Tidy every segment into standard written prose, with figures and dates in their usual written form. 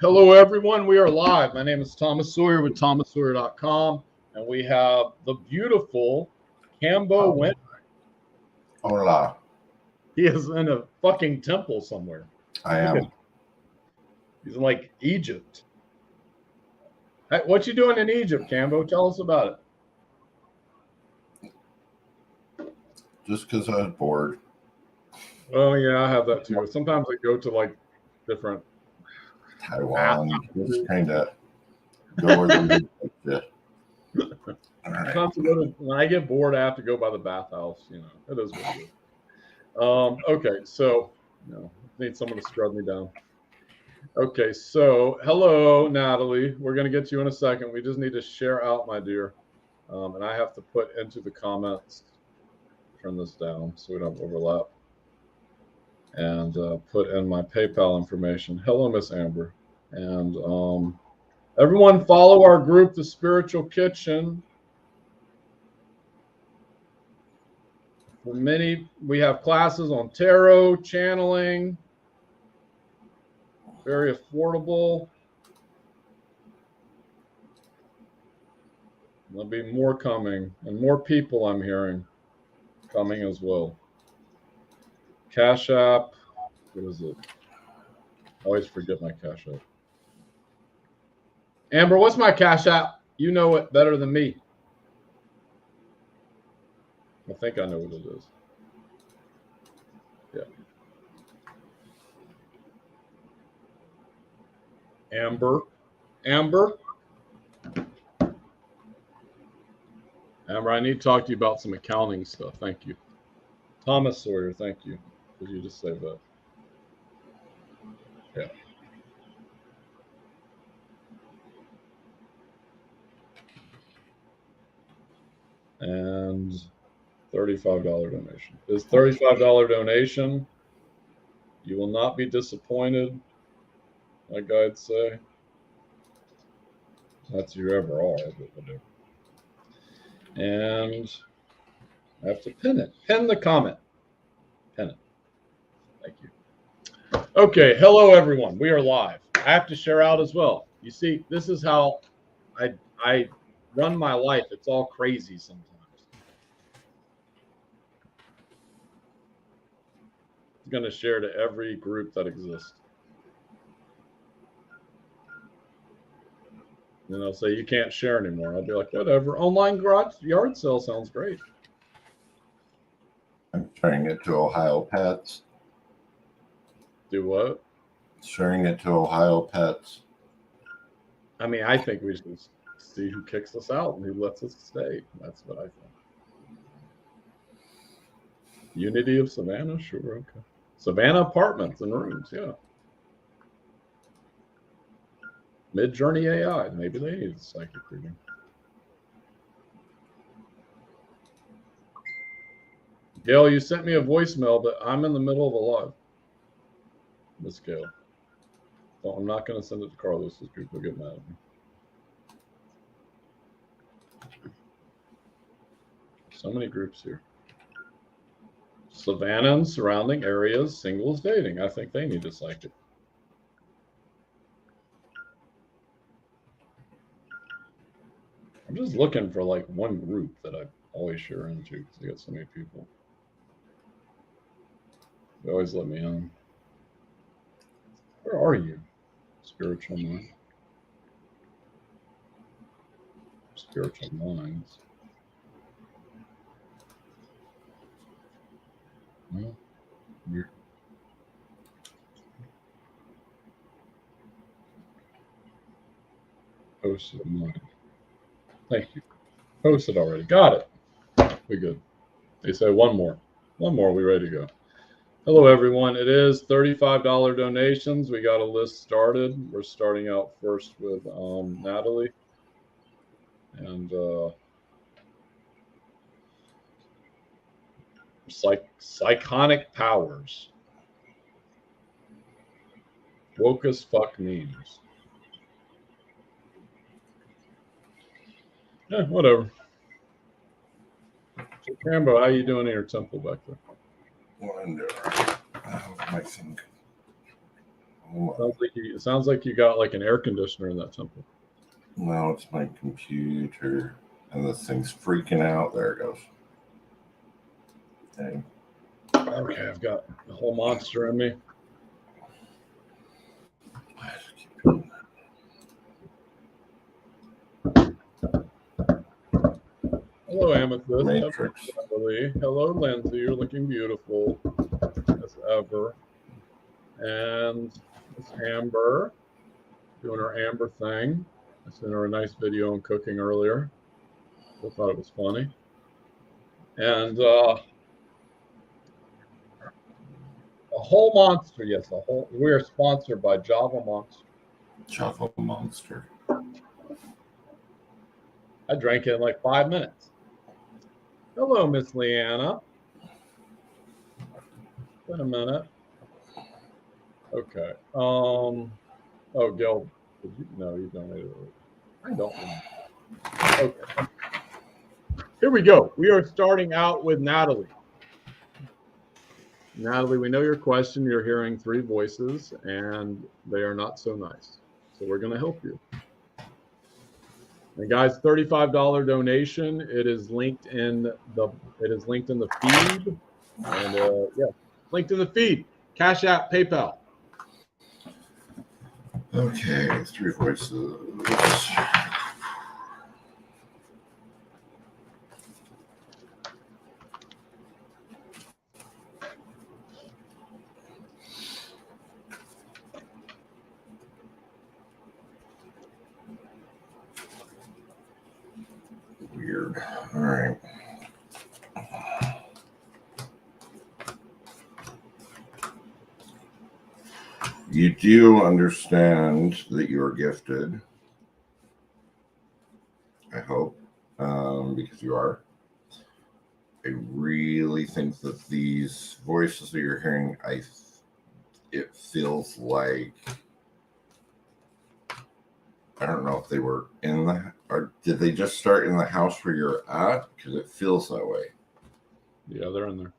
Hello, everyone. We are live. My name is Thomas Sawyer with thomassawyer.com, and we have the beautiful Cambo Winn. Hola. He is in a fucking temple somewhere. I am. He's in like Egypt. Hey, what you doing in Egypt, Cambo? Tell us about it. Just because I was bored. Oh, yeah, I have that too. Sometimes I go to like different Taiwan. Just kind of go where the shit. Right. When I get bored, I have to go by the bathhouse. You know, it is what it is. Okay, so need someone to scrub me down. Okay, so hello, Natalie. We're gonna get you in a second. We just need to share out, my dear, and I have to put into the comments. Turn this down so we don't overlap, and put in my PayPal information. Hello, Miss Amber, and everyone follow our group, the Spiritual Kitchen. For many, we have classes on tarot, channeling, very affordable. There'll be more coming, and more people I'm hearing coming as well. Cash App, what is it? I always forget my Cash App. Amber, what's my Cash App? You know it better than me. I think I know what it is. Yeah. Amber, I need to talk to you about some accounting stuff. Thank you. Thomas Sawyer, thank you. Did you just say that? Yeah. And $35 donation. This $35 donation, you will not be disappointed, like I'd say. That's you ever are, but whatever. And I have to pin it. Pin the comment. Pin it. Thank you. Okay, hello everyone. We are live. I have to share out as well. You see, this is how I run my life. It's all crazy sometimes. I'm going to share to every group that exists. And they'll say, you can't share anymore. I'll be like, whatever. Online garage yard sale sounds great. I'm sharing it to Ohio Pets. Do what? Sharing it to Ohio Pets. I mean, I think we should see who kicks us out and who lets us stay. That's what I think. Unity of Savannah? Sure, okay. Savannah apartments and rooms, yeah. Mid-Journey AI, maybe they need a psychic reading. Gail, you sent me a voicemail, but I'm in the middle of a live. Miss Gail. Well, I'm not going to send it to Carlos's group. They'll get mad at me. So many groups here. Savannah and surrounding areas, singles dating. I think they need a psychic. I'm just looking for like one group that I always share into because I got so many people. They always let me in. Where are you? Spiritual mind. Spiritual minds. Well, weird. Posted mind. Thank you. Posted already. Got it. We good. They say one more. One more. We ready to go. Hello, everyone. It is $35 donations. We got a list started. We're starting out first with Natalie. And psychonic powers. Woke as fuck memes. Yeah, whatever. So, Cambo, how you doing in your temple back there? Wonder. My thing. It sounds like you got like an air conditioner in that temple. No, it's my computer. And this thing's freaking out. There it goes. Okay. Okay, I've got the whole monster in me. Hello, Amethyst. Matrix. Hello, Lindsay. You're looking beautiful as ever. And Miss Amber doing her Amber thing. I sent her a nice video on cooking earlier. I thought it was funny. And a whole monster, yes, a whole. We are sponsored by Java Monster. Java Monster. I drank it in like 5 minutes. Hello, Miss Leanna. Wait a minute. Okay. Oh, Gil, no, you donated it. I don't know. Okay. Here we go. We are starting out with Natalie. Natalie, we know your question. You're hearing 3 voices, and they are not so nice. So we're going to help you. And guys, $35 donation. It is linked in the feed, and yeah, linked in the feed. Cash App, PayPal. Okay, 3 voices. Weird. All right. You do understand that you are gifted. I hope, because you are. I really think that these voices that you're hearing, it feels like, I don't know if they were or did they just start in the house where you're at? Because it feels that way. Yeah, they're in there.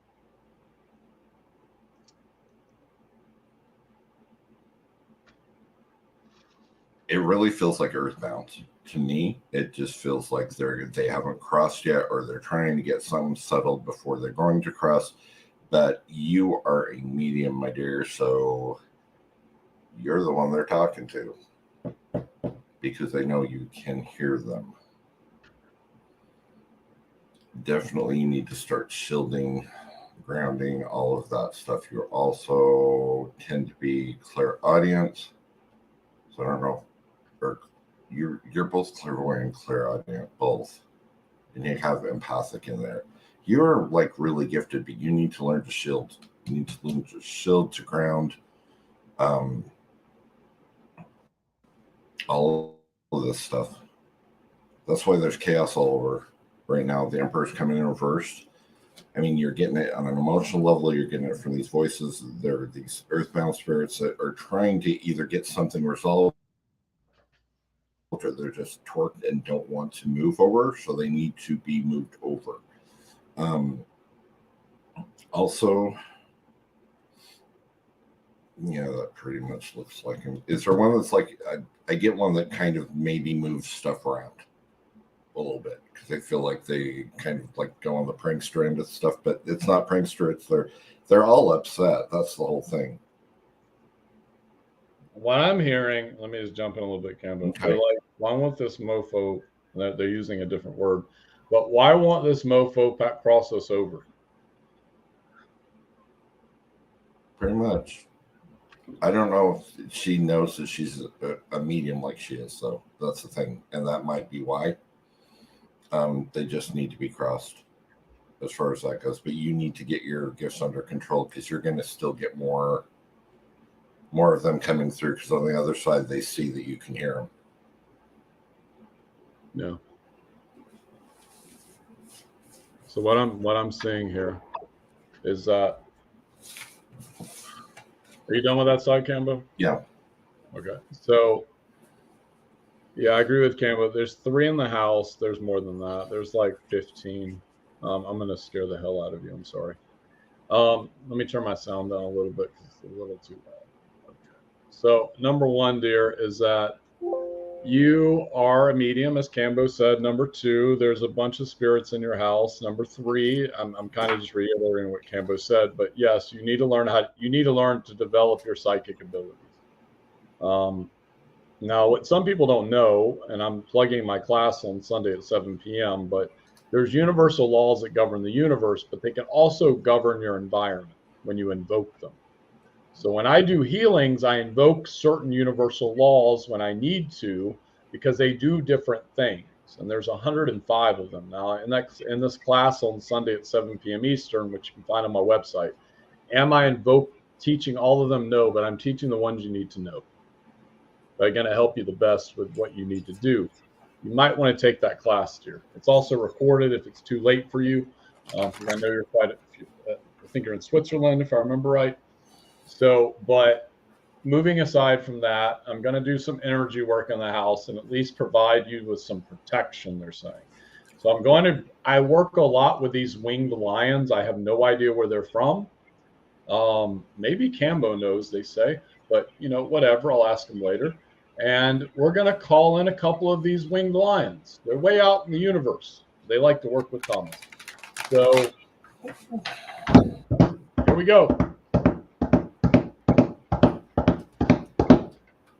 It really feels like Earthbound. To me, it just feels like they haven't crossed yet, or they're trying to get something settled before they're going to cross. But you are a medium, my dear, so you're the one they're talking to, because they know you can hear them. Definitely you need to start shielding, grounding, all of that stuff. You also tend to be clairaudient, so I don't know, or you're both clairvoyant and clairaudient, both, and you have empathic in there. You're like really gifted, but you need to learn to shield. You need to learn to shield, to ground, all of this stuff. That's why there's chaos all over right now. The Emperor's coming in reversed. I mean, you're getting it on an emotional level. You're getting it from these voices. There are these earthbound spirits that are trying to either get something resolved, or they're just torqued and don't want to move over, so they need to be moved over. Also, yeah, that pretty much looks like him. Is there one that's like, I get one that kind of maybe moves stuff around a little bit, because they feel like they kind of like go on the prankster end of stuff, but it's not prankster. It's they're all upset. That's the whole thing. What I'm hearing, let me just jump in a little bit, Cambo. Okay. They're like, why won't this mofo, they're using a different word, but why won't this mofo cross us over? Pretty much. I don't know if she knows that she's a medium like she is, so that's the thing. And that might be why. They just need to be crossed as far as that goes. But you need to get your gifts under control, because you're going to still get more of them coming through, because on the other side they see that you can hear them. Yeah. So what I'm seeing here is that, are you done with that side, Cambo? Yeah. Okay. So yeah, I agree with Cambo. There's 3 in the house. There's more than that. There's like 15. I'm gonna scare the hell out of you. I'm sorry. Let me turn my sound down a little bit because it's a little too loud. Okay. So number one, dear, is that you are a medium, as Cambo said. Number two, there's a bunch of spirits in your house. Number three, I'm kind of just reiterating what Cambo said, but yes, you need to learn to develop your psychic abilities. Now, what some people don't know, and I'm plugging my class on Sunday at 7 p.m., but there's universal laws that govern the universe, but they can also govern your environment when you invoke them. So when I do healings, I invoke certain universal laws when I need to, because they do different things. And there's 105 of them now. And that's in this class on Sunday at 7 p.m. Eastern, which you can find on my website. Am I teaching all of them? No, but I'm teaching the ones you need to know. They're going to help you the best with what you need to do. You might want to take that class, dear. It's also recorded if it's too late for you. Because I know you're I think you're in Switzerland, if I remember right. So, but moving aside from that, I'm going to do some energy work in the house and at least provide you with some protection, they're saying. So I work a lot with these winged lions. I have no idea where they're from. Maybe Cambo knows, they say, but whatever, I'll ask him later. And we're going to call in a couple of these winged lions. They're way out in the universe. They like to work with Thomas. So here we go.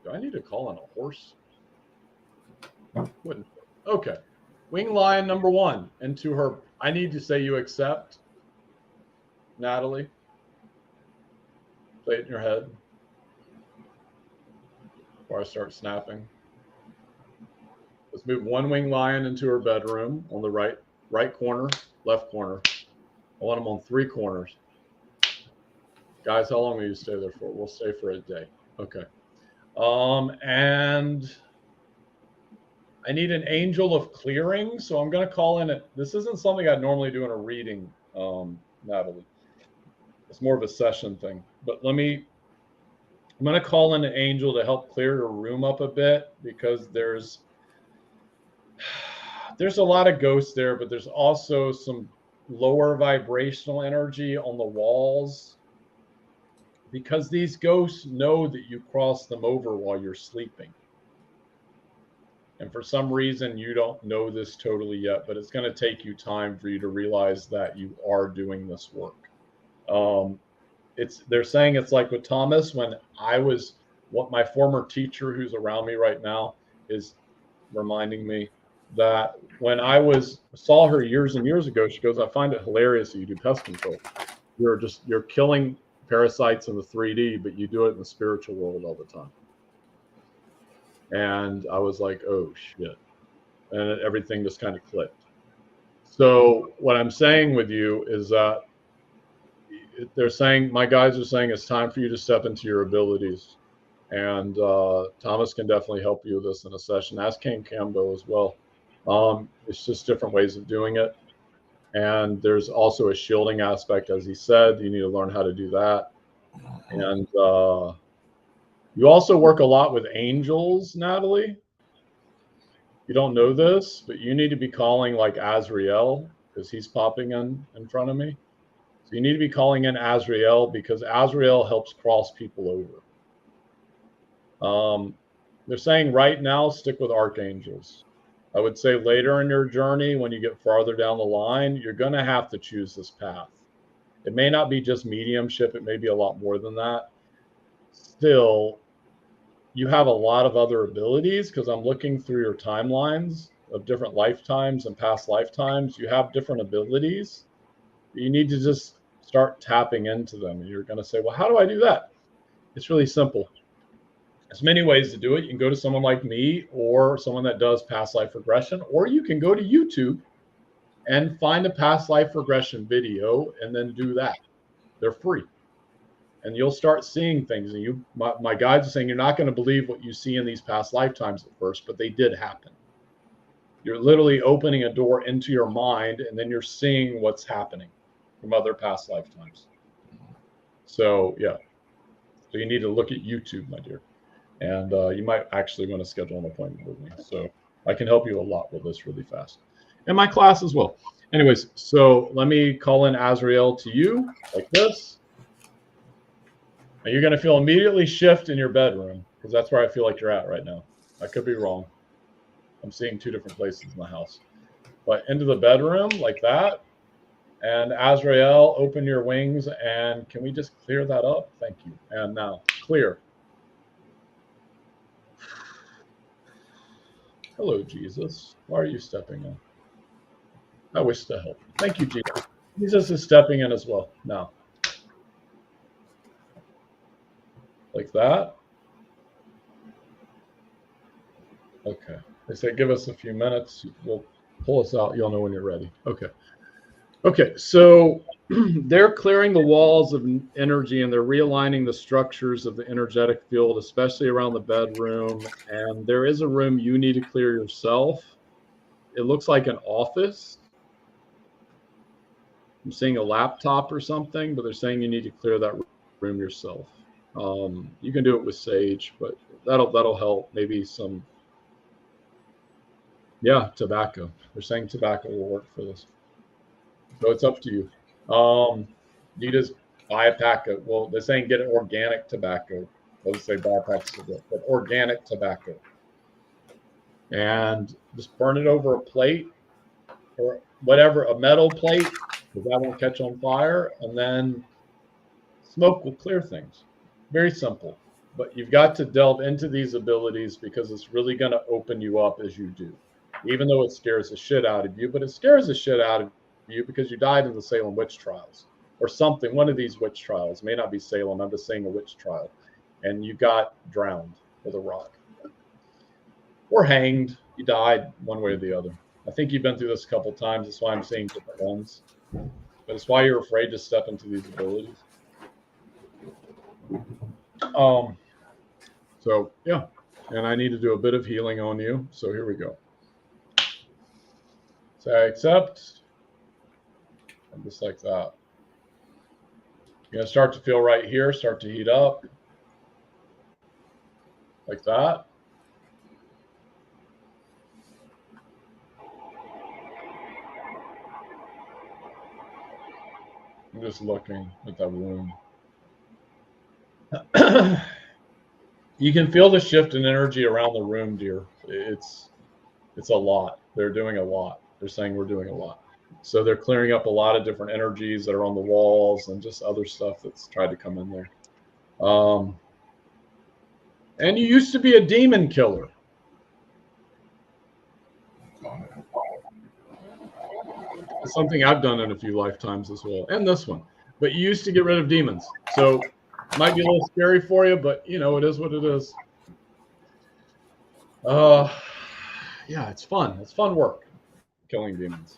Do I need to call in a horse? Wouldn't. Okay. Winged lion number one. And to her, I need to say you accept. Natalie. Play it in your head before I start snapping. Let's move one winged lion into her bedroom on the right corner, left corner. I want them on three corners. Guys, how long will you stay there for? We'll stay for a day. Okay. And I need an angel of clearing. So I'm going to call in this isn't something I'd normally do in a reading, Natalie. It's more of a session thing, but I'm going to call in an angel to help clear your room up a bit, because there's a lot of ghosts there, but there's also some lower vibrational energy on the walls, because these ghosts know that you cross them over while you're sleeping. And for some reason, you don't know this totally yet, but it's going to take you time for you to realize that you are doing this work. They're saying it's like with Thomas, when what my former teacher who's around me right now is reminding me that when I saw her years and years ago, she goes, I find it hilarious that you do pest control. You're killing parasites in the 3D, but you do it in the spiritual world all the time. And I was like, oh shit. And everything just kind of clicked. So what I'm saying with you is that my guys are saying it's time for you to step into your abilities. And Thomas can definitely help you with this in a session. Ask King Cambo as well. It's just different ways of doing it. And there's also a shielding aspect, as he said. You need to learn how to do that. And you also work a lot with angels, Natalie. You don't know this, but you need to be calling like Azrael, because he's popping in front of me. So you need to be calling in Azrael, because Azrael helps cross people over. They're saying right now, stick with archangels. I would say later in your journey, when you get farther down the line, you're going to have to choose this path. It may not be just mediumship. It may be a lot more than that. Still, you have a lot of other abilities, because I'm looking through your timelines of different lifetimes and past lifetimes. You have different abilities. You need to just start tapping into them. And you're going to say, well, how do I do that? It's really simple. There's many ways to do it. You can go to someone like me, or someone that does past life regression, or you can go to YouTube and find a past life regression video and then do that. They're free. And you'll start seeing things. And my guides are saying you're not going to believe what you see in these past lifetimes at first, but they did happen. You're literally opening a door into your mind, and then you're seeing what's happening from other past lifetimes. So, yeah. So you need to look at YouTube, my dear. And you might actually want to schedule an appointment with me. So I can help you a lot with this really fast. And my class as well. Anyways, so let me call in Azrael to you like this. And you're going to feel immediately shift in your bedroom, because that's where I feel like you're at right now. I could be wrong. I'm seeing two different places in the house. But into the bedroom like that. And Azrael, open your wings. And can we just clear that up? Thank you. And now, clear. Hello, Jesus. Why are you stepping in? I wish to help. Thank you, Jesus. Jesus is stepping in as well. Now. Like that. Okay. They say give us a few minutes. We'll pull us out. You'll know when you're ready. Okay. Okay. So they're clearing the walls of energy and they're realigning the structures of the energetic field, especially around the bedroom. And there is a room you need to clear yourself. It looks like an office. I'm seeing a laptop or something, but they're saying you need to clear that room yourself. You can do it with sage, but that'll help. Maybe some, tobacco. They're saying tobacco will work for this. So it's up to you. You just buy a pack of, well, they're saying get organic tobacco. They'll say buy a pack of cigarettes, but organic tobacco. And just burn it over a plate or whatever, a metal plate, because that won't catch on fire. And then smoke will clear things. Very simple. But you've got to delve into these abilities because it's really going to open you up as you do. Even though it scares the shit out of you, but it scares the shit out of you because you died in the Salem witch trials or something. One of these witch trials, may not be Salem, I'm just saying a witch trial, and you got drowned with a rock or hanged. You died one way or the other. I think you've been through this a couple times. That's why I'm seeing different ones, but it's why you're afraid to step into these abilities. So yeah, and I need to do a bit of healing on you. So here we go. So I accept, and just like that. You're going to start to feel right here, start to heat up. Like that. I'm just looking at that room. You can feel the shift in energy around the room, dear. It's a lot. They're doing a lot. They're saying we're doing a lot. So they're clearing up a lot of different energies that are on the walls and just other stuff that's tried to come in there. And you used to be a demon killer. It's something I've done in a few lifetimes as well, and this one. But you used to get rid of demons. So it might be a little scary for you, but you know, it is what it is. Yeah, it's fun. It's fun work, killing demons.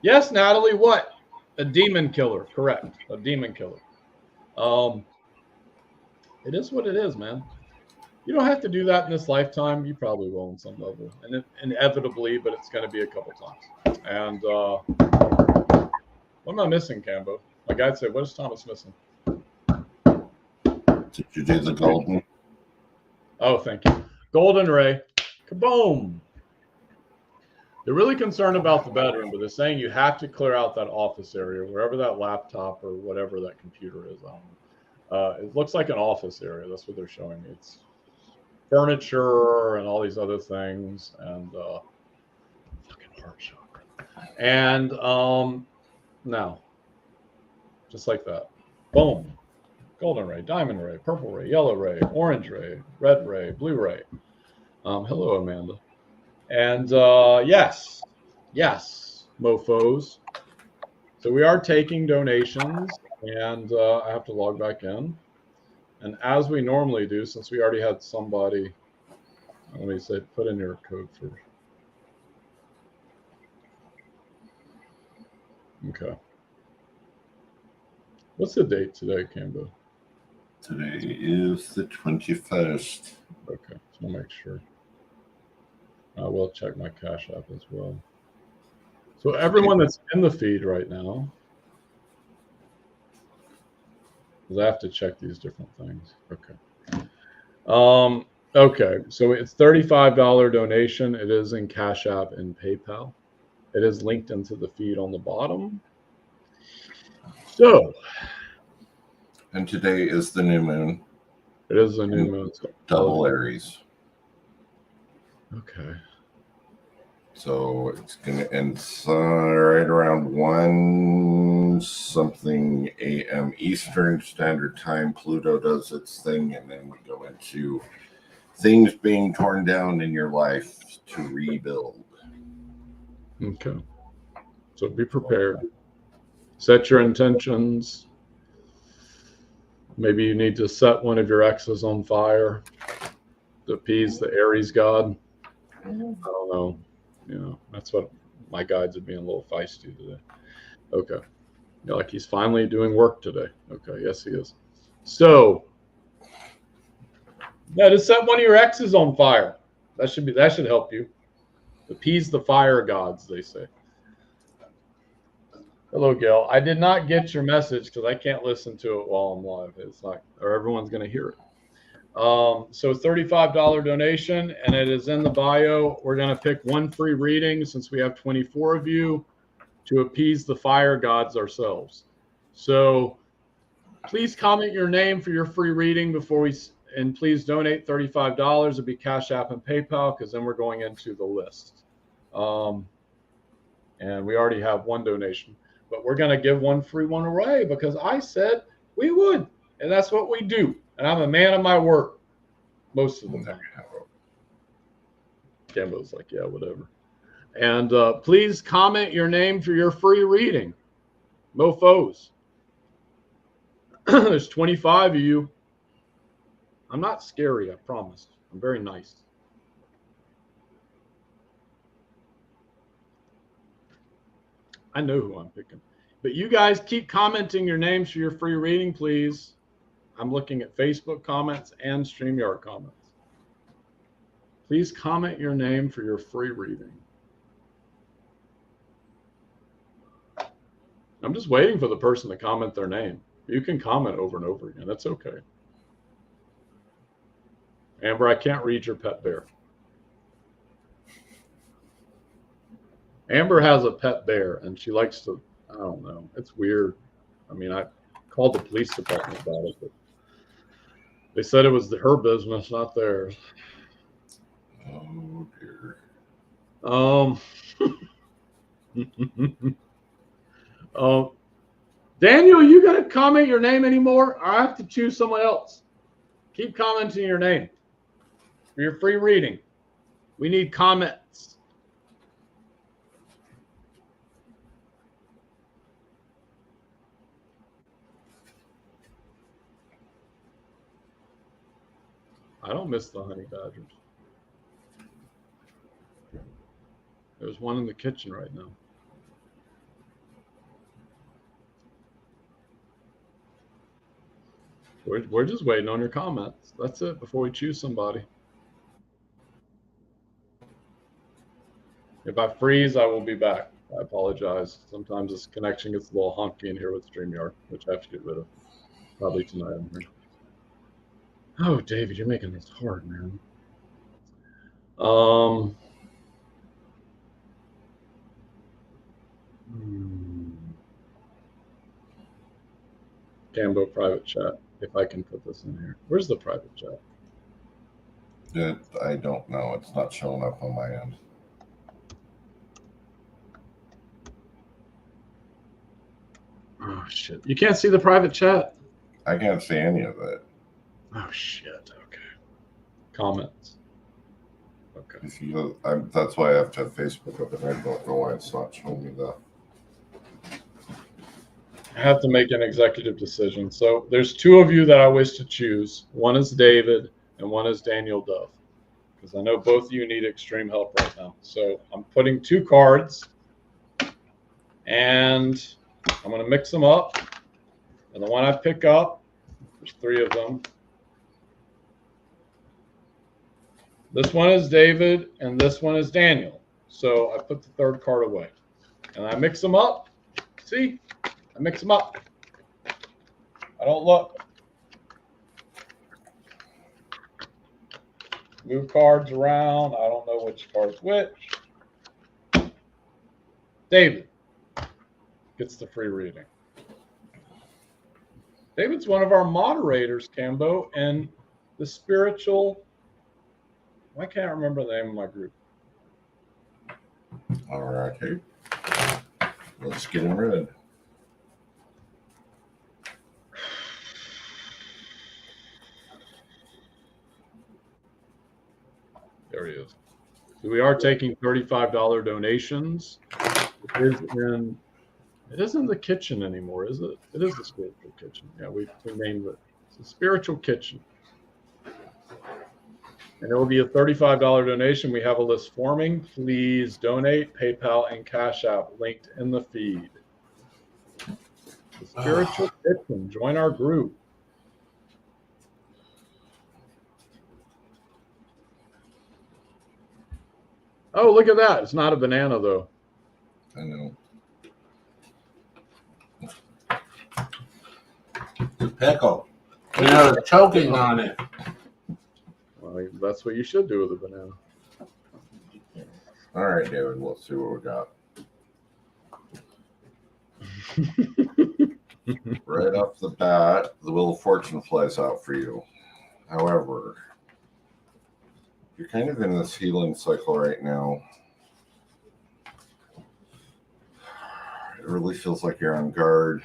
Yes, Natalie, what? A demon killer, correct. A demon killer. It is what it is, man. You don't have to do that in this lifetime. You probably will on some level, and inevitably, but it's going to be a couple times. And what am I missing, Cambo? My guide said, what is Thomas missing? Did you do the golden? Oh, thank you. Golden ray. Kaboom. They're really concerned about the bedroom, but they're saying you have to clear out that office area, wherever that laptop or whatever that computer is on. It looks like an office area. That's what they're showing me. It's furniture and all these other things, and fucking heart chakra. And now, just like that, boom, golden ray, diamond ray, purple ray, yellow ray, orange ray, red ray, blue ray. Hello, Amanda. And yes, mofos. So we are taking donations, and I have to log back in. And as we normally do, since we already had somebody, let me say, put in your code first. Okay. What's the date today, Cambo? Today is the 21st. Okay, so I'll make sure. I will check my Cash App as well. So everyone that's in the feed right now, because I have to check these different things. Okay. Okay, so it's $35 donation. It is in Cash App and PayPal. It is linked into the feed on the bottom. So And today is the new moon. It is a new moon. So double Aries. Okay. So it's going to end right around 1 something a.m. Eastern Standard Time. Pluto does its thing, and then we go into things being torn down in your life to rebuild. Okay. So be prepared. Set your intentions. Maybe you need to set one of your exes on fire to appease the Aries god. I don't know. You know, that's what my guides are being a little feisty today. Okay. You're like, he's finally doing work today. Okay. Yes, he is. So, yeah, just set one of your exes on fire. That should help you. Appease the fire gods, they say. Hello, Gail. I did not get your message because I can't listen to it while I'm live. It's not, or everyone's going to hear it. So $35 donation, and it is in the bio. We're going to pick one free reading since we have 24 of you to appease the fire gods ourselves. So please comment your name for your free reading before we, and please donate $35. It'll be Cash App and PayPal because then we're going into the list. And we already have one donation, but we're going to give one free one away because I said we would, and that's what we do. And I'm a man of my word most of the time. Cambo's like, yeah, whatever. And please comment your name for your free reading. Mofos. There's 25 of you. I'm not scary, I promise. I'm very nice. I know who I'm picking. But you guys keep commenting your names for your free reading, please. I'm looking at Facebook comments and StreamYard comments. Please comment your name for your free reading. I'm just waiting for the person to comment their name. You can comment over and over again. That's okay. Amber, I can't read your pet bear. Amber has a pet bear, and she likes to, I don't know. It's weird. I mean, I called the police department about it, but they said it was her business, not theirs. Oh, dear. Daniel, you going to comment your name anymore? Or I have to choose someone else. Keep commenting your name for your free reading. We need comments. I don't miss the honey badgers. There's one in the kitchen right now. We're just waiting on your comments. That's it before we choose somebody. If I freeze, I will be back. I apologize. Sometimes this connection gets a little honky in here with StreamYard, which I have to get rid of. Probably tonight. Oh, David, you're making this hard, man. Cambo private chat. If I can put this in here. Where's the private chat? I don't know. It's not showing up on my end. Oh, shit. You can't see the private chat? I can't see any of it. Oh, shit. Okay. Comments. Okay. That's why I have to have Facebook up, and I don't know why it's not showing me that. I have to make an executive decision. So there's two of you that I wish to choose. One is David and one is Daniel Dove. Because I know both of you need extreme help right now. So I'm putting two cards and I'm going to mix them up. And the one I pick up, there's three of them. This one is David and this one is Daniel. So I put the third card away and I mix them up. See? I mix them up. I don't look. Move cards around. I don't know which card's which. David gets the free reading. David's one of our moderators, Cambo, and the spiritual. I can't remember the name of my group. All right. Let's get him rid. There he is. So we are taking $35 donations. It isn't the kitchen anymore, is it? It is the spiritual kitchen. Yeah, we named it. It's the spiritual kitchen. And it will be a $35 donation. We have a list forming. Please donate. PayPal and Cash App linked in the feed. The spiritual kitchen. Join our group. Oh, look at that. It's not a banana, though. I know. The pickle. You know, choking on it. Well, that's what you should do with a banana. All right, David, let's see what we got. Right off the bat, the Wheel of Fortune flies out for you. However, you're kind of in this healing cycle right now. It really feels like you're on guard.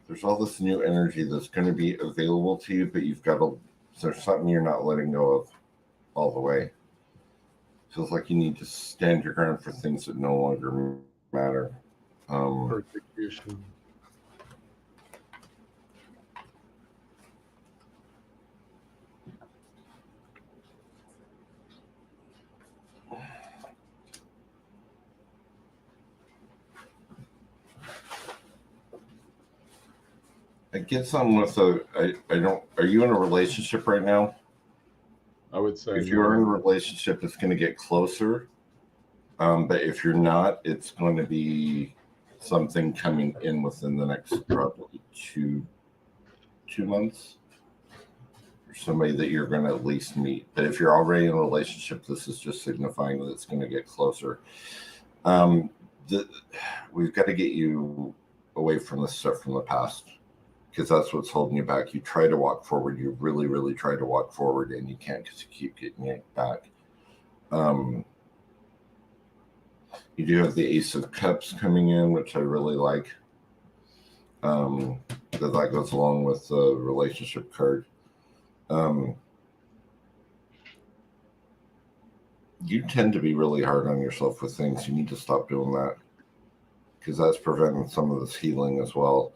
There's all this new energy that's going to be available to you, but you've got to, there's something you're not letting go of all the way. Feels like you need to stand your ground for things that no longer matter. Persecution. I get something with I don't, are you in a relationship right now? I would say if you're in a relationship, it's going to get closer. But if you're not, it's going to be something coming in within the next probably two months. Or somebody that you're going to at least meet. But if you're already in a relationship, this is just signifying that it's going to get closer. We've got to get you away from the stuff from the past, because that's what's holding you back. You try to walk forward. You really, really try to walk forward, and you can't because you keep getting yanked back. You do have the Ace of Cups coming in, which I really like. That goes along with the relationship card. You tend to be really hard on yourself with things. You need to stop doing that, because that's preventing some of this healing as well.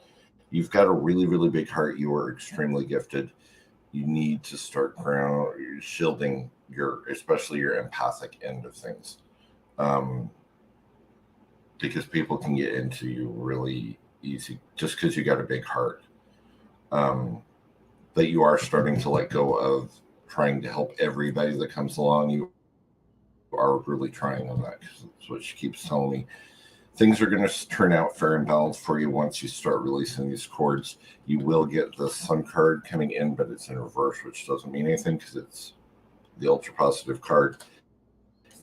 You've got a really, really big heart. You are extremely gifted. You need to start shielding especially your empathic end of things. Because people can get into you really easy just because you got a big heart. That you are starting to let go of trying to help everybody that comes along. You are really trying on that, because that's what she keeps telling me. Things are going to turn out fair and balanced for you once you start releasing these cords. You will get the Sun card coming in, but it's in reverse, which doesn't mean anything because it's the ultra positive card.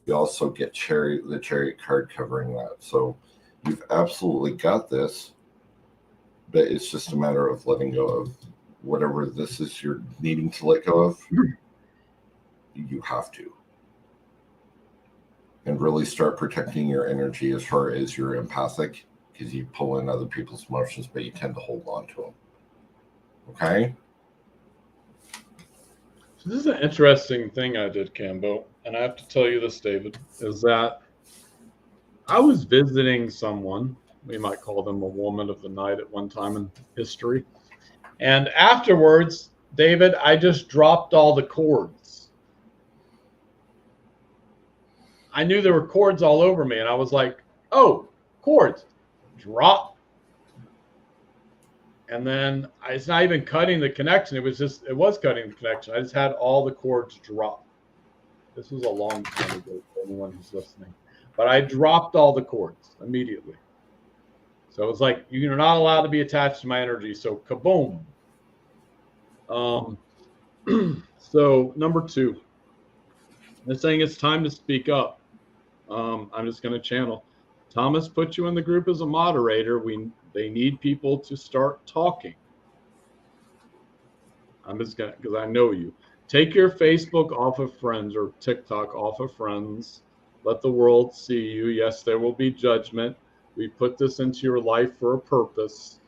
You also get the Chariot card covering that. So you've absolutely got this, but it's just a matter of letting go of whatever this is you're needing to let go of. You have to. And really start protecting your energy as far as you're empathic, because you pull in other people's emotions, but you tend to hold on to them. Okay? So this is an interesting thing I did, Cambo, and I have to tell you this, David, is that I was visiting someone. We might call them a woman of the night at one time in history. And afterwards, David, I just dropped all the cords. I knew there were cords all over me, and I was like, oh, cords, drop. And then it's not even cutting the connection. It was cutting the connection. I just had all the cords drop. This was a long time ago for anyone who's listening. But I dropped all the cords immediately. So it was like, you're not allowed to be attached to my energy. So kaboom. So number 2, they're saying it's time to speak up. I'm just going to channel. Thomas put you in the group as a moderator. They need people to start talking. I'm just gonna, because I know you. Take your Facebook off of friends or TikTok off of friends. Let the world see you. Yes, there will be judgment. We put this into your life for a purpose,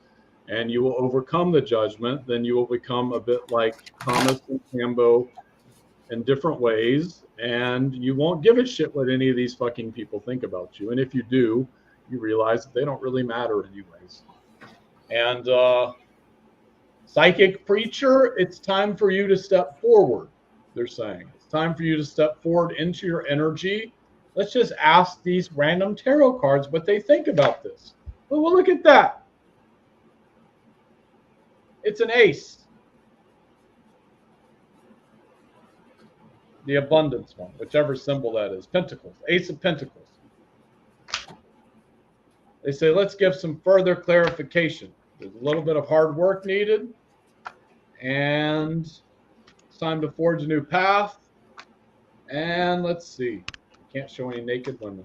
and you will overcome the judgment. Then you will become a bit like Thomas and Cambo in different ways, and you won't give a shit what any of these fucking people think about you. And if you do, you realize that they don't really matter anyways. And psychic preacher, it's time for you to step forward. They're saying it's time for you to step forward into your energy. Let's just ask these random tarot cards what they think about this. Well, look at that. It's an ace. The abundance one, whichever symbol that is. Pentacles, Ace of Pentacles. They say, let's give some further clarification. There's a little bit of hard work needed, and it's time to forge a new path. And let's see. Can't show any naked women.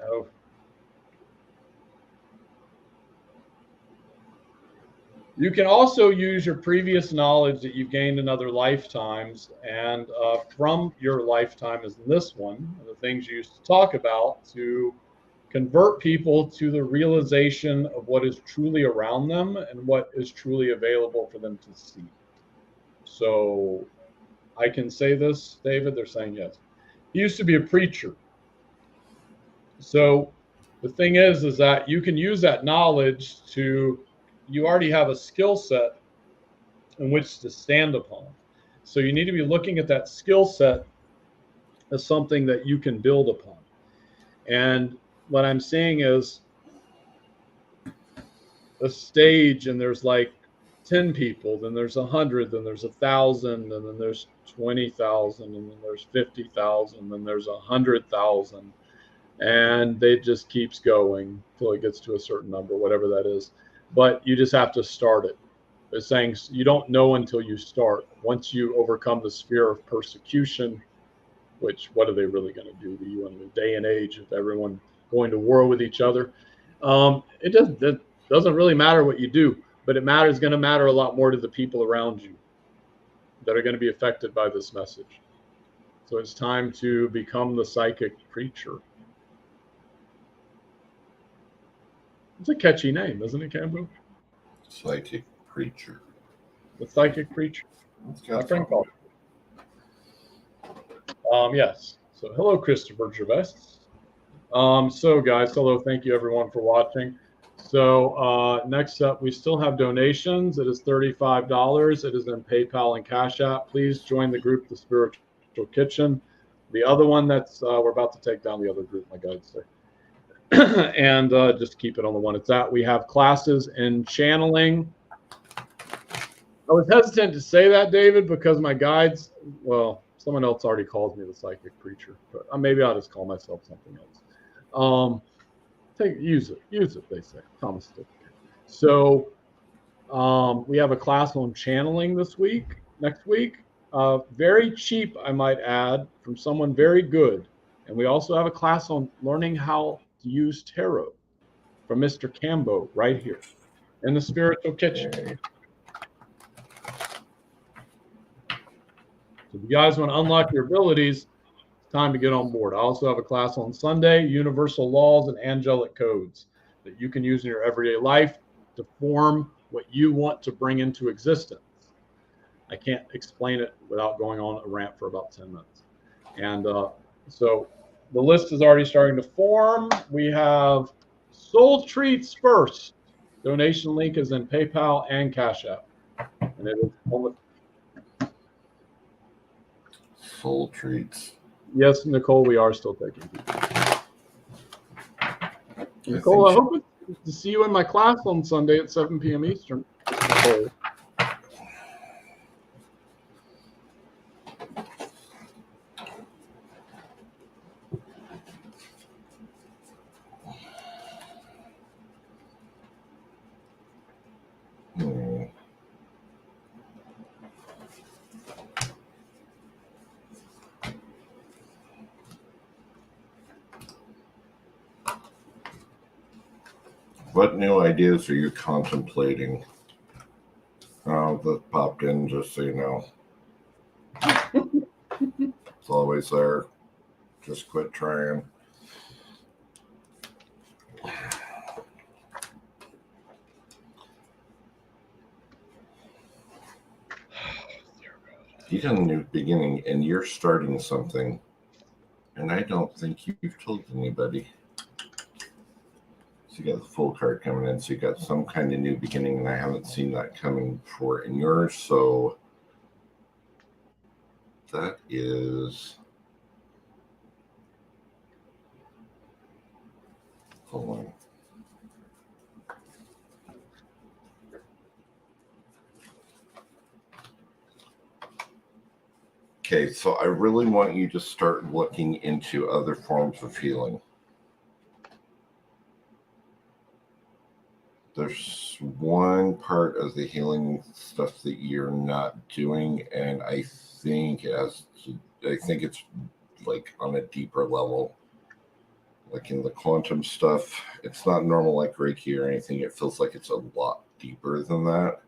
Oh. You can also use your previous knowledge that you've gained in other lifetimes, and from your lifetime as this one, the things you used to talk about, to convert people to the realization of what is truly around them and what is truly available for them to see. So I can say this, David? They're saying yes. He used to be a preacher. So the thing is that you can use that knowledge to, you already have a skill set in which to stand upon. So you need to be looking at that skill set as something that you can build upon. And what I'm seeing is a stage, and there's like 10 people, then there's 100, then there's 1,000, and then there's 20,000, and then there's 50,000, then there's 100,000, and it just keeps going until it gets to a certain number, whatever that is. But you just have to start it. They're saying you don't know until you start. Once you overcome the sphere of persecution, which what are they really going to do to you in the day and age of everyone going to war with each other? It doesn't really matter what you do, but it matters. Going to matter a lot more to the people around you that are going to be affected by this message. So it's time to become the psychic preacher. It's a catchy name, isn't it, Cambo? Psychic preacher. The psychic preacher. My friend called it. Yes. So hello, Christopher Gervais. So guys, hello. Thank you everyone for watching. So next up, we still have donations. It is $35. It is in PayPal and Cash App. Please join the group, The Spiritual Kitchen. The other one that's we're about to take down the other group, my guides say. And just keep it on the one it's at. We have classes in channeling. I was hesitant to say that, David, because my guides, well, someone else already calls me the psychic preacher, but maybe I'll just call myself something else. Use it, they say. Thomas. So we have a class on channeling next week. Very cheap, I might add, from someone very good. And we also have a class on learning how to use tarot from Mr. Cambo right here in the Spiritual Kitchen. Okay. So if you guys want to unlock your abilities, it's time to get on board. I also have a class on Sunday, Universal Laws and Angelic Codes, that you can use in your everyday life to form what you want to bring into existence. I can't explain it without going on a rant for about 10 minutes. And so the list is already starting to form. We have Soul Treats first. Donation link is in PayPal and Cash App. And it is only Soul treats. yes, Nicole, we are still taking people. Nicole, I hope to see you in my class on Sunday at 7 p.m. Eastern. Nicole. What new ideas are you contemplating? popped in, just so you know. It's always there. Just quit trying. You got a new beginning, and you're starting something. And I don't think you've told anybody. So you got the full card coming in. So you got some kind of new beginning, and I haven't seen that coming before in yours. So that is... Hold on. Okay, so I really want you to start looking into other forms of healing. There's one part of the healing stuff that you're not doing, and I think it's like on a deeper level. Like in the quantum stuff, it's not normal like Reiki or anything. It feels like it's a lot deeper than that.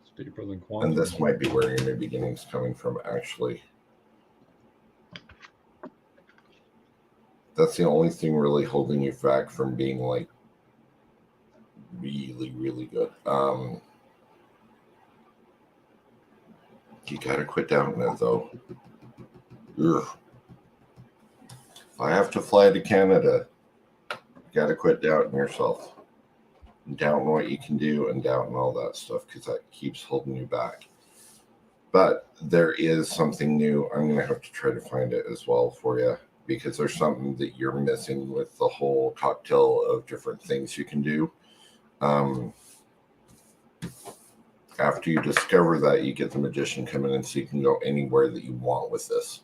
It's deeper than quantum. And this might be where your new beginning's coming from, actually. That's the only thing really holding you back from being like really, really good. You gotta quit doubting it, though. Ugh. If I have to fly to Canada, you gotta quit doubting yourself. And doubting what you can do and doubting all that stuff, because that keeps holding you back. But there is something new. I'm gonna have to try to find it as well for you, because there's something that you're missing with the whole cocktail of different things you can do. After you discover that, you get the magician coming in, so you can go anywhere that you want with this.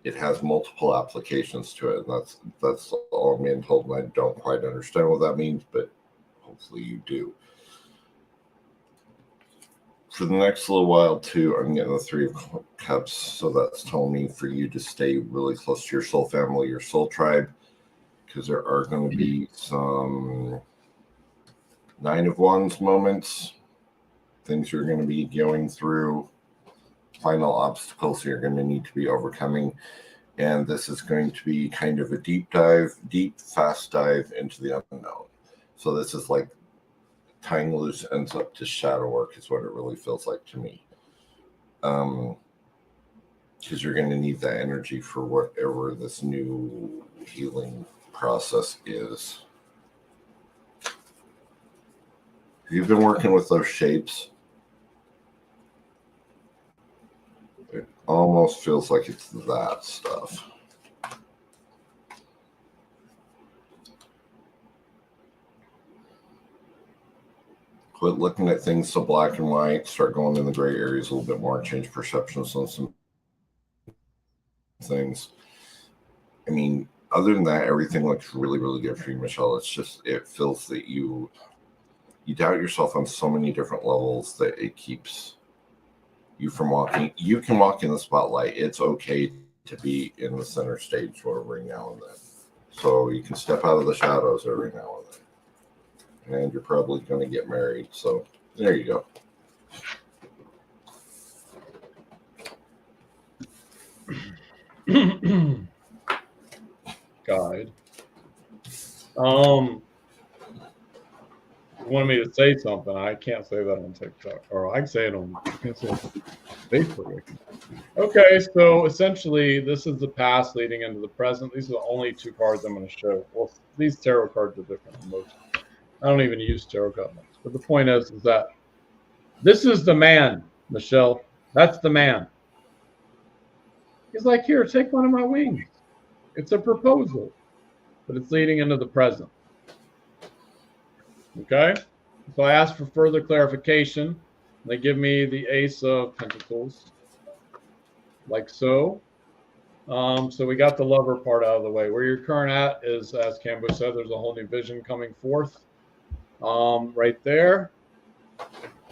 It has multiple applications to it, and that's all I'm being told, and I don't quite understand what that means, but hopefully you do. For the next little while, too, I'm getting the Three of Cups, so that's telling me for you to stay really close to your soul family, your soul tribe, because there are going to be some Nine of Wands moments, things you're going to be going through, final obstacles you're going to need to be overcoming. And this is going to be kind of a deep, fast dive into the unknown. So this is like tying loose ends up to shadow work is what it really feels like to me. Because you're going to need that energy for whatever this new healing process is. You've been working with those shapes. It almost feels like it's that stuff. Quit looking at things so black and white. Start going in the gray areas a little bit more. Change perceptions on some things. I mean, other than that, everything looks really, really good for you, Michelle. It's just, it feels that you doubt yourself on so many different levels that it keeps you from walking. You can walk in the spotlight. It's okay to be in the center stage every now and then. So you can step out of the shadows every now and then. And you're probably going to get married. So there you go. Guide. You wanted me to say something. I can't say that on TikTok, or I can say it on Facebook. Okay, so essentially, this is the past leading into the present. These are the only two cards I'm going to show. Well, these tarot cards are different than most. I don't even use tarot cards, but the point is that this is the man, Michelle. That's the man. He's like, here, take one of my wings. It's a proposal, but it's leading into the present. Okay, so I asked for further clarification. They give me the Ace of Pentacles, like so. So we got the lover part out of the way. Where you're current at is, as Cambo said, there's a whole new vision coming forth right there.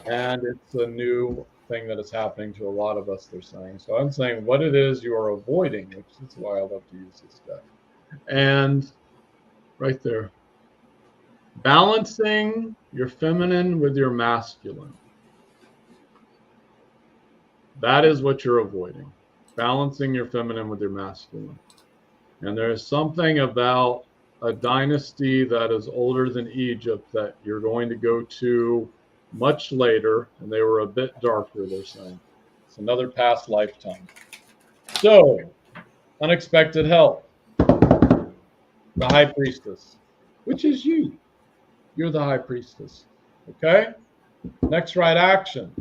And it's a new thing that is happening to a lot of us, they're saying. So I'm saying what it is you are avoiding, which is why I love to use this deck. And right there. Balancing your feminine with your masculine. That is what you're avoiding. Balancing your feminine with your masculine. And there is something about a dynasty that is older than Egypt that you're going to go to much later, and they were a bit darker, they're saying. It's another past lifetime. So, unexpected help. The high priestess, which is you. You're the high priestess. Okay? Next right action.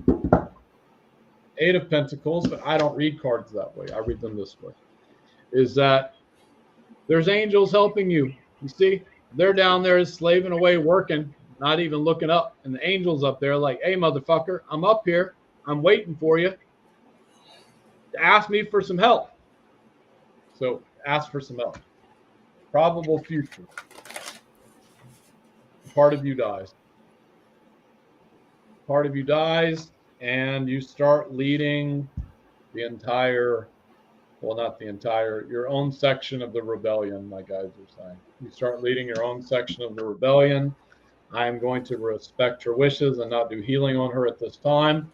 8 of Pentacles, but I don't read cards that way. I read them this way. Is that there's angels helping you. You see? They're down there slaving away, working, not even looking up. And the angels up there like, hey, motherfucker, I'm up here. I'm waiting for you. Ask me for some help. So ask for some help. Probable future. Part of you dies. Part of you dies, and you start leading the entire, well, not the entire, your own section of the rebellion, my guys are saying. You start leading your own section of the rebellion. I am going to respect her wishes and not do healing on her at this time.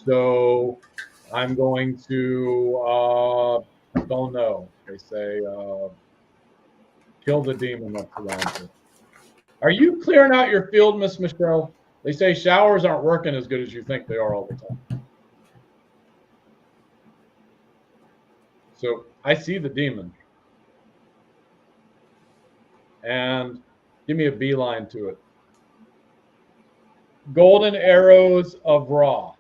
So I'm going to, don't know, they say, kill the demon that surrounds her. Are you clearing out your field, Miss Michelle? They say showers aren't working as good as you think they are all the time. So I see the demon. And give me a beeline to it. Golden arrows of Ra,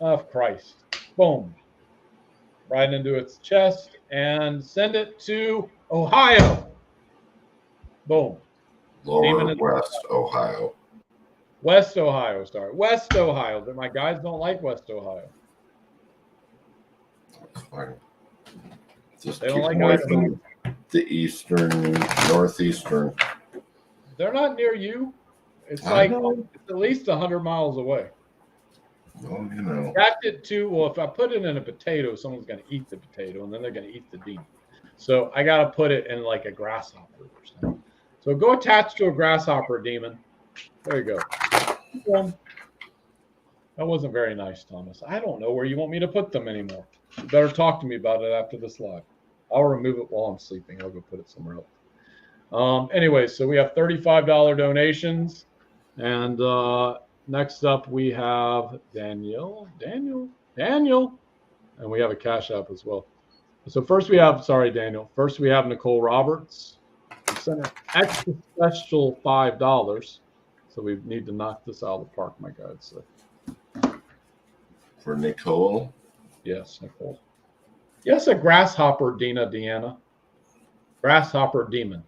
of Christ. Boom. Right into its chest and send it to Ohio. Boom. Lower West Ohio. West Ohio, sorry. West Ohio. But my guys don't like West Ohio. That's fine. Just They keep don't like away Idaho. from the eastern, northeastern. They're not near you. It's I like know. it's at least 100 miles away. Well, you know. Catch it too. Well, if I put it in a potato, someone's going to eat the potato, and then they're going to eat the demon. So I got to put it in like a grasshopper or something. So go attach to a grasshopper, demon. There you go. That wasn't very nice, Thomas. I don't know where you want me to put them anymore. You better talk to me about it after this live. I'll remove it while I'm sleeping. I'll go put it somewhere else. Anyway, so we have $35 donations. And next up, we have Daniel. And we have a Cash App as well. So first we have, sorry, Daniel. First we have Nicole Roberts. We sent an extra special $5. So we need to knock this out of the park, my guys. So. For Nicole? Yes, Nicole. Yes, a grasshopper, Deanna. Grasshopper demon.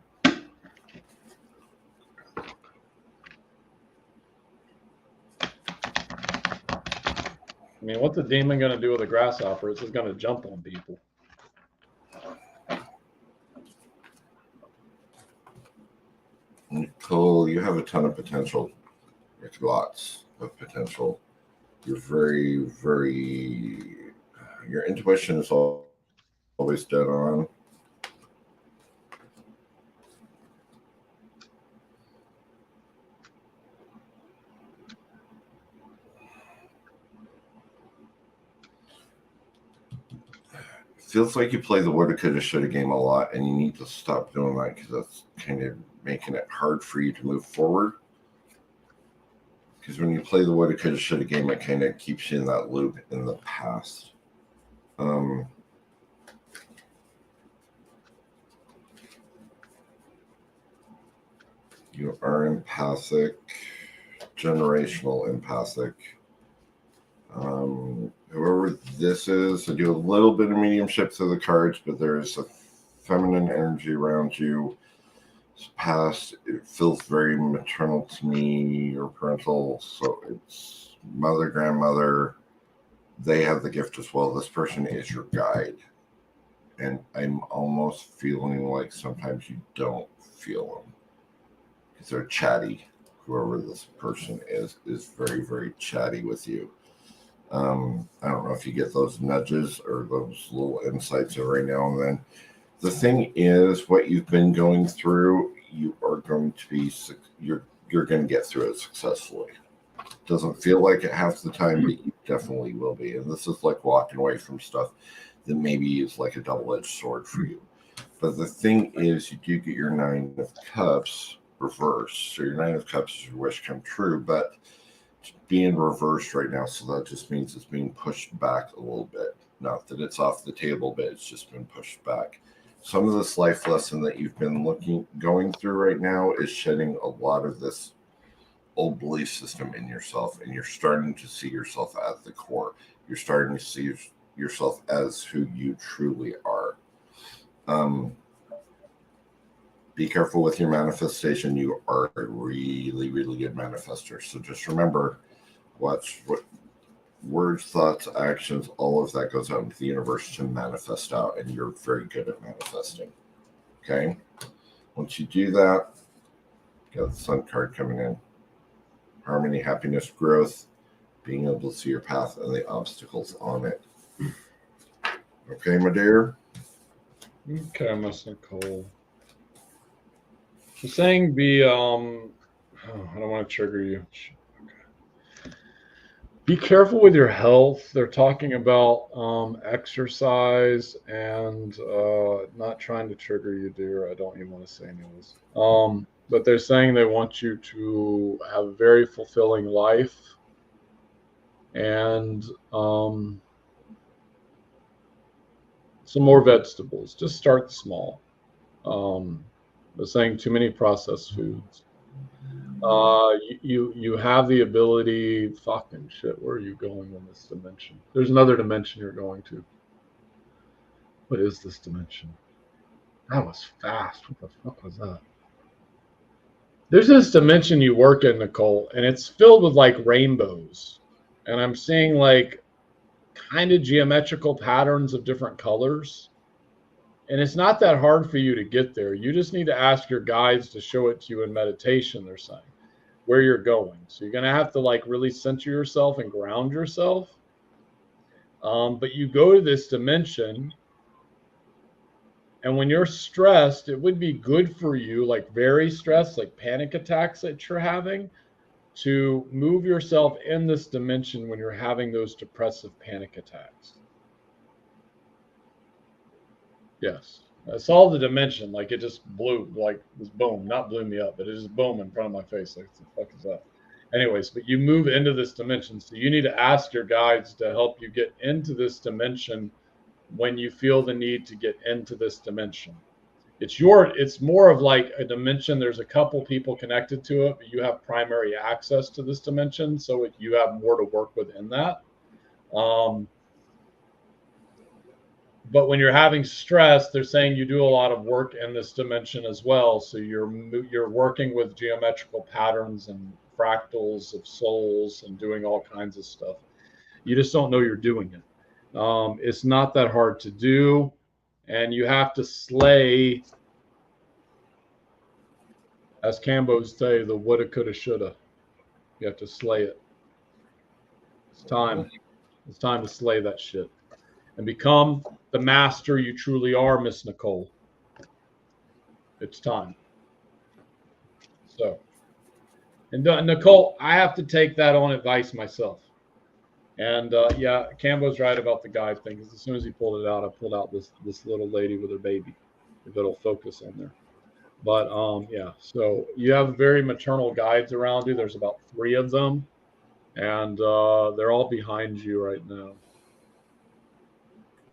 I mean, what's a demon going to do with a grasshopper? It's just going to jump on people. Nicole, you have a ton of potential. There's lots of potential. You're very, very, your intuition is always dead on. Feels like you play the woulda, coulda, shoulda game a lot, and you need to stop doing that because that's kind of making it hard for you to move forward. Because when you play the woulda, coulda, shoulda game, it kind of keeps you in that loop in the past. You are empathic, generational empathic. Whoever this is, I do a little bit of mediumship through the cards, but there is a feminine energy around you. It's past, it feels very maternal to me or parental. So it's mother, grandmother. They have the gift as well. This person is your guide. And I'm almost feeling like sometimes you don't feel them. Because they're chatty. Whoever this person is very, very chatty with you. I don't know if you get those nudges or those little insights every now and then. The thing is, what you've been going through, you are going to be, you're going to get through it successfully. Doesn't feel like it half the time, but you definitely will be. And this is like walking away from stuff that maybe is like a double-edged sword for you. But the thing is, you do get your 9 of Cups reversed. So your 9 of Cups is your wish come true, but it's being reversed right now. So that just means it's being pushed back a little bit. Not that it's off the table, but it's just been pushed back. Some of this life lesson that you've been going through right now is shedding a lot of this old belief system in yourself, and you're starting to see yourself at the core. You're starting to see yourself as who you truly are. Be careful with your manifestation. You are a really, really good manifester. So just remember, watch what words, thoughts, actions, all of that goes out into the universe to manifest out, and you're very good at manifesting. Okay? Once you do that, got the Sun card coming in. Harmony, happiness, growth, being able to see your path and the obstacles on it. Okay, my dear? Okay, Miss Nicole. She's saying I don't want to trigger you. Okay. Be careful with your health. They're talking about exercise and not trying to trigger you, dear. I don't even want to say anyways. But they're saying they want you to have a very fulfilling life and some more vegetables. Just start small. They're saying too many processed foods. You have the ability. Fucking shit. Where are you going in this dimension? There's another dimension you're going to. What is this dimension? That was fast. What the fuck was that? There's this dimension you work in, Nicole, and it's filled with like rainbows. And I'm seeing like kind of geometrical patterns of different colors. And it's not that hard for you to get there. You just need to ask your guides to show it to you in meditation, they're saying, where you're going. So you're going to have to like really center yourself and ground yourself. But you go to this dimension, and when you're stressed, it would be good for you, like very stressed, like panic attacks that you're having, to move yourself in this dimension when you're having those depressive panic attacks. Yes. I saw the dimension, like it just blew, like this boom, not blew me up, but it just boom in front of my face. Like, what the fuck is that? Anyways, but you move into this dimension. So you need to ask your guides to help you get into this dimension when you feel the need to get into this dimension. It's more of like a dimension. There's a couple people connected to it, but you have primary access to this dimension. So you have more to work with in that. But when you're having stress, they're saying you do a lot of work in this dimension as well. So you're working with geometrical patterns and fractals of souls and doing all kinds of stuff. You just don't know you're doing it. It's not that hard to do, and you have to slay, as Cambo's say, the woulda, coulda, shoulda. You have to slay it. It's time. It's time to slay that shit and become the master you truly are, Miss Nicole. It's time. So, and Nicole, I have to take that on advice myself. And yeah, Cambo's right about the guide thing, because as soon as he pulled it out, I pulled out this little lady with her baby, if it'll focus on there. But yeah, so you have very maternal guides around you. There's about 3 of them, and they're all behind you right now.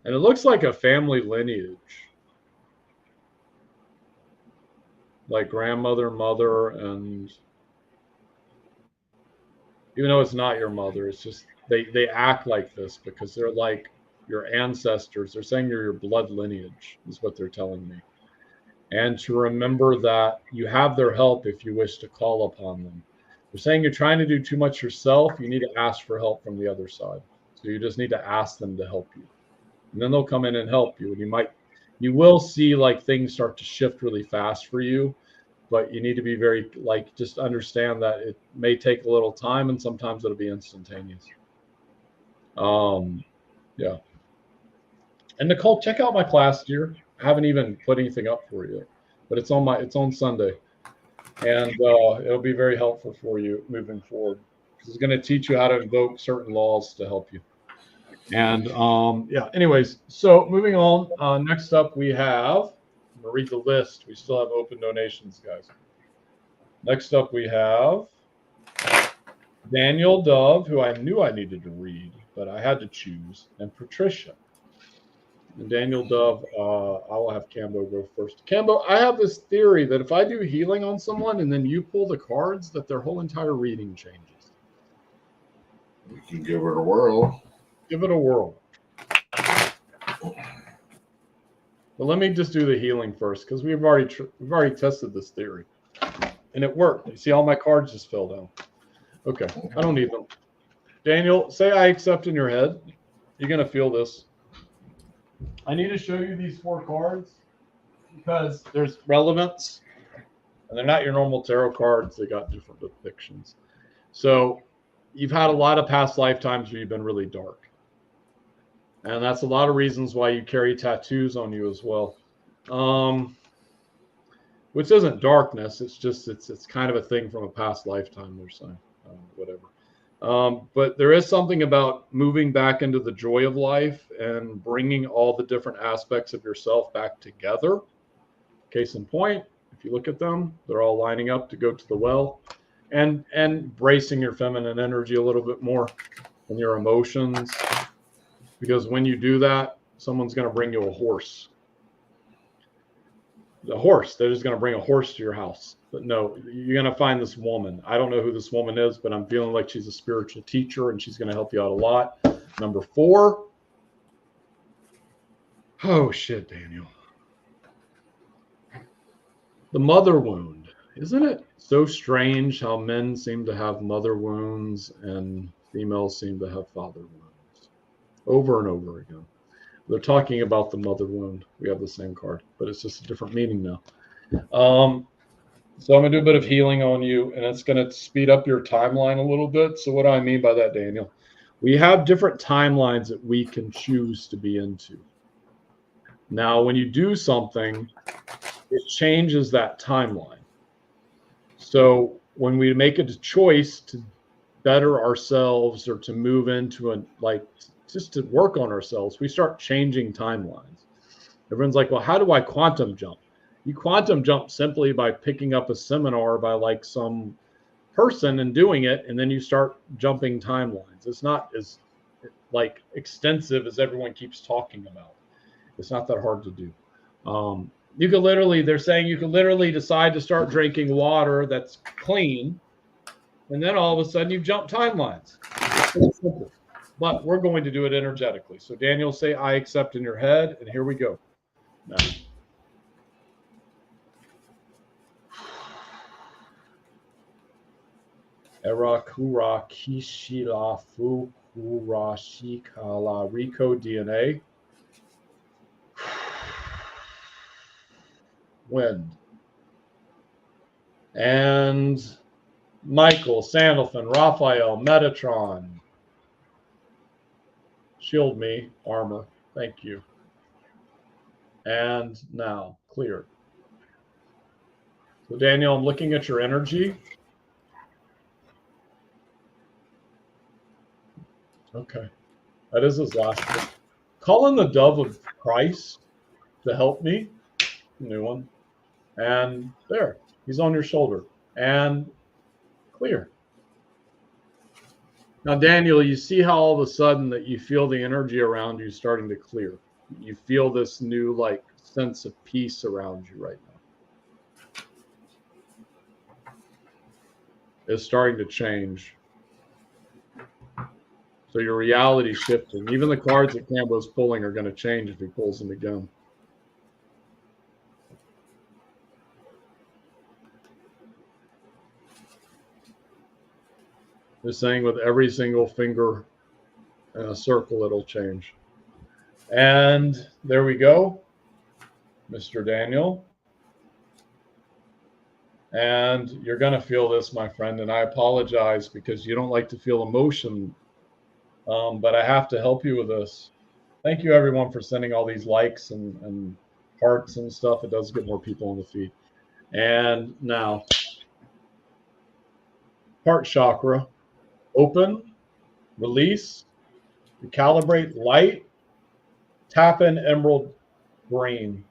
And it looks like a family lineage, like grandmother, mother, and even though it's not your mother, it's just they act like this because they're like your ancestors. They're saying you're your blood lineage, is what they're telling me. And to remember that you have their help if you wish to call upon them. They're saying you're trying to do too much yourself. You need to ask for help from the other side. So you just need to ask them to help you. And then they'll come in and help you. And you will see like things start to shift really fast for you. But you need to be very, like, just understand that it may take a little time, and sometimes it'll be instantaneous. Yeah. And Nicole, check out my class, dear. I haven't even put anything up for you, but it's on Sunday, and it'll be very helpful for you moving forward. It's going to teach you how to invoke certain laws to help you. And yeah, anyways, so moving on. Next up, we have, I'm going to read the list. We still have open donations, guys. Next up, we have Daniel Dove, who I knew I needed to read, but I had to choose, and Patricia. And Daniel Dove, I will have Cambo go first. Cambo, I have this theory that if I do healing on someone and then you pull the cards, that their whole entire reading changes. We can give it a whirl. Give it a whirl. But let me just do the healing first, because we've already tested this theory, and it worked. You see, all my cards just fell down. Okay, I don't need them. Daniel, say I accept in your head. You're gonna feel this. I need to show you these 4 cards because there's relevance, and they're not your normal tarot cards. They got different depictions. So you've had a lot of past lifetimes where you've been really dark. And that's a lot of reasons why you carry tattoos on you as well. Which isn't darkness. It's just, it's kind of a thing from a past lifetime, they're saying, whatever. But there is something about moving back into the joy of life and bringing all the different aspects of yourself back together. Case in point, if you look at them, they're all lining up to go to the well, and bracing your feminine energy a little bit more and your emotions. Because when you do that, someone's going to bring you a horse. The horse, they're just going to bring a horse to your house. But no, you're going to find this woman. I don't know who this woman is, but I'm feeling like she's a spiritual teacher and she's going to help you out a lot. Number 4. Oh, shit, Daniel. The mother wound. Isn't it so strange how men seem to have mother wounds and females seem to have father wounds? Over and over again. They're talking about the mother wound. We have the same card, but it's just a different meaning now. So I'm going to do a bit of healing on you, and it's going to speed up your timeline a little bit. So what do I mean by that, Daniel? We have different timelines that we can choose to be into. Now, when you do something, it changes that timeline. So when we make a choice to better ourselves or to move into just to work on ourselves, we start changing timelines. Everyone's like, well, how do I quantum jump? You quantum jump simply by picking up a seminar by like some person and doing it, and then you start jumping timelines. It's not as like extensive as everyone keeps talking about. It's not that hard to do. You could literally, they're saying you could literally decide to start drinking water that's clean, and then all of a sudden you've jumped timelines. It's simple. But we're going to do it energetically. So Daniel, say I accept in your head, and here we go. Now. Erakura Kishila Fukura Shikala Rico DNA. Wind. And Michael, Sandalphon, Raphael, Metatron. Shield me, armor. Thank you. And now, clear. So Daniel, I'm looking at your energy. Okay. That is his last one. Call in the dove of Christ to help me. New one. And there. He's on your shoulder. And clear. Now, Daniel, you see how all of a sudden that you feel the energy around you starting to clear. You feel this new like sense of peace around you right now. It's starting to change. So your reality is shifting. Even the cards that Cambo's pulling are going to change if he pulls them again. They're saying with every single finger in a circle, it'll change. And there we go, Mr. Daniel. And you're going to feel this, my friend. And I apologize because you don't like to feel emotion. But I have to help you with this. Thank you, everyone, for sending all these likes and hearts and stuff. It does get more people on the feed. And now, heart chakra, open, release, recalibrate, light, tap in emerald brain.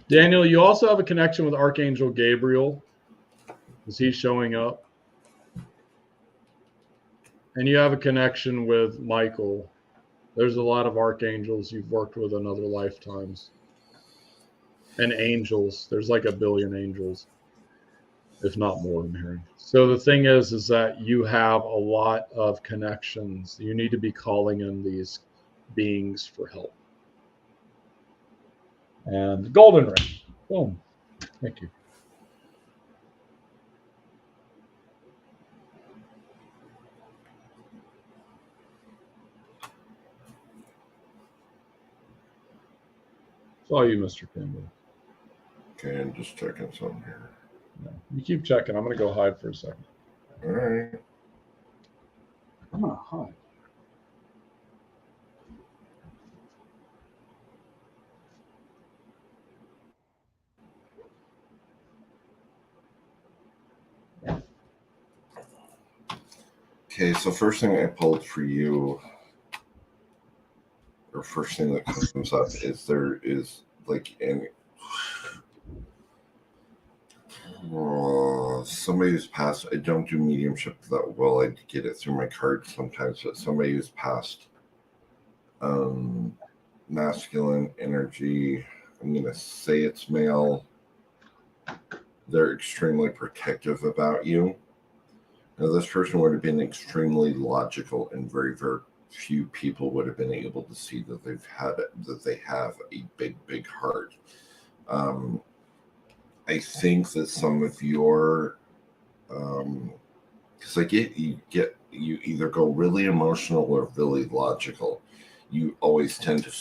Daniel, you also have a connection with Archangel Gabriel. Is he showing up? And you have a connection with Michael. There's a lot of archangels you've worked with in other lifetimes. And angels. There's like 1 billion angels, if not more, I'm hearing. So the thing is that you have a lot of connections. You need to be calling in these beings for help. And golden ring. Boom. Thank you. It's all you, Mr. Cambo. Okay, I'm just checking something here. No, you keep checking. I'm going to go hide for a second. All right. I'm going to hide. Okay, so first thing I pulled for you, or first thing that comes up is there is like somebody who's passed. I don't do mediumship that well. I get it through my cards sometimes, but somebody who's passed masculine energy. I'm going to say it's male. They're extremely protective about you. Now, this person would have been extremely logical, and very, very few people would have been able to see that they have a big, big heart. I think that some of your, because you either go really emotional or really logical. You always tend to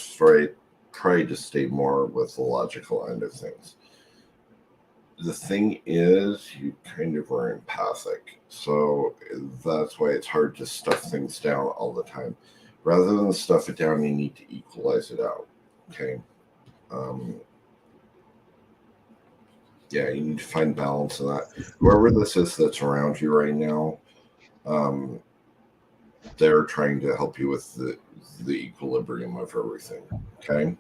try to stay more with the logical end of things. The thing is, you kind of are empathic, so that's why it's hard to stuff things down all the time. Rather than stuff it down, you need to equalize it out. Okay. Yeah, you need to find balance in that. Whoever this is that's around you right now, they're trying to help you with the equilibrium of everything. Okay.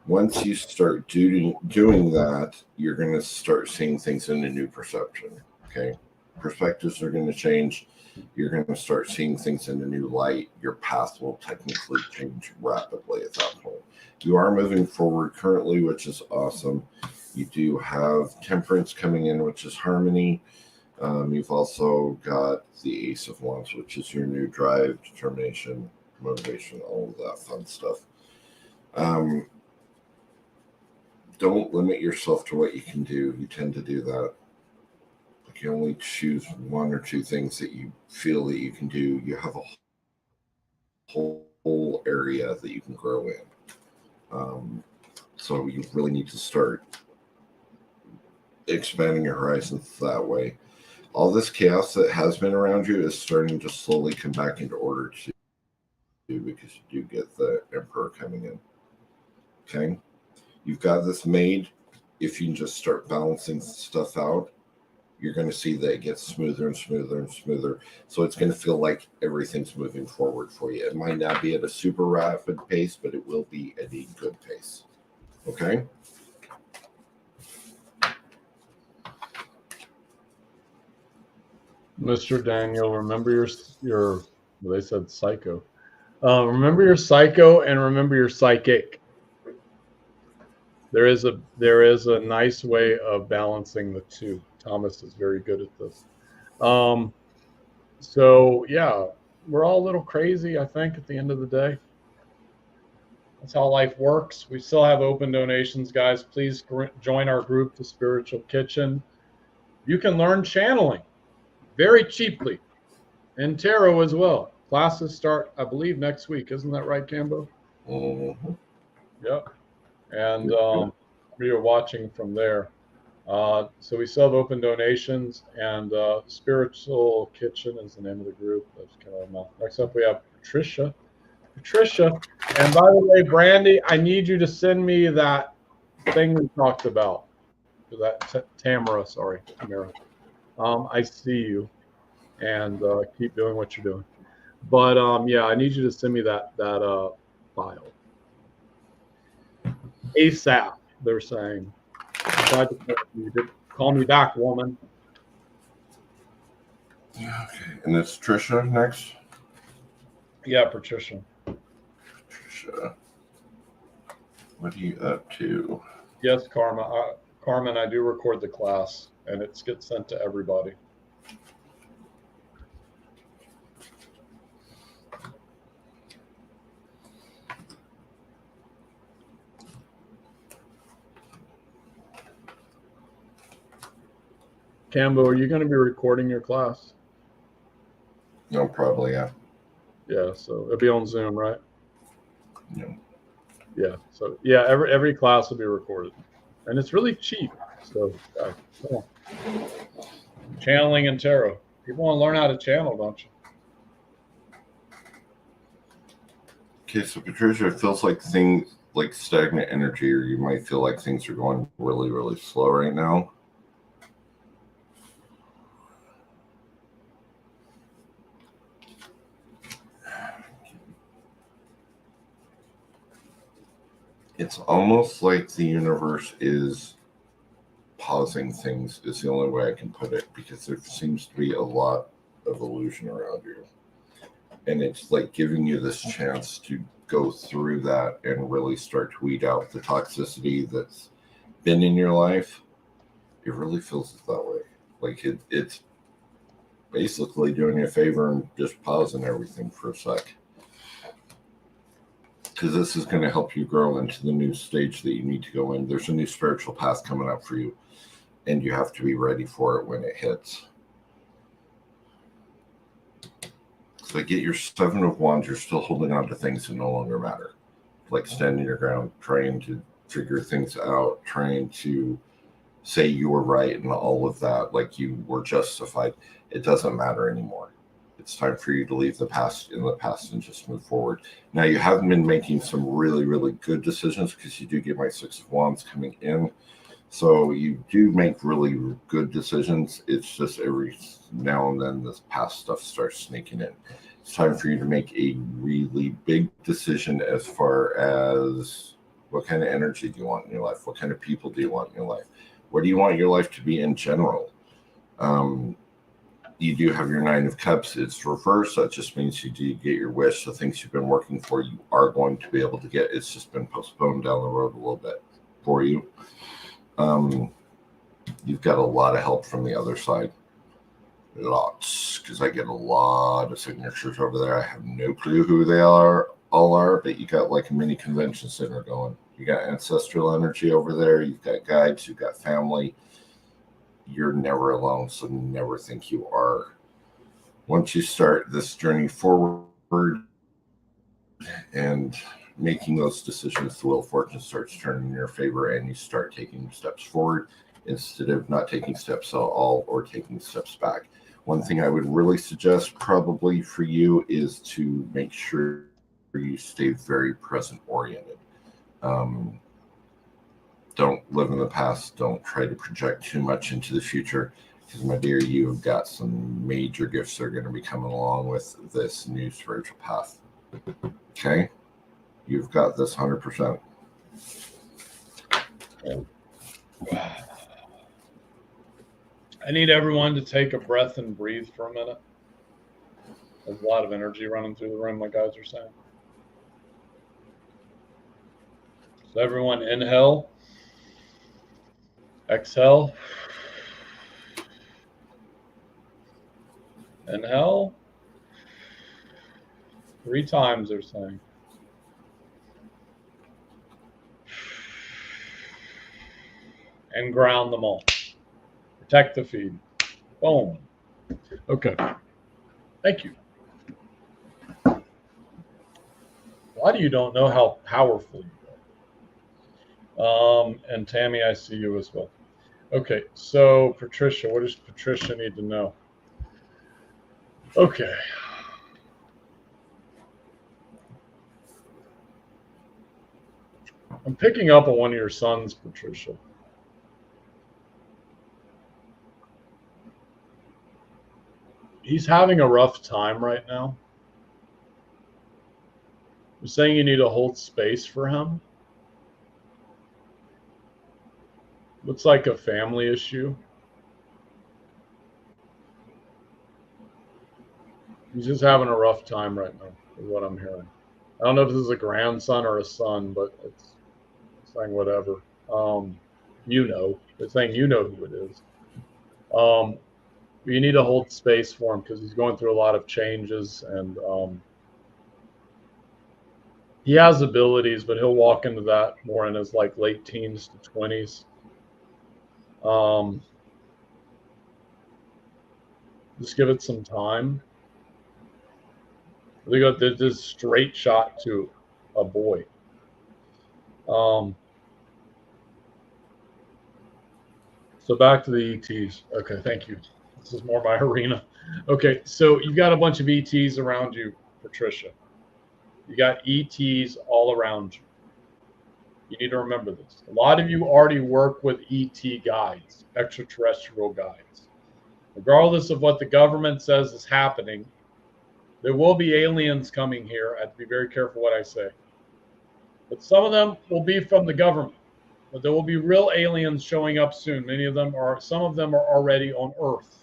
Once you start doing that, you're going to start seeing things in a new perception. Okay. Perspectives are going to change. You're going to start seeing things in a new light. Your path will technically change rapidly at that point. You are moving forward currently, which is awesome. You do have temperance coming in, which is harmony. You've also got the Ace of Wands, which is your new drive, determination, motivation, all of that fun stuff. Don't limit yourself to what you can do. You tend to do that. Like you only choose 1 or 2 things that you feel that you can do. You have a whole area that you can grow in. So you really need to start expanding your horizons that way. All this chaos that has been around you is starting to slowly come back into order too, because you do get the Emperor coming in. Okay? You've got this made. If you can just start balancing stuff out, you're going to see that it gets smoother and smoother and smoother. So it's going to feel like everything's moving forward for you. It might not be at a super rapid pace, but it will be at a good pace. Okay? Mr. Daniel, remember your well, they said psycho. Remember your psycho and remember your psychic. There is a nice way of balancing the two. Thomas is very good at this. So yeah, we're all a little crazy, I think, at the end of the day. That's how life works. We still have open donations, guys. Please join our group, The Spiritual Kitchen. You can learn channeling very cheaply, and tarot as well. Classes start, I believe, next week. Isn't that right, Cambo? Mm-hmm. Yep. And we are watching from there. So we still have open donations, and Spiritual Kitchen is the name of the group. That's kind of enough. Next up, we have Patricia. And by the way, Brandy, I need you to send me that thing we talked about. Tamara, sorry, Tamara. I see you, and keep doing what you're doing. But yeah, I need you to send me that file ASAP. They're saying. Tried to call you. Call me back, woman. Okay, and it's Trisha next. Yeah, Patricia. Trisha, what are you up to? Yes, Carmen, I do record the class, and it gets sent to everybody. Cambo, are you going to be recording your class? No, probably, yeah. Yeah, so it'll be on Zoom, right? Yeah. Yeah, so yeah, every class will be recorded, and it's really cheap. So come on. Channeling and tarot. People want to learn how to channel, don't you? Okay, so Patricia, it feels like things like stagnant energy, or you might feel like things are going really, really slow right now. It's almost like the universe is pausing things, is the only way I can put it, because there seems to be a lot of illusion around you. And it's like giving you this chance to go through that and really start to weed out the toxicity that's been in your life. It really feels that way. Like it's basically doing you a favor and just pausing everything for a sec. Because this is going to help you grow into the new stage that you need to go in. There's a new spiritual path coming up for you, and you have to be ready for it when it hits. So get your Seven of Wands, you're still holding on to things that no longer matter. Like standing your ground, trying to figure things out, trying to say you were right and all of that, like you were justified. It doesn't matter anymore. It's time for you to leave the past in the past and just move forward. Now, you have been making some really, really good decisions, because you do get my Six of Wands coming in. So you do make really good decisions. It's just every now and then this past stuff starts sneaking in. It's time for you to make a really big decision as far as what kind of energy do you want in your life? What kind of people do you want in your life? What do you want your life to be in general? You do have your Nine of Cups. It's reversed. That just means you do get your wish. The things you've been working for, you are going to be able to get. It's just been postponed down the road a little bit for you. You've got a lot of help from the other side. Lots, because I get a lot of signatures over there. I have no clue who they all are, but you got like a mini convention center going. You got ancestral energy over there. You've got guides. You've got family. You're never alone, so never think you are. Once you start this journey forward and making those decisions, the wheel of fortune starts turning in your favor, and you start taking steps forward instead of not taking steps at all or taking steps back. One thing I would really suggest probably for you is to make sure you stay very present oriented. Don't live in the past. Don't try to project too much into the future, because, my dear, you've got some major gifts that are going to be coming along with this new spiritual path. Okay? You've got this 100%. I need everyone to take a breath and breathe for a minute. There's a lot of energy running through the room, like guys are saying. So everyone inhale. Exhale. Inhale. 3 times, they're saying. And ground them all. Protect the feed. Boom. Okay. Thank you. A lot of you don't know how powerful you are. And Tammy, I see you as well. Okay, so Patricia, what does Patricia need to know? Okay. I'm picking up on one of your sons, Patricia. he's having a rough time right now. You're saying you need to hold space for him. Looks like a family issue. He's just having a rough time right now, is what I'm hearing. I don't know if this is a grandson or a son, but it's saying whatever. They're saying you know who it is. You need to hold space for him because he's going through a lot of changes, and he has abilities, but he'll walk into that more in his like late teens to 20s. Just give it some time. They got this straight shot to a boy. So back to the ETs. Okay, thank you. This is more my arena. Okay, so you've got a bunch of ETs around you, Patricia. You got ETs all around you. You need to remember this. A lot of you already work with ET guides, extraterrestrial guides. Regardless of what the government says is happening, there will be aliens coming here. I have to be very careful what I say. But some of them will be from the government. But there will be real aliens showing up soon. Some of them are already on Earth.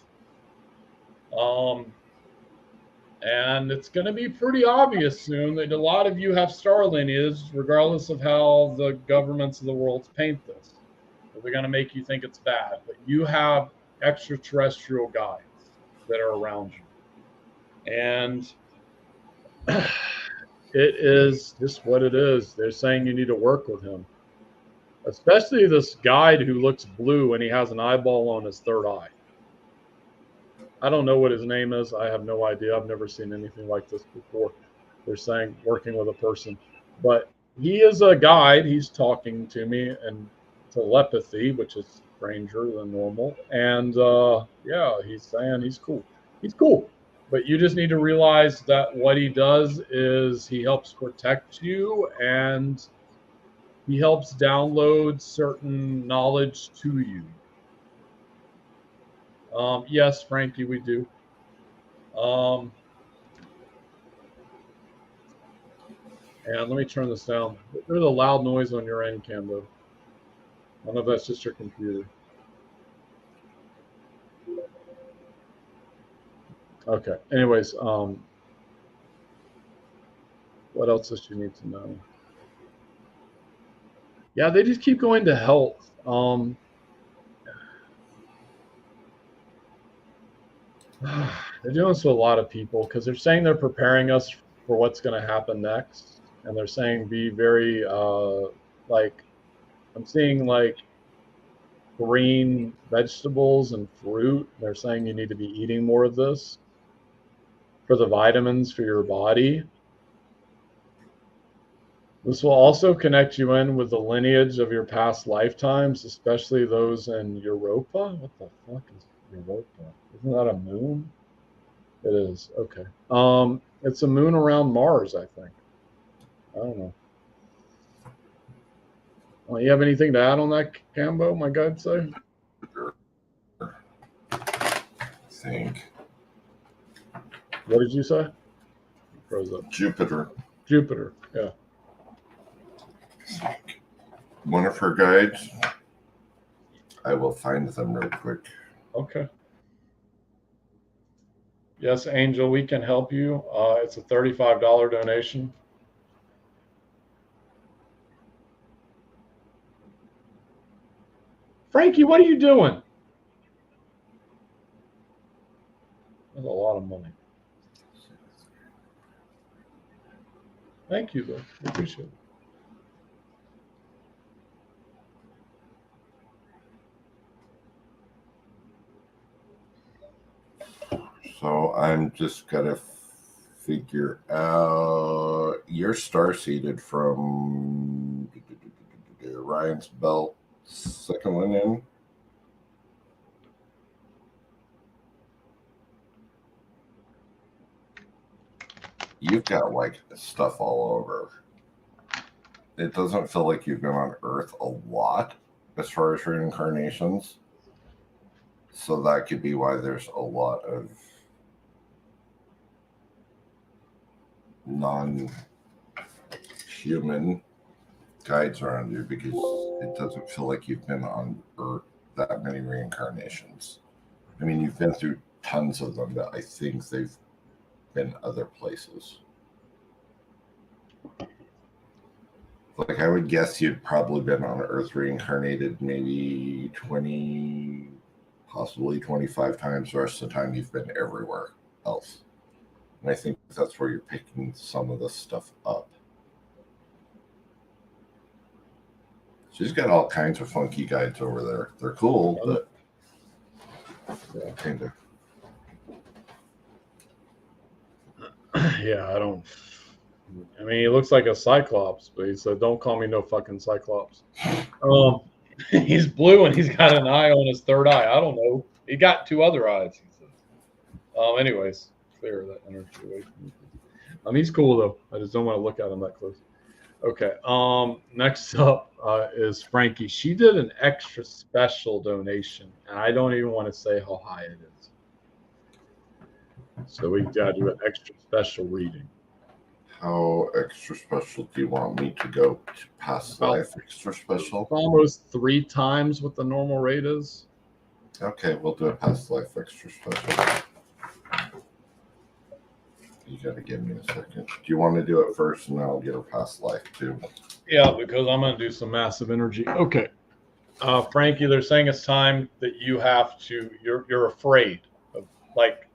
And it's going to be pretty obvious soon that a lot of you have star lineage, regardless of how the governments of the world paint this. They're going to make you think it's bad. But you have extraterrestrial guides that are around you. And it is just what it is. They're saying you need to work with him. Especially this guide who looks blue and he has an eyeball on his third eye. I don't know what his name is. I have no idea. I've never seen anything like this before. They're saying working with a person. But he is a guide. He's talking to me in telepathy, which is stranger than normal. And yeah, he's saying he's cool. He's cool. But you just need to realize that what he does is he helps protect you and he helps download certain knowledge to you. Yes, Frankie, we do. And let me turn this down. There's a loud noise on your end, Cambo. I don't know if that's just your computer. Okay. Anyways, what else does you need to know? Yeah, they just keep going to health. They're doing this with a lot of people because they're saying they're preparing us for what's going to happen next. And they're saying be very, like, I'm seeing like green vegetables and fruit. They're saying you need to be eating more of this for the vitamins for your body. This will also connect you in with the lineage of your past lifetimes, especially those in Europa. What the fuck is Europa? Isn't that a moon? It is. Okay. It's a moon around Mars, I think. I don't know. Well, you have anything to add on that, Cambo, my guide say? I think. What did you say? Froze up. Jupiter. Jupiter, yeah. One of her guides. I will find them real quick. Okay. Yes, Angel, we can help you. It's a $35 donation. Frankie, what are you doing? That's a lot of money. Thank you, though. I appreciate it. So I'm just gonna figure out you're star seeded from Ryan's belt, second one in. You've got like stuff all over. It doesn't feel like you've been on Earth a lot as far as reincarnations. 'Incarnations. So that could be why there's a lot of. non-human guides around you, because it doesn't feel like you've been on Earth that many reincarnations. I mean, you've been through tons of them, but I think they've been other places. Like, I would guess you'd probably been on Earth reincarnated maybe 20, possibly 25 times. The rest of the time you've been everywhere else. And I think that's where you're picking some of this stuff up. She's got all kinds of funky guides over there. They're cool, but kind of. Yeah, I mean, he looks like a Cyclops, but he said, "Don't call me no fucking Cyclops." He's blue and he's got an eye on his third eye. I don't know. He got two other eyes, he says. Anyways, clear that energy away from me. He's cool though. I just don't want to look at him that close. Okay. Next up is Frankie. She did an extra special donation, and I don't even want to say how high it is. So we got to do an extra special reading. How extra special do you want me to go to past life extra special? Almost 3 times what the normal rate is. Okay, we'll do a past life extra special. You got to give me a second. Do you want to do it first, and I'll get a past life too? Yeah, because I'm going to do some massive energy. Okay. Frankie, they're saying it's time that you have to, you're afraid of, like,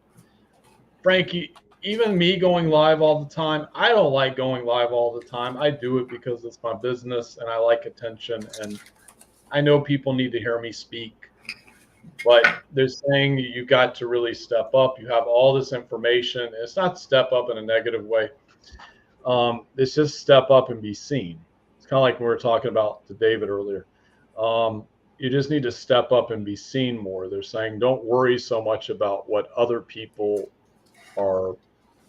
Frankie, even me going live all the time, I don't like going live all the time. I do it because it's my business and I like attention, and I know people need to hear me speak. But they're saying you got to really step up. You have all this information. It's not step up in a negative way. It's just step up and be seen. It's kind of like we were talking about to David earlier. You just need to step up and be seen more. They're saying don't worry so much about what other people are,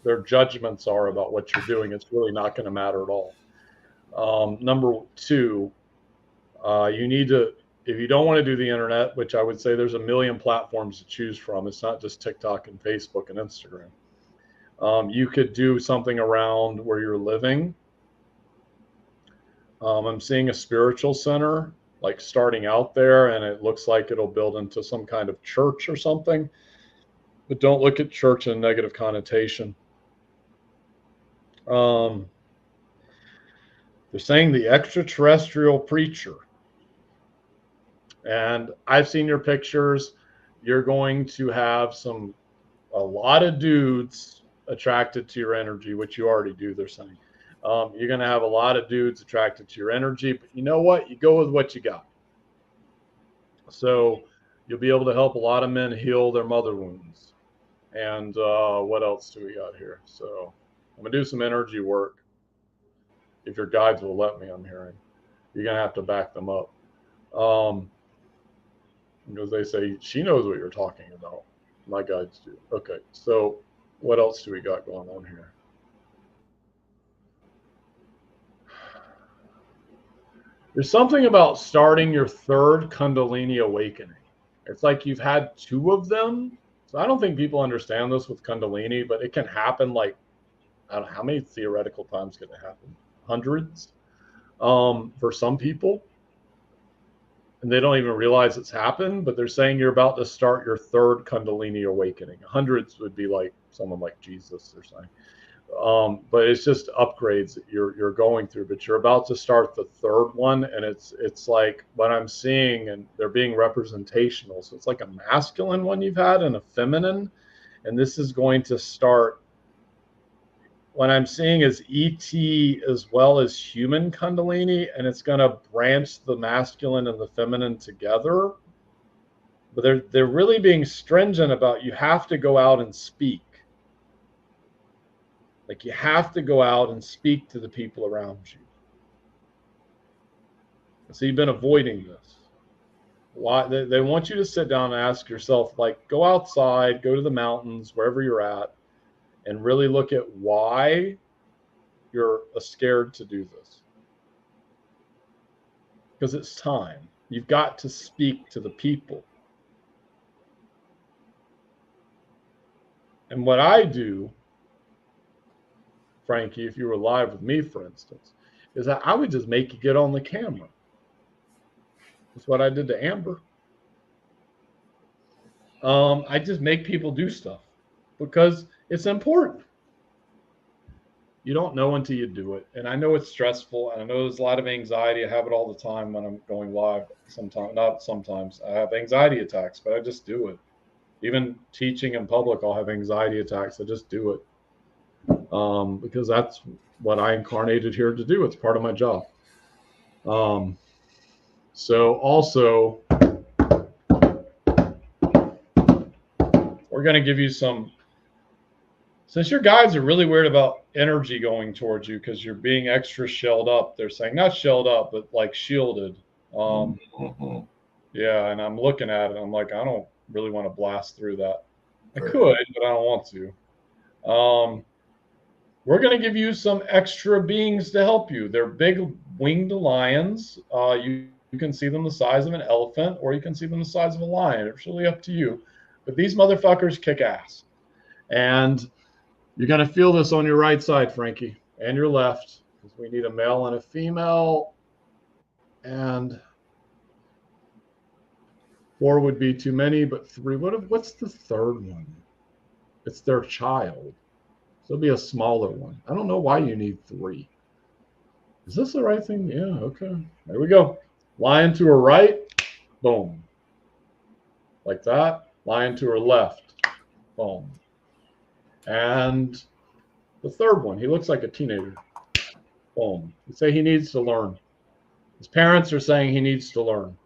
their judgments are about what you're doing. It's really not going to matter at all. Number 2, you need to, if you don't want to do the internet, which I would say there's a million platforms to choose from. It's not just TikTok and Facebook and Instagram. You could do something around where you're living. I'm seeing a spiritual center, like starting out there, and it looks like it'll build into some kind of church or something. But don't look at church in a negative connotation. They're saying the extraterrestrial preacher. And I've seen your pictures. You're going to have a lot of dudes attracted to your energy, which you already do, they're saying. You're going to have a lot of dudes attracted to your energy, but you know what? You go with what you got. So you'll be able to help a lot of men heal their mother wounds. And what else do we got here? So I'm going to do some energy work. If your guides will let me, I'm hearing. You're going to have to back them up. Because they say, she knows what you're talking about. My guides do. Okay, so what else do we got going on here? There's something about starting your 3rd Kundalini awakening. It's like you've had 2 of them. So I don't think people understand this with Kundalini, but it can happen like, I don't know, how many theoretical times can it happen? Hundreds for some people. And they don't even realize it's happened, but they're saying you're about to start your 3rd Kundalini awakening. Hundreds would be like someone like Jesus, they're saying. But it's just upgrades that you're going through, but you're about to start the 3rd one, and it's like what I'm seeing, and they're being representational. So it's like a masculine one you've had and a feminine, and this is going to start. What I'm seeing is ET as well as human Kundalini, and it's going to branch the masculine and the feminine together. But they're really being stringent about you have to go out and speak. Like you have to go out and speak to the people around you. So you've been avoiding this. Why? They want you to sit down and ask yourself, like, go outside, go to the mountains, wherever you're at, and really look at why you're scared to do this. Because it's time. You've got to speak to the people. And what I do Frankie, if you were live with me, for instance, is that I would just make you get on the camera. That's what I did to Amber. I just make people do stuff because it's important. You don't know until you do it. And I know it's stressful. And I know there's a lot of anxiety. I have it all the time when I'm going live. Sometimes, not sometimes, I have anxiety attacks, but I just do it. Even teaching in public, I'll have anxiety attacks. I just do it because that's what I incarnated here to do. It's part of my job. So also, we're going to give you some, since your guides are really weird about energy going towards you because you're being extra shelled up. They're saying not shelled up, but like shielded. Yeah, and I'm looking at it. I'm like, I don't really want to blast through that. I could, but I don't want to. We're going to give you some extra beings to help you. They're big winged lions. You can see them the size of an elephant, or you can see them the size of a lion. It's really up to you. But these motherfuckers kick ass. And you're going to feel this on your right side, Frankie, and your left, because we need a male and a female. And 4 would be too many, but 3. What's the third one? It's their child. So it'll be a smaller one. I don't know why you need 3. Is this the right thing? Yeah, okay. There we go. Lion to her right. Boom. Like that. Lion to her left. Boom. And the third one, he looks like a teenager. Boom. You say he needs to learn. His parents are saying he needs to learn.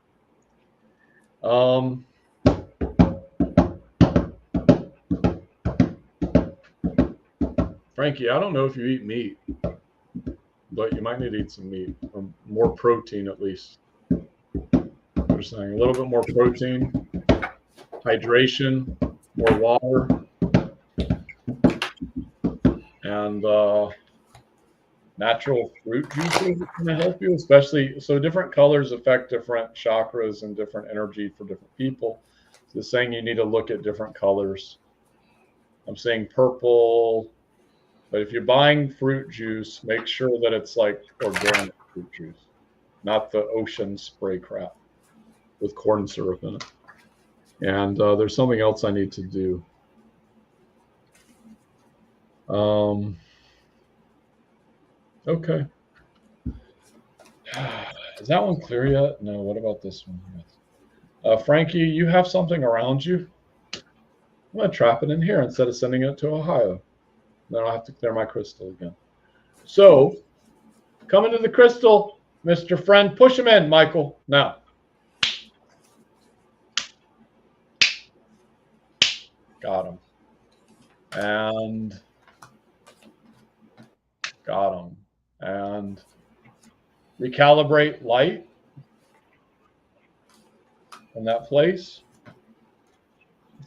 Frankie, I don't know if you eat meat, but you might need to eat some meat, or more protein at least. They're saying a little bit more protein, hydration, more water, and natural fruit juices are going to help you, especially. So different colors affect different chakras and different energy for different people. So it's saying you need to look at different colors. I'm saying purple. But if you're buying fruit juice, make sure that it's like organic fruit juice, not the ocean spray crap with corn syrup in it. And there's something else I need to do. Okay. Is that one clear yet? No. What about this one? Frankie, you have something around you? I'm going to trap it in here instead of sending it to Ohio. Then I'll have to clear my crystal again. So, come into the crystal, Mr. Friend. Push him in, Michael. Now. Got him. And got him. And recalibrate light in that place.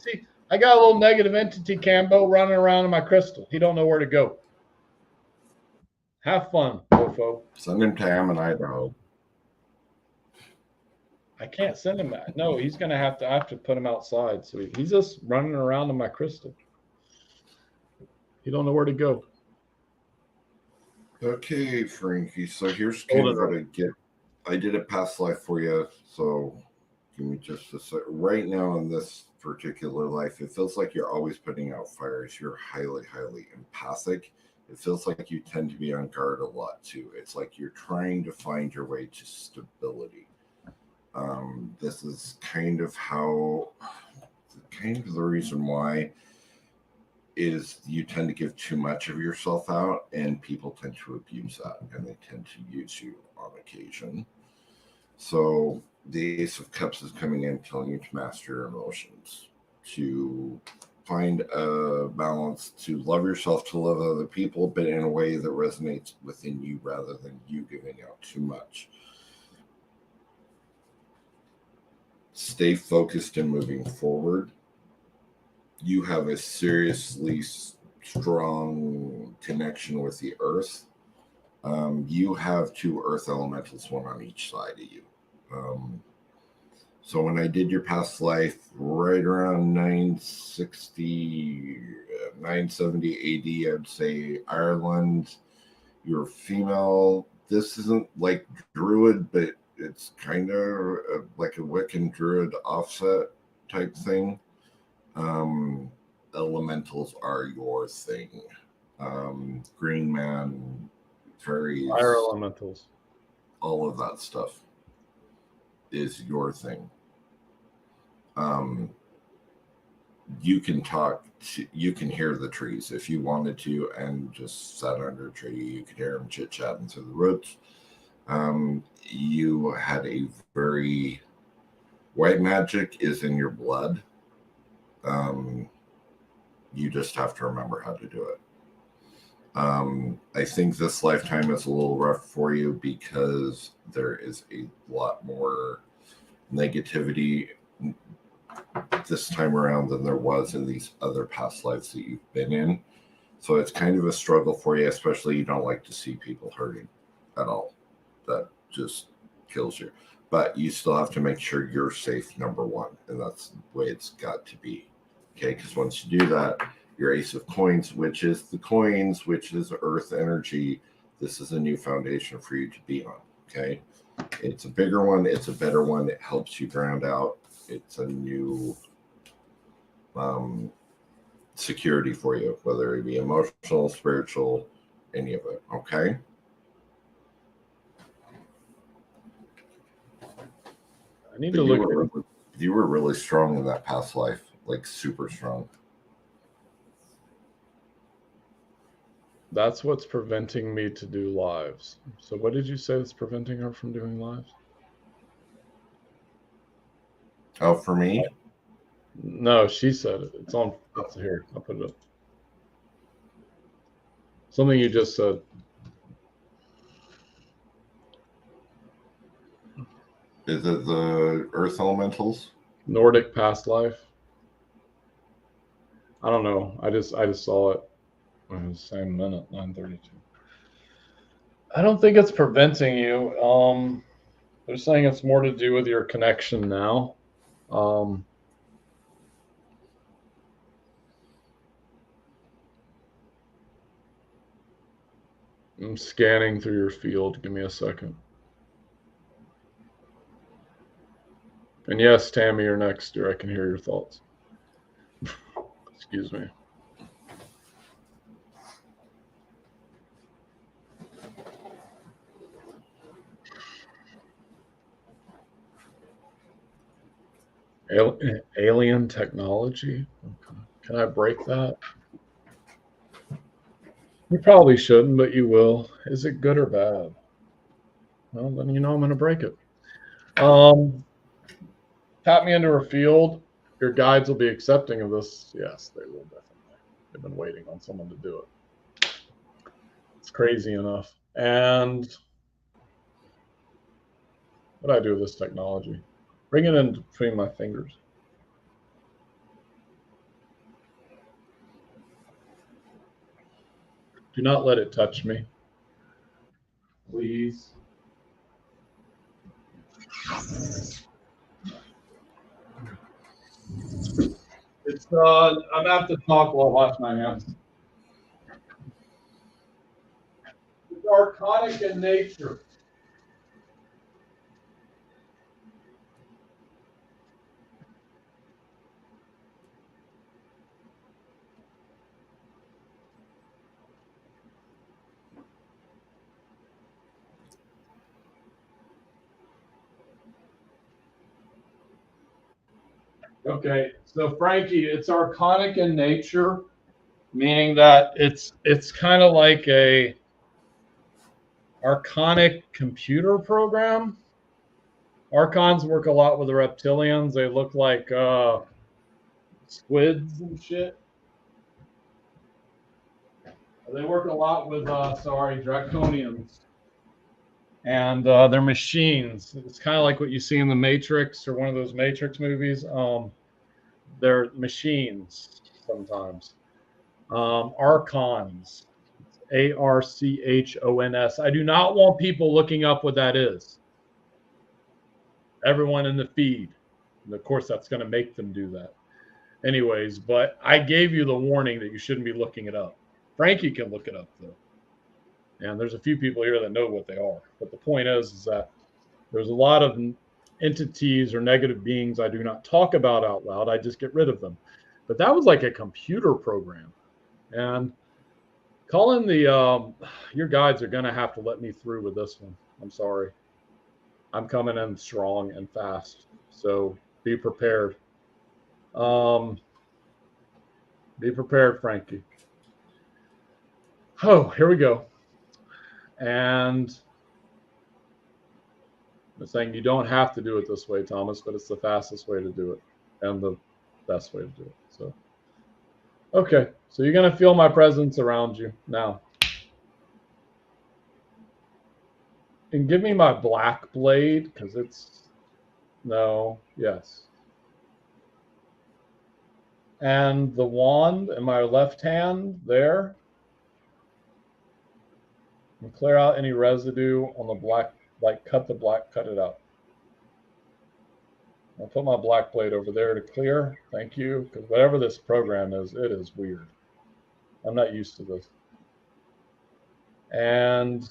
See, I got a little negative entity Cambo running around in my crystal. He don't know where to go. Have fun, Mofo. Send him to Am in Idaho. I can't send him that. No, he's gonna have to. I have to put him outside. So he's just running around in my crystal. He don't know where to go. Okay, Frankie. So here's kind of what I get. I did a past life for you. So give me just a sec. Right now in this particular life, it feels like you're always putting out fires. You're highly, highly empathic. It feels like you tend to be on guard a lot too. It's like you're trying to find your way to stability. This is kind of the reason why is you tend to give too much of yourself out, and people tend to abuse that, and they tend to use you on occasion. So the Ace of Cups is coming in, telling you to master your emotions, to find a balance, to love yourself, to love other people, but in a way that resonates within you rather than you giving out too much. Stay focused and moving forward. You have a seriously strong connection with the earth. You have 2 earth elementals, one on each side of you. So when I did your past life, right around 960, 970 AD, I'd say Ireland. You're female. This isn't like Druid, but it's kind of like a Wiccan Druid offset type thing. Elementals are your thing. Green Man, fairies, Fire elementals, all of that stuff is your thing. You can talk you can hear the trees if you wanted to, and just sat under a tree, you could hear them chit-chatting through the woods. You had a very white magic is in your blood. You just have to remember how to do it. I think this lifetime is a little rough for you because there is a lot more negativity this time around than there was in these other past lives that you've been in. So it's kind of a struggle for you, especially you don't like to see people hurting at all. That just kills you. But you still have to make sure you're safe, number one. And that's the way it's got to be. Okay, because once you do that, your Ace of Coins, which is the coins, which is Earth energy, this is a new foundation for you to be on. Okay, it's a bigger one. It's a better one. It helps you ground out. It's a new security for you, whether it be emotional, spiritual, any of it. Okay. I need to look at you were really strong in that past life, like super strong. That's what's preventing me to do lives. So what did you say is preventing her from doing lives? Oh, for me? No, she said it. It's on. It's here. I'll put it up. Something you just said. Is it the Earth Elementals? Nordic past life. I don't know. I just saw it. It was the same minute, 9:32. I don't think it's preventing you. They're saying it's more to do with your connection now. I'm scanning through your field. Give me a second. And yes, Tammy, you're next, dear. I can hear your thoughts. Excuse me. Alien technology? Okay. Can I break that? You probably shouldn't, but you will. Is it good or bad? Well, then you know I'm going to break it. Tap me into her field. Your guides will be accepting of this. Yes, they will definitely. They've been waiting on someone to do it. It's crazy enough. And what do I do with this technology? Bring it in between my fingers. Do not let it touch me. Please. It's I'm gonna have to talk while I wash my hands. It's archonic in nature. Okay, so Frankie, it's archonic in nature, meaning that it's kind of like a archonic computer program. Archons work a lot with the reptilians. They look like squids and shit. They work a lot with draconians. And they're machines. It's kind of like what you see in the Matrix or one of those Matrix movies. They're machines sometimes. Archons, Archons. I do not want people looking up what that is. Everyone in the feed. And of course, that's going to make them do that. Anyways, but I gave you the warning that you shouldn't be looking it up. Frankie can look it up though. And there's a few people here that know what they are. But the point is that there's a lot of entities or negative beings I do not talk about out loud. I just get rid of them. But that was like a computer program. And Colin, your guides are going to have to let me through with this one. I'm sorry. I'm coming in strong and fast. So be prepared. Be prepared, Frankie. Oh, here we go. And I'm saying you don't have to do it this way, Thomas, but it's the fastest way to do it and the best way to do it. So, okay. So you're going to feel my presence around you now. And give me my black blade because it's no, yes. And the wand in my left hand there. And clear out any residue on the black, like cut it out. I'll put my black blade over there to clear. Thank you. Because whatever this program is, it is weird. I'm not used to this. And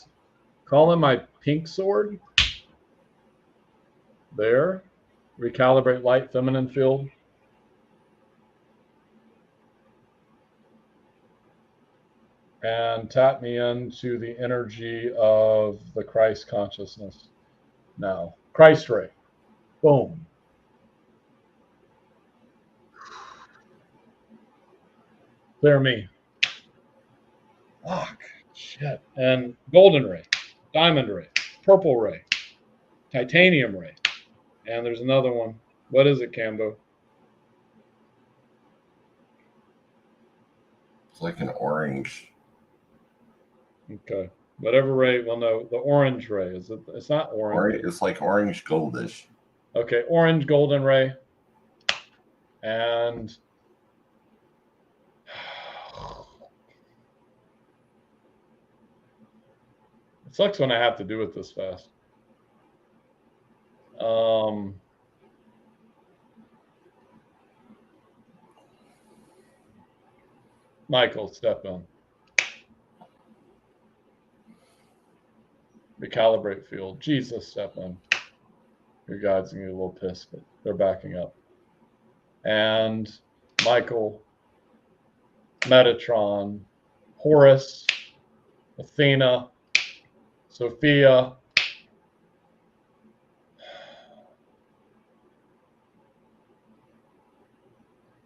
call in my pink sword. There. Recalibrate light feminine field. And tap me into the energy of the Christ consciousness. Now, Christ ray. Boom. Clear me. Fuck. Shit. And golden ray, diamond ray, purple ray, titanium ray. And there's another one. What is it, Cambo? It's like an orange. Okay. Whatever ray, well, no, the orange ray. Is it? It's not orange. It's like orange goldish. Okay, orange golden ray. And it sucks when I have to do it this fast. Michael, step in. Recalibrate field. Jesus, step in. Your guides can get a little pissed, but they're backing up. And Michael, Metatron, Horus, Athena, Sophia,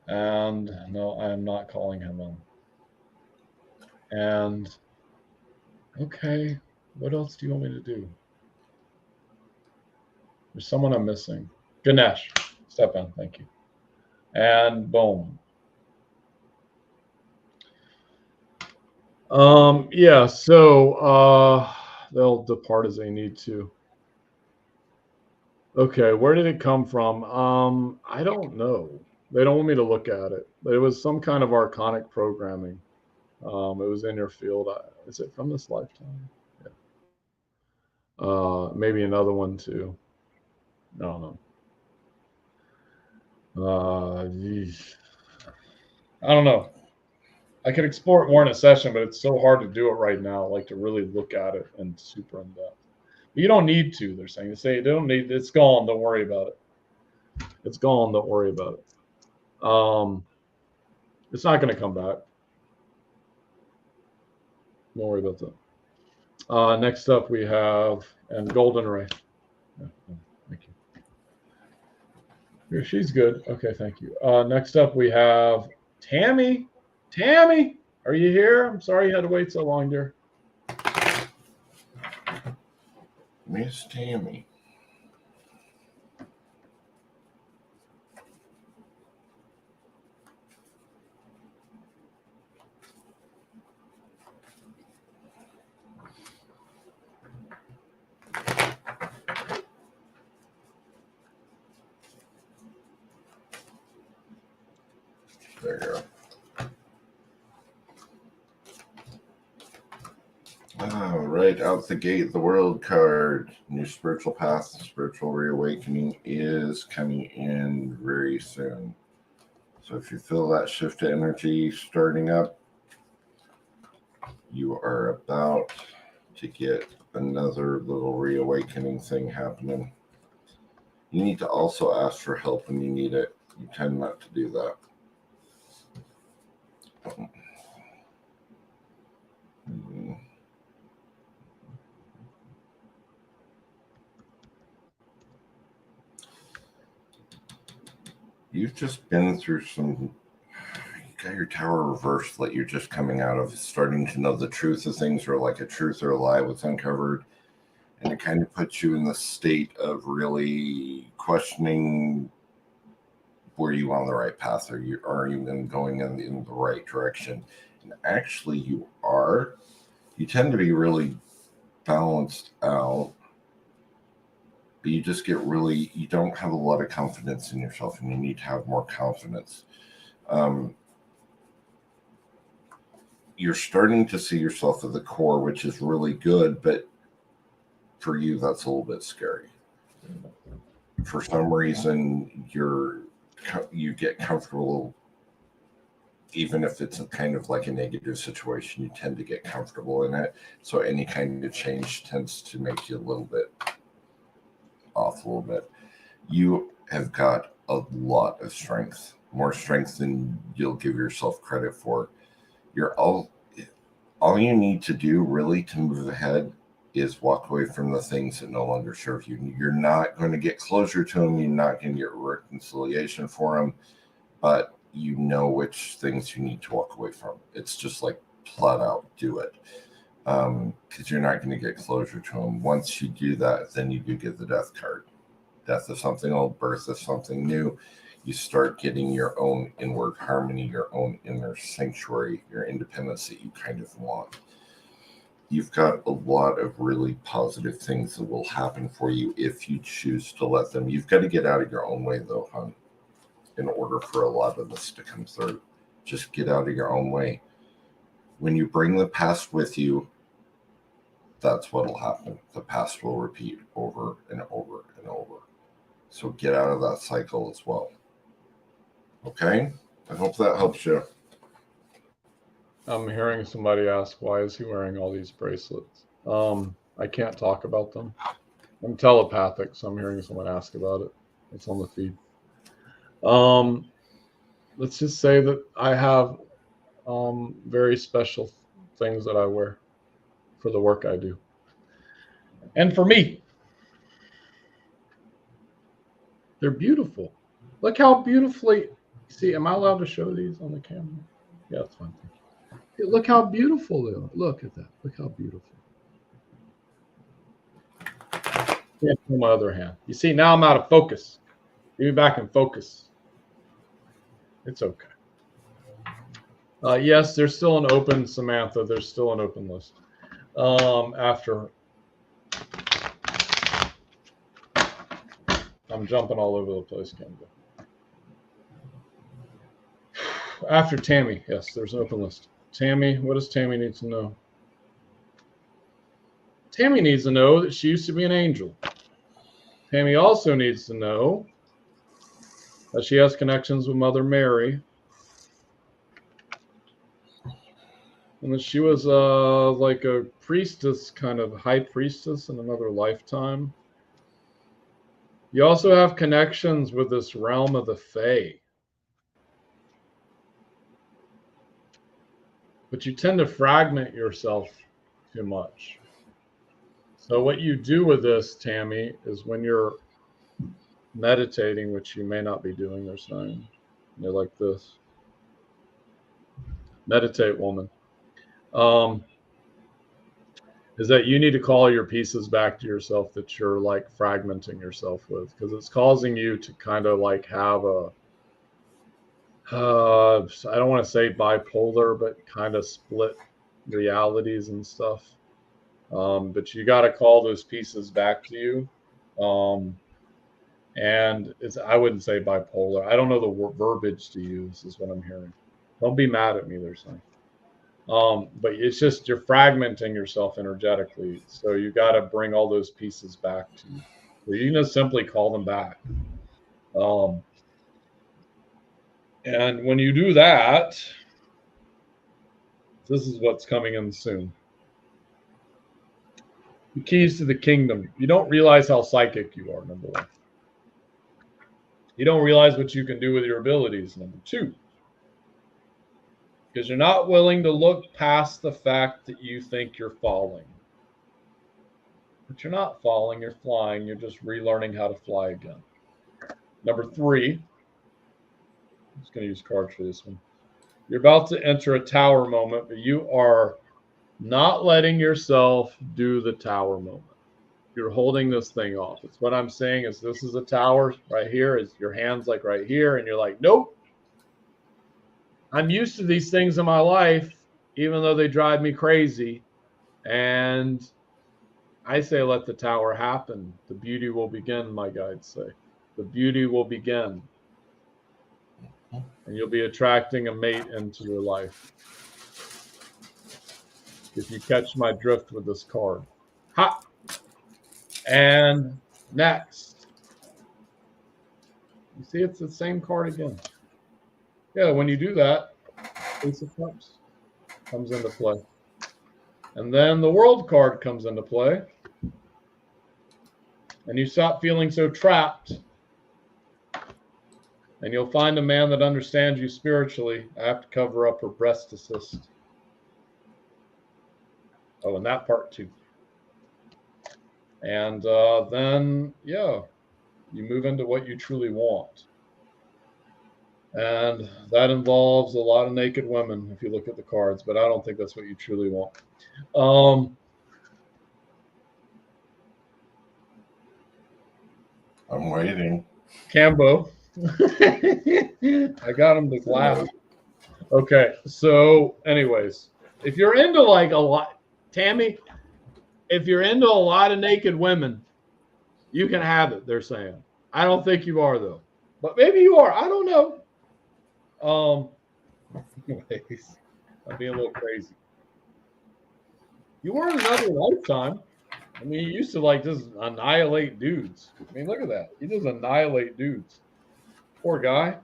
and no, I am not calling him in. And okay, what else do you want me to do? There's someone I'm missing. Ganesh, step in, thank you. And boom. Yeah, so they'll depart as they need to. Okay, where did it come from? I don't know. They don't want me to look at it. But it was some kind of archonic programming. It was in your field. Is it from this lifetime? Yeah. Maybe another one too. I don't know. I don't know. I could explore it more in a session, but it's so hard to do it right now, like to really look at it and super in depth. But you don't need to, they're saying. They say they don't need, it's gone, don't worry about it. It's gone, don't worry about it. It's not going to come back. Don't worry about that. Next up we have, and Golden Ray. Yeah, thank you. Here, she's good. Okay, thank you. Next up we have Tammy. Tammy, are you here? I'm sorry you had to wait so long, dear. Miss Tammy. There you go. Right out the gate, the world card, new spiritual path, spiritual reawakening is coming in very soon. So if you feel that shift of energy starting up, you are about to get another little reawakening thing happening. You need to also ask for help when you need it. You tend not to do that. You've just been through some. You got your tower reversed, like you're just coming out of starting to know the truth of things, or like a truth or a lie was uncovered. And it kind of puts you in the state of really questioning, were you on the right path? Are you even going in the right direction? And actually you are. You tend to be really balanced out, but you just get really, you don't have a lot of confidence in yourself, and you need to have more confidence. You're starting to see yourself at the core, which is really good, but for you, that's a little bit scary. For some reason, you get comfortable, even if it's a kind of like a negative situation, you tend to get comfortable in it. So any kind of change tends to make you a little bit off a little bit. You have got a lot of strength, more strength than you'll give yourself credit for. You're all you need to do really to move ahead is walk away from the things that no longer serve you. You're not going to get closure to them. You're not going to get reconciliation for them, but you know which things you need to walk away from. It's just like flat out do it, because you're not going to get closure to them. Once you do that, then you do get the death card. Death of something old, birth of something new. You start getting your own inward harmony, your own inner sanctuary, your independence that you kind of want. You've got a lot of really positive things that will happen for you if you choose to let them. You've got to get out of your own way, though, hon, in order for a lot of this to come through. Just get out of your own way. When you bring the past with you, that's what will happen. The past will repeat over and over and over. So get out of that cycle as well. Okay? I hope that helps you. I'm hearing somebody ask, why is he wearing all these bracelets? I can't talk about them. I'm telepathic, so I'm hearing someone ask about it. It's on the feed. Let's just say that I have very special things that I wear for the work I do. And for me, they're beautiful. Look how beautifully, see, am I allowed to show these on the camera? Yeah, that's fine. Look how beautiful they are. Look at that. Look how beautiful. Yeah, on my other hand. You see, now I'm out of focus. Get me back in focus. It's okay. Yes, there's still an open, Samantha. There's still an open list. After I'm jumping all over the place, Cambo. After Tammy, yes, there's an open list. Tammy, what does Tammy need to know? Tammy needs to know that she used to be an angel. Tammy also needs to know that she has connections with Mother Mary, and that she was like a priestess, kind of high priestess in another lifetime. You also have connections with this realm of the Fae. But you tend to fragment yourself too much. So what you do with this, Tammy, is when you're meditating, which you may not be doing, they're saying, they're like this. Meditate, woman. Is that you need to call your pieces back to yourself that you're like fragmenting yourself with, because it's causing you to kind of like have a, I don't want to say bipolar, but kind of split realities and stuff. But you got to call those pieces back to you. And I wouldn't say bipolar. I don't know the verbiage to use is what I'm hearing. Don't be mad at me, they're saying. But it's just you're fragmenting yourself energetically. So you got to bring all those pieces back to you. So you can just simply call them back. And when you do that, this is what's coming in soon. The keys to the kingdom. You don't realize how psychic you are, number one. You don't realize what you can do with your abilities, number two. Because you're not willing to look past the fact that you think you're falling. But you're not falling, you're flying. You're just relearning how to fly again. Number three, I'm just going to use cards for this one. You're about to enter a tower moment, but you are not letting yourself do the tower moment. You're holding this thing off. It's what I'm saying is this is a tower right here. Is your hands like right here, and you're like, nope. I'm used to these things in my life, even though they drive me crazy. And I say, let the tower happen. The beauty will begin, my guides say. The beauty will begin. And you'll be attracting a mate into your life. If you catch my drift with this card. Ha! And next. You see, it's the same card again. Yeah, when you do that, Ace of Cups comes into play. And then the World card comes into play. And you stop feeling so trapped. And you'll find a man that understands you spiritually. I have to cover up her breast assist. Oh, and that part too. And then, yeah, you move into what you truly want. And that involves a lot of naked women, if you look at the cards, but I don't think that's what you truly want. I'm waiting. Cambo. I got him to laugh. Okay, so anyways, if you're into like a lot, Tammy, if you're into a lot of naked women, you can have it, they're saying. I don't think you are, though. But maybe you are. I don't know. Anyways, I'm being a little crazy. You were in another lifetime. I mean, you used to like just annihilate dudes. I mean, look at that. You just annihilate dudes. Poor guy.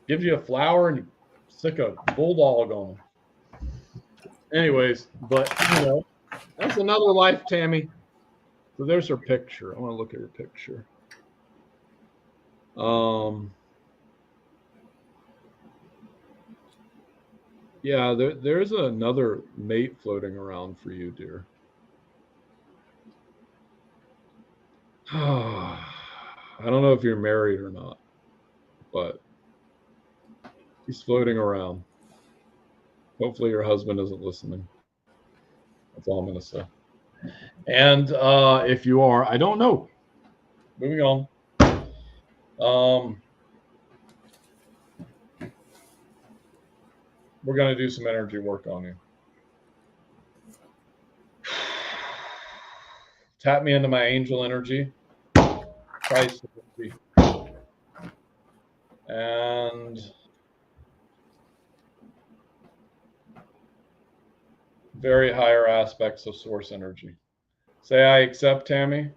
Gives you a flower and you stick a bulldog on him. Anyways, but, you know, that's another life, Tammy. So there's her picture. I want to look at her picture. Yeah, there's another mate floating around for you, dear. I don't know if you're married or not, but he's floating around. Hopefully your husband isn't listening. That's all I'm going to say. And if you are, I don't know. Moving on. We're going to do some energy work on you. Tap me into my angel energy. Christ energy. And very higher aspects of source energy. Say I accept, Tammy.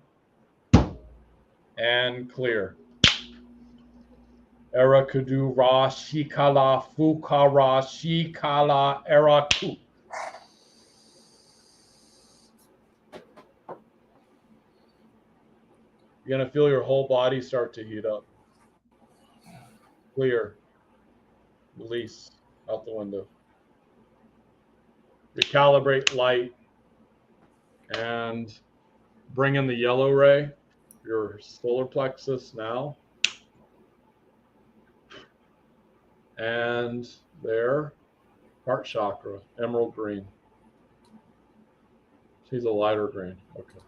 And clear. Erakudu ra shikala fukara shikala eraku. You're going to feel your whole body start to heat up. Clear. Release out the window. Recalibrate light and bring in the yellow ray, your solar plexus now. And there, heart chakra, emerald green. She's a lighter green. Okay.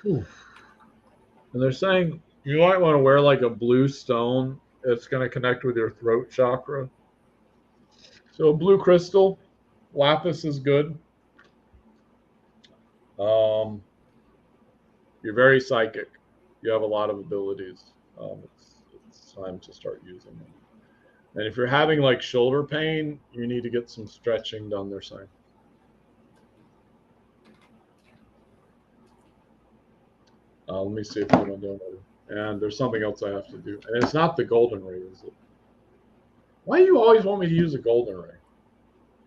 Whew. And they're saying you might want to wear like a blue stone. It's going to connect with your throat chakra. So blue crystal, lapis is good. You're very psychic. You have a lot of abilities. It's time to start using them. And if you're having like shoulder pain, you need to get some stretching done, they're saying. Let me see if you want to do it. And there's something else I have to do. And it's not the golden ray, is it? Why do you always want me to use a golden ray?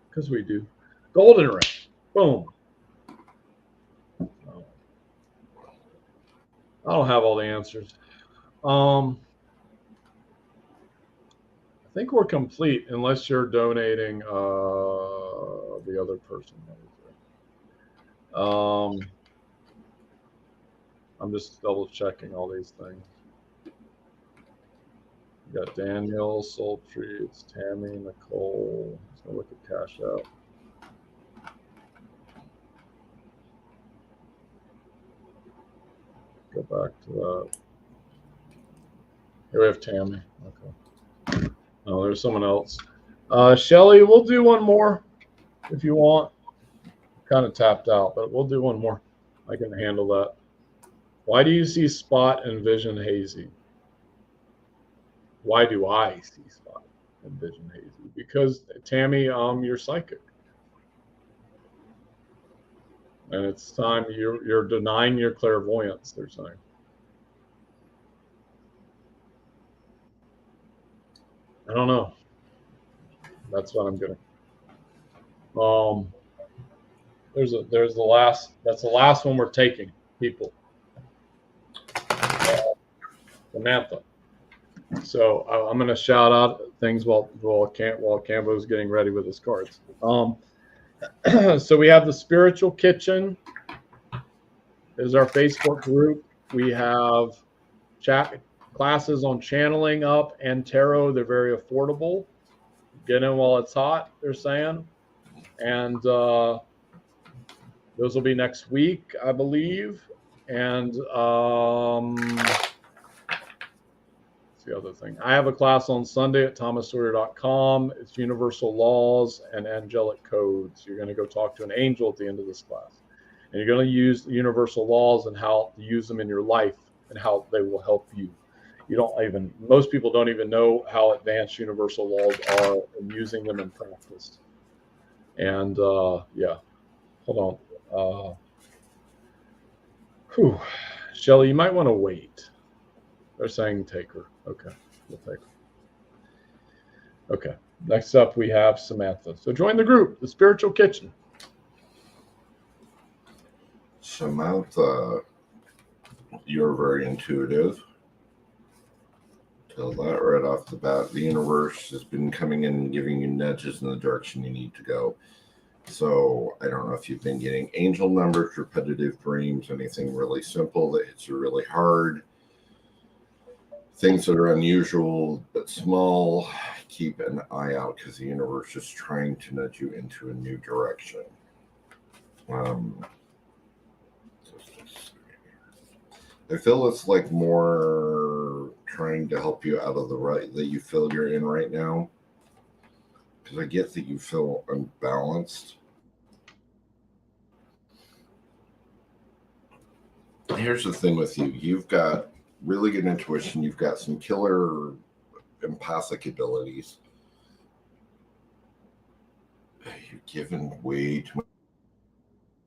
Because we do. Golden ray. Boom. Oh. I don't have all the answers. I think we're complete unless you're donating the other person. I'm just double checking all these things. We got Daniel, Sultry, it's Tammy, Nicole. Let's go look at Cash App. Go back to that. Here we have Tammy. Okay. Oh, there's someone else. Shelly, we'll do one more if you want. Kind of tapped out, but we'll do one more. I can handle that. Why do you see spot and vision hazy? Why do I see spot and vision hazy? Because, Tammy, you're psychic. And it's time you're denying your clairvoyance, they're saying. I don't know. That's what I'm getting. There's the last. That's the last one we're taking, people. Samantha. So I'm going to shout out things while Cambo's getting ready with his cards. So we have the Spiritual Kitchen. Is our Facebook group. We have chat classes on channeling up and tarot. They're very affordable. Get in while it's hot, they're saying. And those will be next week, I believe. And what's the other thing? I have a class on Sunday at thomassawyer.com. It's Universal Laws and Angelic Codes. You're going to go talk to an angel at the end of this class. And you're going to use the universal laws and how to use them in your life and how they will help you. Most people don't even know how advanced universal laws are and using them in practice. And yeah, hold on. Shelly, you might want to wait. They're saying take her. Okay, we'll take her. Okay, next up we have Samantha. So join the group, the Spiritual Kitchen. Samantha, you're very intuitive. Tell that right off the bat. The universe has been coming in and giving you nudges in the direction you need to go. So I don't know if you've been getting angel numbers, repetitive dreams, anything really simple that hits you really hard. Things that are unusual but small, keep an eye out because the universe is trying to nudge you into a new direction. I feel it's like more trying to help you out of the rut that you feel you're in right now. Because I get that you feel unbalanced. Here's the thing with you. You've got really good intuition. You've got some killer empathic abilities. You're giving way too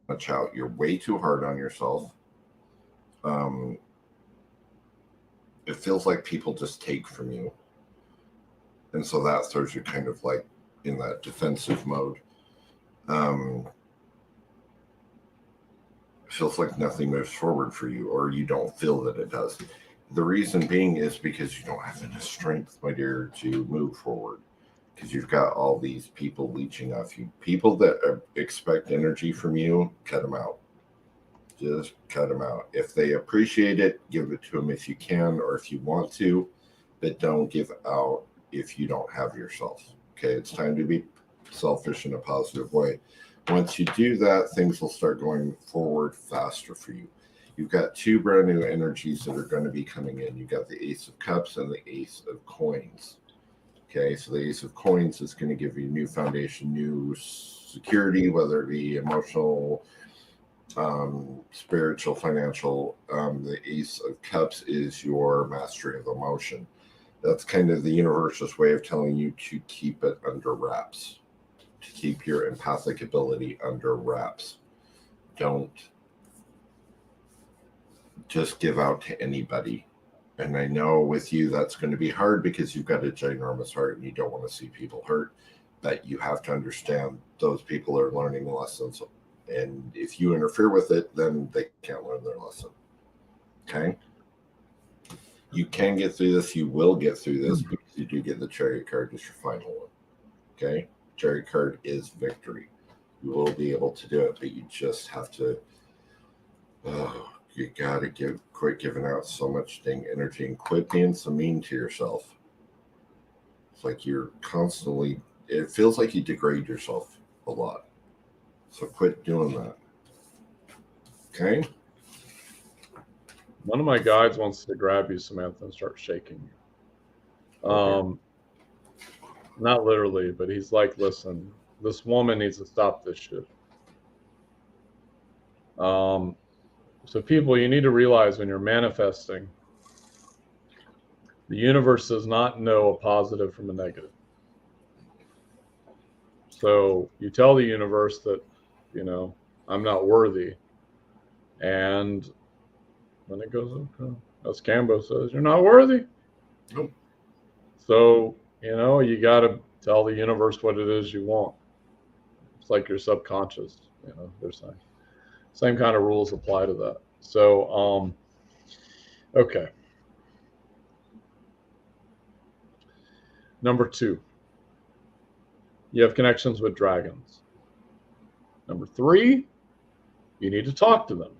much out. You're way too hard on yourself. It feels like people just take from you. And so that throws you kind of like in that defensive mode. It feels like nothing moves forward for you, or you don't feel that it does. The reason being is because you don't have enough strength, my dear, to move forward. Because you've got all these people leeching off you. People that expect energy from you, cut them out. Just cut them out. If they appreciate it, give it to them if you can or if you want to, but don't give out if you don't have yourself. Okay, it's time to be selfish in a positive way. Once you do that, things will start going forward faster for you. You've got two brand new energies that are going to be coming in. You've got the Ace of Cups and the Ace of Coins. Okay, so the Ace of Coins is going to give you new foundation, new security, whether it be emotional, spiritual, financial. The Ace of Cups is your mastery of emotion. That's kind of the universe's way of telling you to keep it under wraps, to keep your empathic ability under wraps. Don't just give out to anybody. And I know with you that's going to be hard because you've got a ginormous heart and you don't want to see people hurt. But you have to understand those people are learning lessons. And if you interfere with it, then they can't learn their lesson. Okay? You can get through this. You will get through this because you do get the Chariot card as your final one. Okay? Chariot card is victory. You will be able to do it, but you just have to... you got to quit giving out so much dang energy and quit being so mean to yourself. It's like you're constantly... It feels like you degrade yourself a lot. So quit doing that. Okay? One of my guides wants to grab you, Samantha, and start shaking you. Okay. Not literally, but he's like, listen, this woman needs to stop this shit. So people, you need to realize when you're manifesting, the universe does not know a positive from a negative. So you tell the universe that, you know, I'm not worthy. And then it goes, okay, as Cambo says, you're not worthy. Nope. So, you know, you got to tell the universe what it is you want. It's like your subconscious, you know, they're saying. Same kind of rules apply to that. So, okay. Number 2, you have connections with dragons. Number 3, you need to talk to them,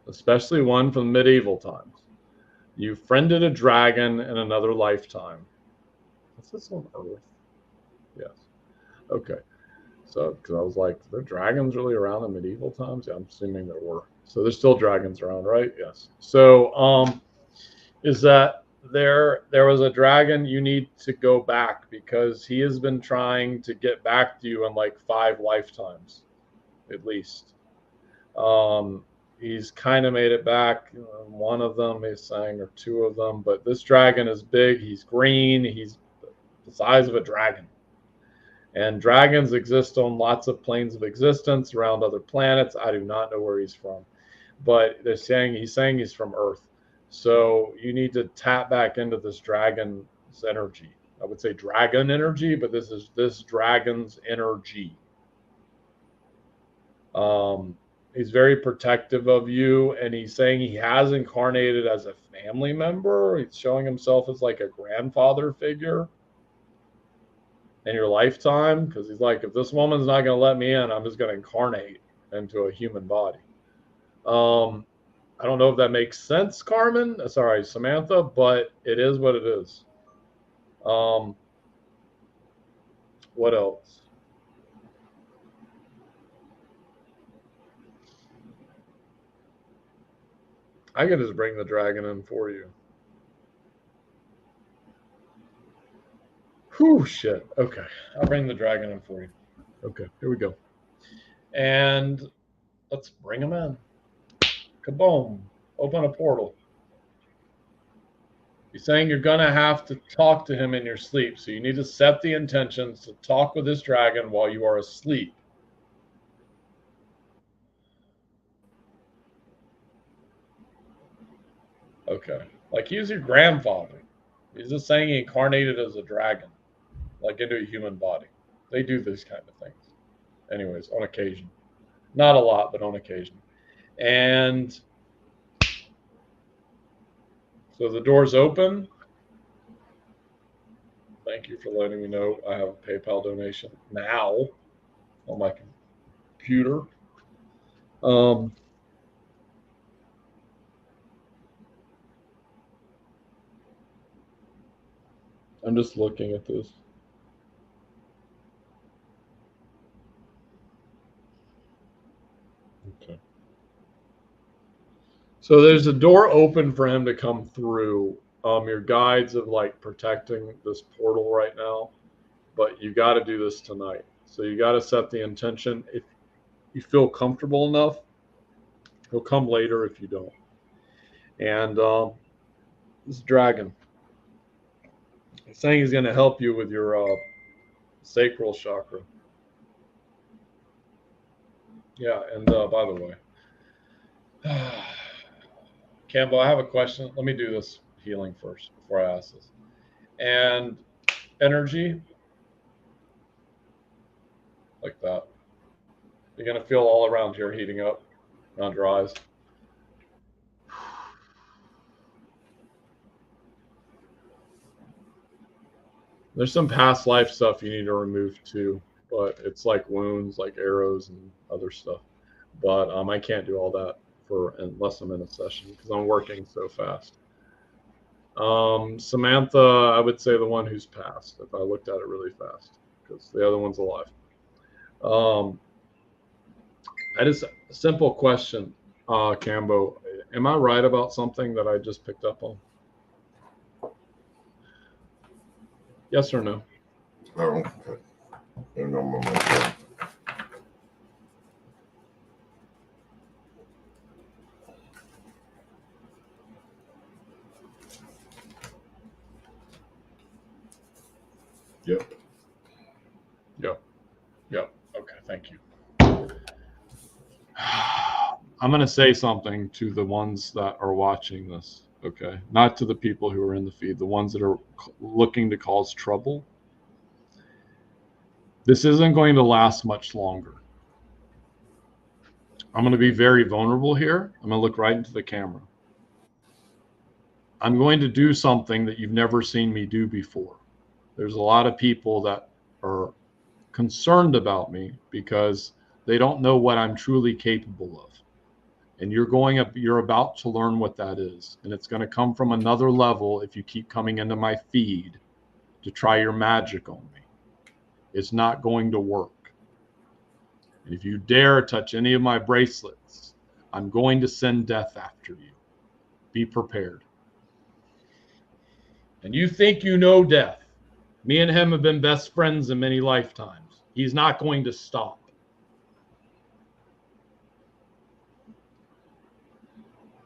especially one from medieval times. You friended a dragon in another lifetime. Is this on Earth? Yes. Okay. So, because I was like, are there dragons really around in medieval times? Yeah, I'm assuming there were. So there's still dragons around, right? Yes. So, is that there was a dragon? You need to go back because he has been trying to get back to you in like 5 lifetimes, at least. He's kind of made it back. One of them, he's saying, or 2 of them. But this dragon is big. He's green. He's the size of a dragon. And dragons exist on lots of planes of existence around other planets. I do not know where he's from, but he's saying he's from Earth. So you need to tap back into this dragon's energy. I would say dragon energy, but this is this dragon's energy. He's very protective of you, and he's saying he has incarnated as a family member. He's showing himself as like a grandfather figure in your lifetime, because he's like, if this woman's not going to let me in, I'm just going to incarnate into a human body. I don't know if that makes sense, Samantha, but it is what it is. What else? I can just bring the dragon in for you. Whew, shit. Okay. I'll bring the dragon in for you. Okay, here we go. And let's bring him in. Kaboom. Open a portal. He's saying you're going to have to talk to him in your sleep. So you need to set the intentions to talk with this dragon while you are asleep. Okay. Like he's your grandfather. He's just saying he incarnated as a dragon, like into a human body. They do these kind of things. Anyways, on occasion. Not a lot, but on occasion. And so the door's open. Thank you for letting me know I have a PayPal donation now on my computer. I'm just looking at this. Okay. So there's a door open for him to come through. Your guides are like protecting this portal right now, but you got to do this tonight. So you got to set the intention. If you feel comfortable enough, he'll come later if you don't. And this dragon, he's saying he's going to help you with your sacral chakra. Yeah, and by the way, Cambo, I have a question. Let me do this healing first before I ask this. And energy, like that. You're going to feel all around here heating up around your eyes. There's some past life stuff you need to remove too, but it's like wounds, like arrows and other stuff. But I can't do all that unless I'm in a session because I'm working so fast. Samantha, I would say the one who's passed if I looked at it really fast because the other one's alive. I just a simple question, Cambo. Am I right about something that I just picked up on? Yes or no? Oh, okay. No moment. Yep. Okay, thank you. I'm going to say something to the ones that are watching this, okay? Not to the people who are in the feed, the ones that are looking to cause trouble. This isn't going to last much longer. I'm going to be very vulnerable here. I'm going to look right into the camera. I'm going to do something that you've never seen me do before. There's a lot of people that are concerned about me because they don't know what I'm truly capable of. And you're about to learn what that is. And it's going to come from another level if you keep coming into my feed to try your magic on me. It's not going to work. And if you dare touch any of my bracelets, I'm going to send death after you. Be prepared. And you think you know death. Me and him have been best friends in many lifetimes. He's not going to stop.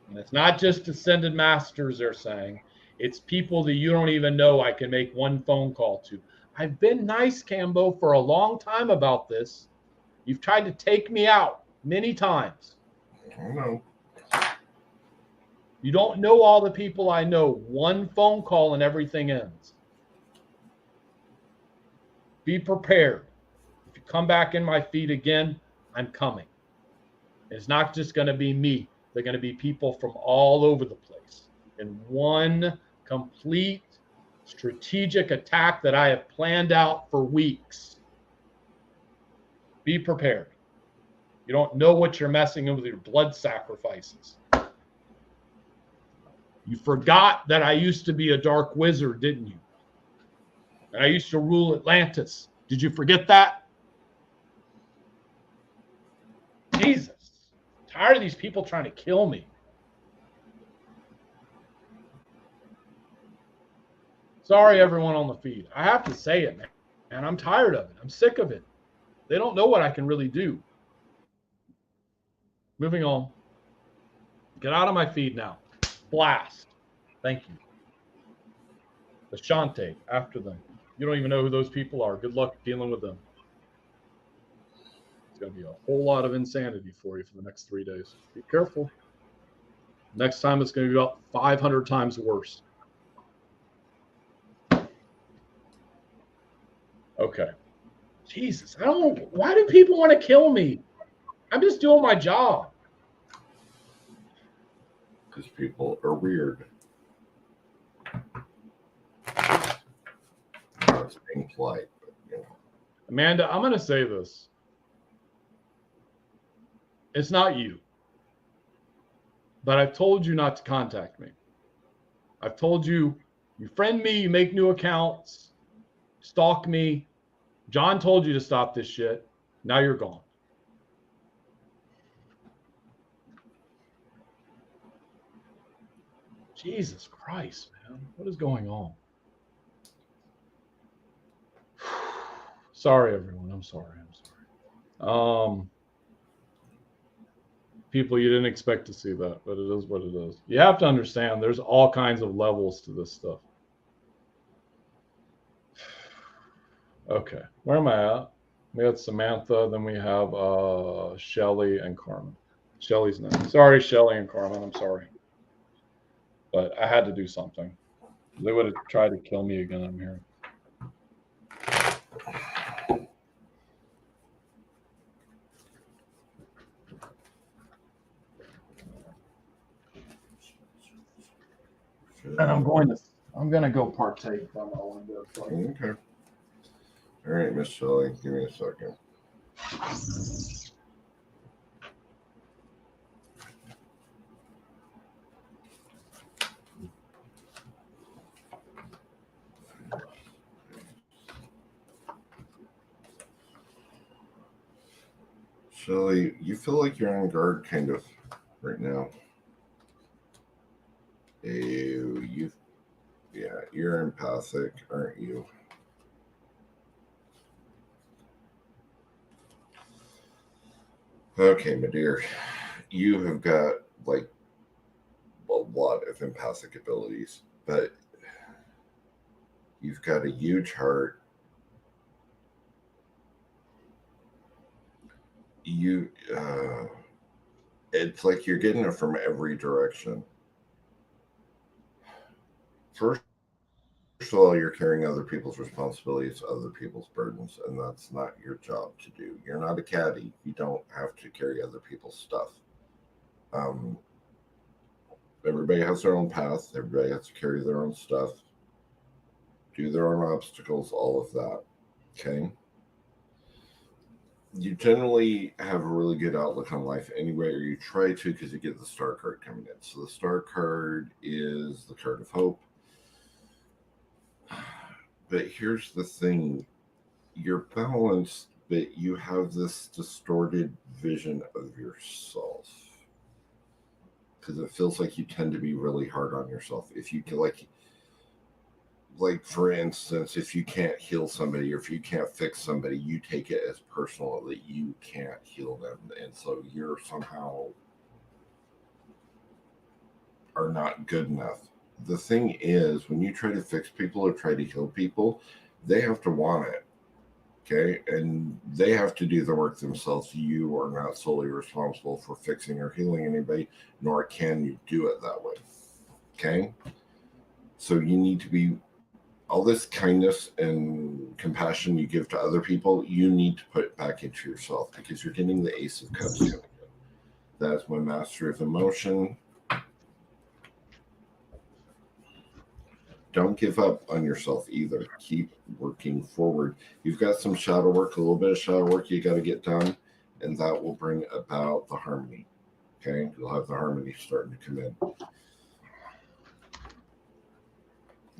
And it's not just ascended masters they're saying. It's people that you don't even know I can make one phone call to. I've been nice, Cambo, for a long time about this. You've tried to take me out many times. I know. You don't know all the people I know. One phone call and everything ends. Be prepared. If you come back in my feed again, I'm coming. It's not just going to be me. They're going to be people from all over the place in one complete strategic attack that I have planned out for weeks. Be prepared. You don't know what you're messing with your blood sacrifices. You forgot that I used to be a dark wizard, didn't you? And I used to rule Atlantis. Did you forget that? Jesus. I'm tired of these people trying to kill me. Sorry, everyone on the feed. I have to say it, man. And I'm tired of it. I'm sick of it. They don't know what I can really do. Moving on. Get out of my feed now. Blast. Thank you. Ashante, after them. You don't even know who those people are. Good luck dealing with them. It's going to be a whole lot of insanity for you for the next 3 days. Be careful. Next time it's going to be about 500 times worse. Okay. Jesus, I don't know. Why do people want to kill me? I'm just doing my job. Because people are weird. It's being polite, but you know. Amanda, I'm going to say this. It's not you. But I've told you not to contact me. I've told you, you friend me, you make new accounts, stalk me. John told you to stop this shit. Now you're gone. Jesus Christ, man. What is going on? Sorry, everyone. I'm sorry. People, you didn't expect to see that, but it is what it is. You have to understand there's all kinds of levels to this stuff. Okay, where am I at? We had Samantha, then we have Shelly and Carmen. Shelly's next. Sorry, Shelly and Carmen. I'm sorry. but I had to do something. They would have tried to kill me again, I'm hearing. And I'm gonna go partake on my window. Okay. All right, Miss Shelley, give me a second. Shelley, you feel like you're on guard kind of right now. You're empathic, aren't you? Okay, my dear, you have got like a lot of empathic abilities, but you've got a huge heart. It's like you're getting it from every direction. First of all, you're carrying other people's responsibilities, other people's burdens, and that's not your job to do. You're not a caddy. You don't have to carry other people's stuff. Everybody has their own path. Everybody has to carry their own stuff, do their own obstacles, all of that. Okay? You generally have a really good outlook on life anyway, or you try to, because you get the star card coming in. So the star card is the card of hope. But here's the thing. You're balanced, but you have this distorted vision of yourself. Because it feels like you tend to be really hard on yourself. If you can, like for instance, if you can't heal somebody or if you can't fix somebody, you take it as personal that you can't heal them. And so you're somehow are not good enough. The thing is, when you try to fix people or try to heal people, they have to want it. Okay. And they have to do the work themselves. You are not solely responsible for fixing or healing anybody, nor can you do it that way. Okay. So you need to be, all this kindness and compassion you give to other people, you need to put it back into yourself, because you're getting the Ace of Cups coming in. That's my Master of Emotion. Don't give up on yourself either. Keep working forward. You've got some shadow work, a little bit of shadow work you got to get done, and that will bring about the harmony. Okay? You'll have the harmony starting to come in.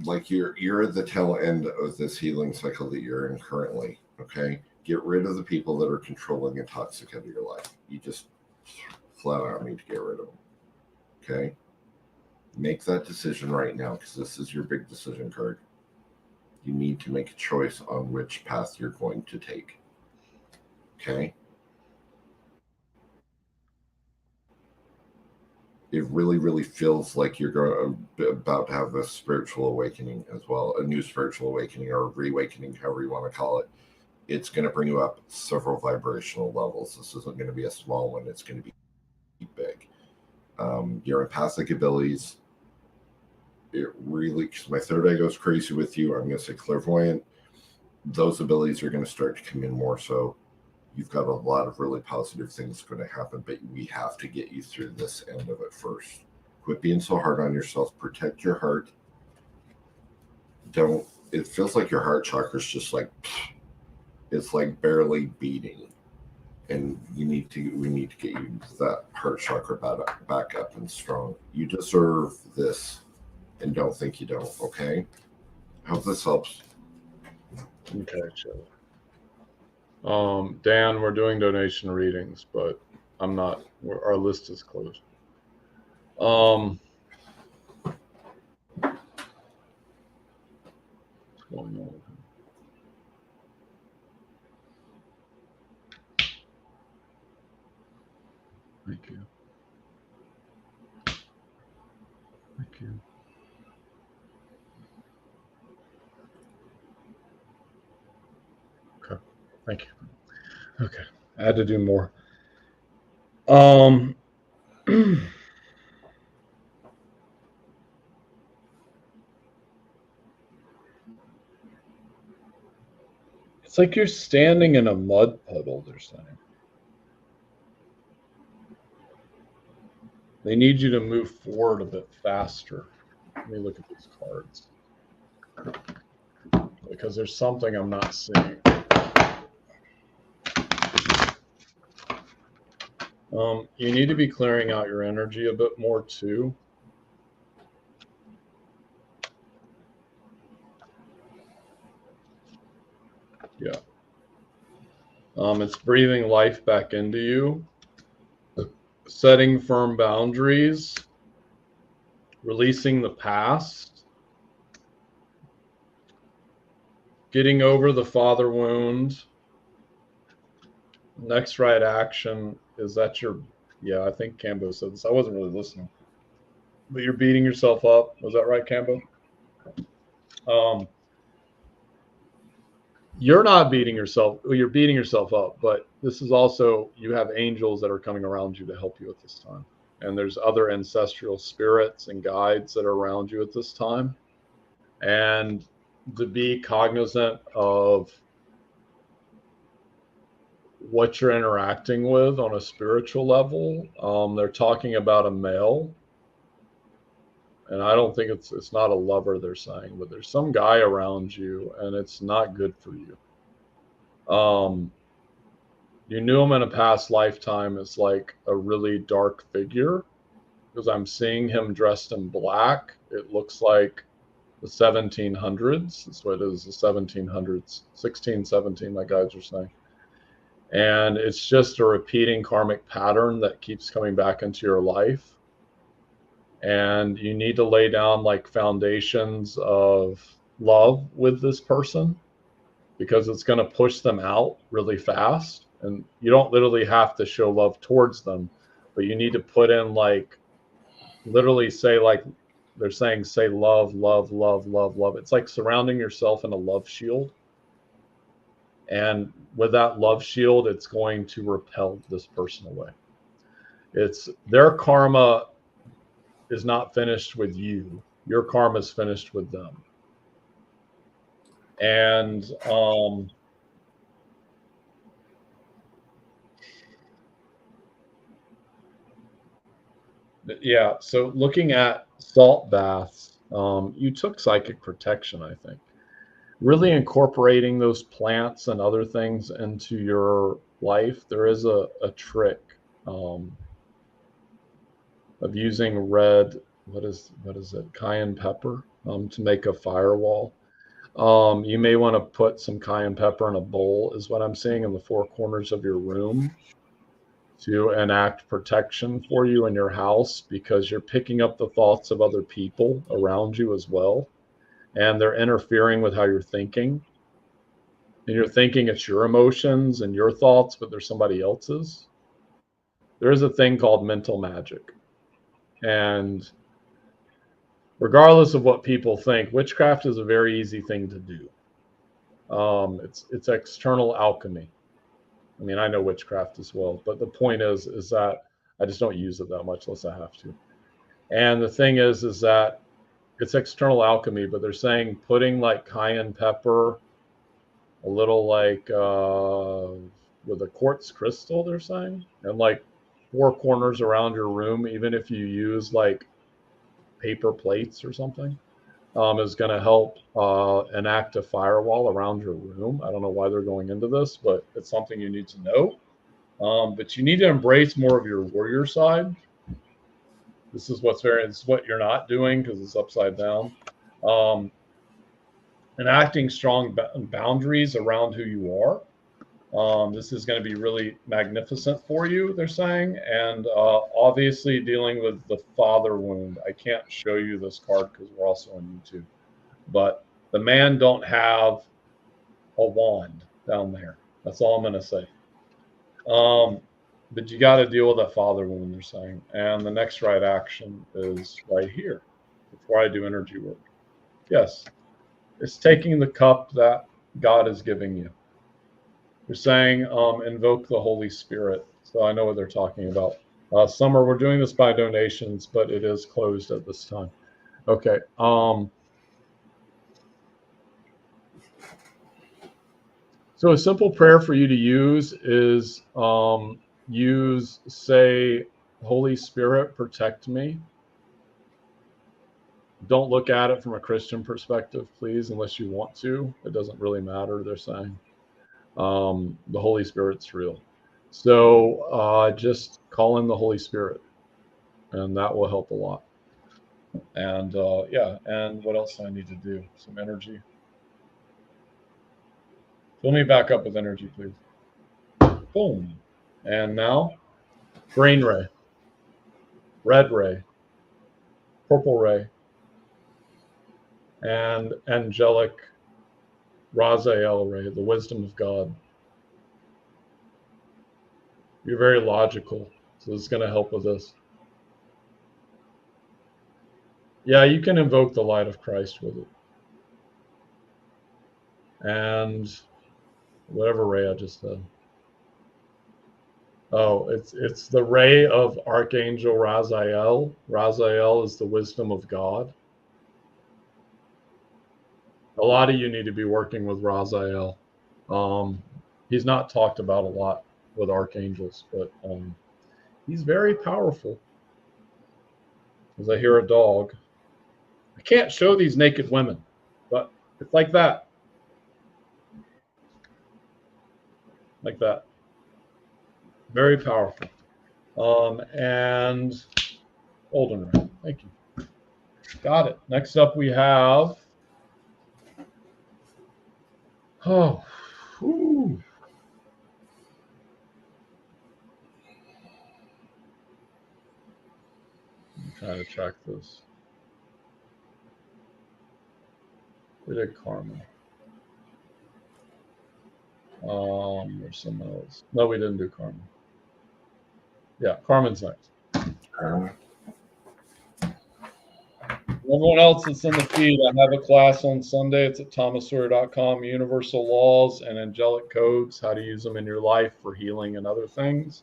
Like you're at the tail end of this healing cycle that you're in currently. Okay? Get rid of the people that are controlling and toxic out of your life. You just flat out need to get rid of them. Okay? Make that decision right now, because this is your big decision card. You need to make a choice on which path you're going to take. Okay? It really, really feels like you're about to have a spiritual awakening as well, a new spiritual awakening or reawakening, however you want to call it. It's going to bring you up several vibrational levels. This isn't going to be a small one. It's going to be big. Your empathic abilities, it really, because my third eye goes crazy with you, I'm going to say clairvoyant. Those abilities are going to start to come in more so. You've got a lot of really positive things going to happen, but we have to get you through this end of it first. Quit being so hard on yourself. Protect your heart. It feels like your heart chakra is just like, it's like barely beating. And we need to get you that heart chakra back up and strong. You deserve this, and don't think you don't. Okay? I hope this helps. Okay, Joe. Dan, we're doing donation readings, but I'm not. Our list is closed. What's going on? Thank you. Thank you. Okay. Thank you. Okay. I had to do more. It's like you're standing in a mud puddle, they're saying. They need you to move forward a bit faster. Let me look at these cards. Because there's something I'm not seeing. You need to be clearing out your energy a bit more too. Yeah. It's breathing life back into you, setting firm boundaries, releasing the past, getting over the father wound. Next right action is that yeah, I think Cambo said this. I wasn't really listening. But you're beating yourself up. Was that right, Cambo? You're not beating yourself. Well, you're beating yourself up, but this is also, you have angels that are coming around you to help you at this time. And there's other ancestral spirits and guides that are around you at this time. And to be cognizant of what you're interacting with on a spiritual level. They're talking about a male. And I don't think it's not a lover, they're saying, but there's some guy around you and it's not good for you. You knew him in a past lifetime as like a really dark figure, because I'm seeing him dressed in black. It looks like the 1700s. That's what it is, the 1700s, 1617, my guides are saying. And it's just a repeating karmic pattern that keeps coming back into your life. And you need to lay down like foundations of love with this person, because it's going to push them out really fast. And you don't literally have to show love towards them, but you need to put in like, literally say, like they're saying, say love, love, love, love, love. It's like surrounding yourself in a love shield. And with that love shield, it's going to repel this person away. It's their karma is not finished with you. Your karma is finished with them. And yeah, so looking at salt baths, you took psychic protection, I think. Really incorporating those plants and other things into your life. There is a trick of using red, what is it, cayenne pepper, to make a firewall. You may want to put some cayenne pepper in a bowl, is what I'm seeing, in the four corners of your room, to enact protection for you in your house, because you're picking up the thoughts of other people around you as well. And they're interfering with how you're thinking. And you're thinking it's your emotions and your thoughts, but they're somebody else's. There is a thing called mental magic. And regardless of what people think, witchcraft is a very easy thing to do. It's external alchemy. I mean, I know witchcraft as well, but the point is that I just don't use it that much unless I have to. And the thing is that it's external alchemy, but they're saying putting like cayenne pepper, a little like with a quartz crystal, they're saying, and like four corners around your room, even if you use like paper plates or something, is going to help enact a firewall around your room. I don't know why they're going into this, but it's something you need to know. But you need to embrace more of your warrior side. This is what you're not doing, because it's upside down. Enacting strong boundaries around who you are. This is going to be really magnificent for you, they're saying. And obviously dealing with the father wound. I can't show you this card because we're also on YouTube. But the man don't have a wand down there. That's all I'm going to say. But you got to deal with that father wound, they're saying. And the next right action is right here before I do energy work. Yes, it's taking the cup that God is giving you. They're saying invoke the Holy Spirit. So I know what they're talking about. Summer, we're doing this by donations, but it is closed at this time. Okay. So a simple prayer for you to use is say, Holy Spirit, protect me. Don't look at it from a Christian perspective, please, unless you want to. It doesn't really matter, they're saying. The Holy Spirit's real. So just call in the Holy Spirit, and that will help a lot. And yeah, and what else do I need to do? Some energy. Fill me back up with energy, please. Boom. And now, green ray, red ray, purple ray, and angelic Raziel ray, the wisdom of God. You're very logical, so this is going to help with this. Yeah, you can invoke the light of Christ with it. And whatever ray I just said. Oh, it's the ray of Archangel Raziel. Raziel is the wisdom of God. A lot of you need to be working with Raziel. He's not talked about a lot with archangels, but he's very powerful. As I hear a dog. I can't show these naked women, but it's like that. Like that. Very powerful. And Golden Ray. Thank you. Got it. Next up we have. Oh. Whew. I'm trying to track this. We did Karma. There's someone else. No, we didn't do Karma. Yeah, Carmen's next. Everyone else that's in the feed, I have a class on Sunday. It's at thomassawyer.com, Universal Laws and Angelic Codes, how to use them in your life for healing and other things.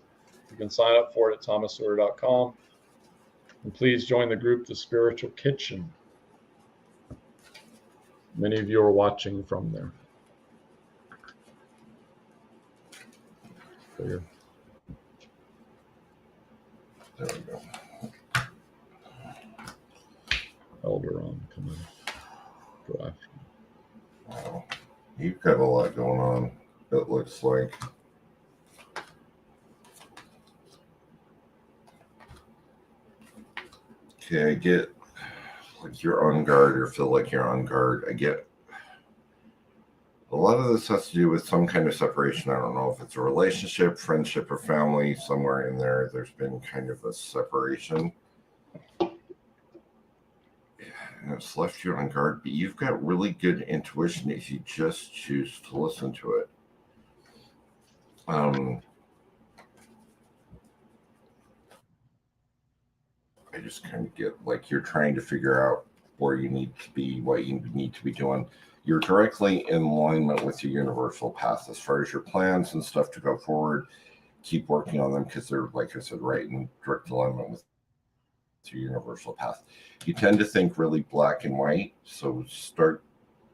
You can sign up for it at thomassawyer.com. And please join the group, The Spiritual Kitchen. Many of you are watching from there. There we go. Elder on, come in. Go after me. Wow. You've got a lot going on, it looks like. Okay, I get like you're on guard or feel like you're on guard. I get a lot of this has to do with some kind of separation. I don't know if it's a relationship, friendship, or family. Somewhere in there, there's been kind of a separation. And it's left you on guard, but you've got really good intuition if you just choose to listen to it. I just kind of get like you're trying to figure out where you need to be, what you need to be doing. You're directly in alignment with your universal path as far as your plans and stuff to go forward. Keep working on them because they're, like I said, right in direct alignment with your universal path. You tend to think really black and white, so start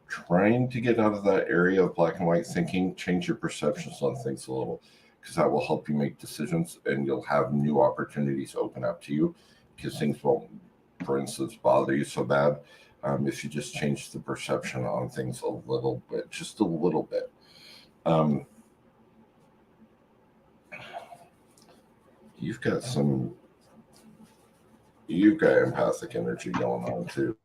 trying to get out of that area of black and white thinking. Change your perceptions on things a little, because that will help you make decisions, and you'll have new opportunities open up to you, because things won't, for instance, bother you so bad if you just change the perception on things a little bit, just a little bit. You've got empathic energy going on too.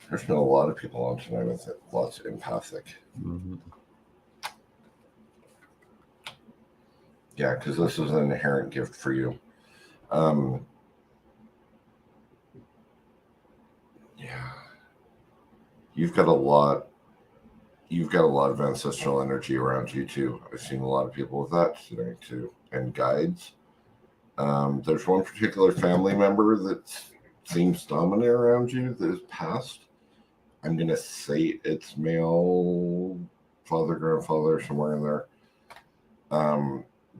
There's been a lot of people on tonight with it, lots of empathic. Mm-hmm. Yeah, because this is an inherent gift for you. Yeah, you've got a lot of ancestral energy around you too. I've seen a lot of people with that today too, and guides. There's one particular family member that seems dominant around you that is passed. I'm going to say it's male, father, grandfather, somewhere in there.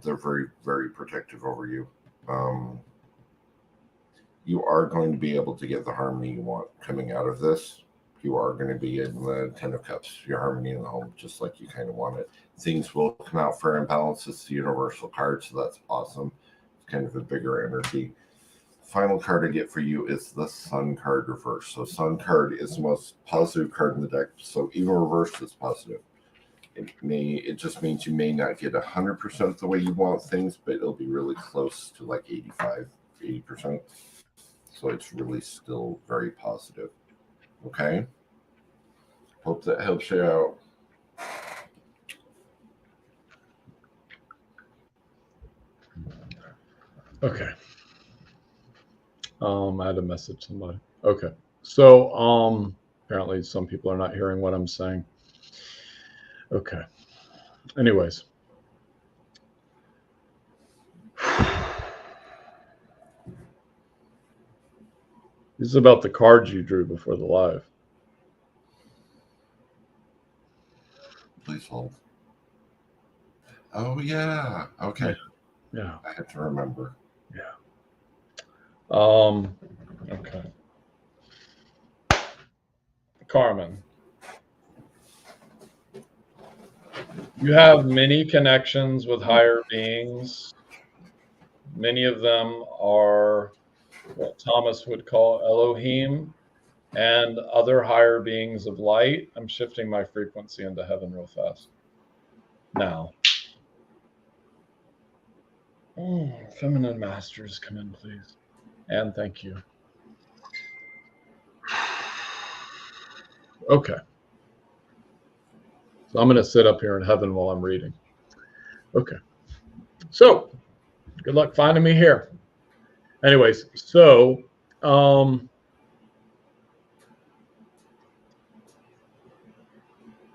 They're very, very protective over you. You are going to be able to get the harmony you want coming out of this, you are going to be in the Ten of Cups, your harmony in the home, just like you kind of want it. Things will come out fair and balanced. It's the universal card, so that's awesome. It's kind of a bigger energy. Final card I get for you is the Sun card reversed. So Sun card is the most positive card in the deck. So even reversed is positive. It just means you may not get 100% the way you want things, but it'll be really close to like 80%. So it's really still very positive. Okay. Hope that helps you out. Okay. I had to message somebody. Okay. So apparently some people are not hearing what I'm saying. Okay. Anyways. This is about the cards you drew before the live. Please hold. Oh yeah. Okay. Yeah. I have to remember. Yeah. Okay. Carmen. You have many connections with higher beings. Many of them are what Thomas would call Elohim and other higher beings of light. I'm shifting my frequency into heaven real fast. Now. Feminine masters, come in, please. And thank you. Okay. So I'm going to sit up here in heaven while I'm reading. Okay. So, good luck finding me here. Anyways, so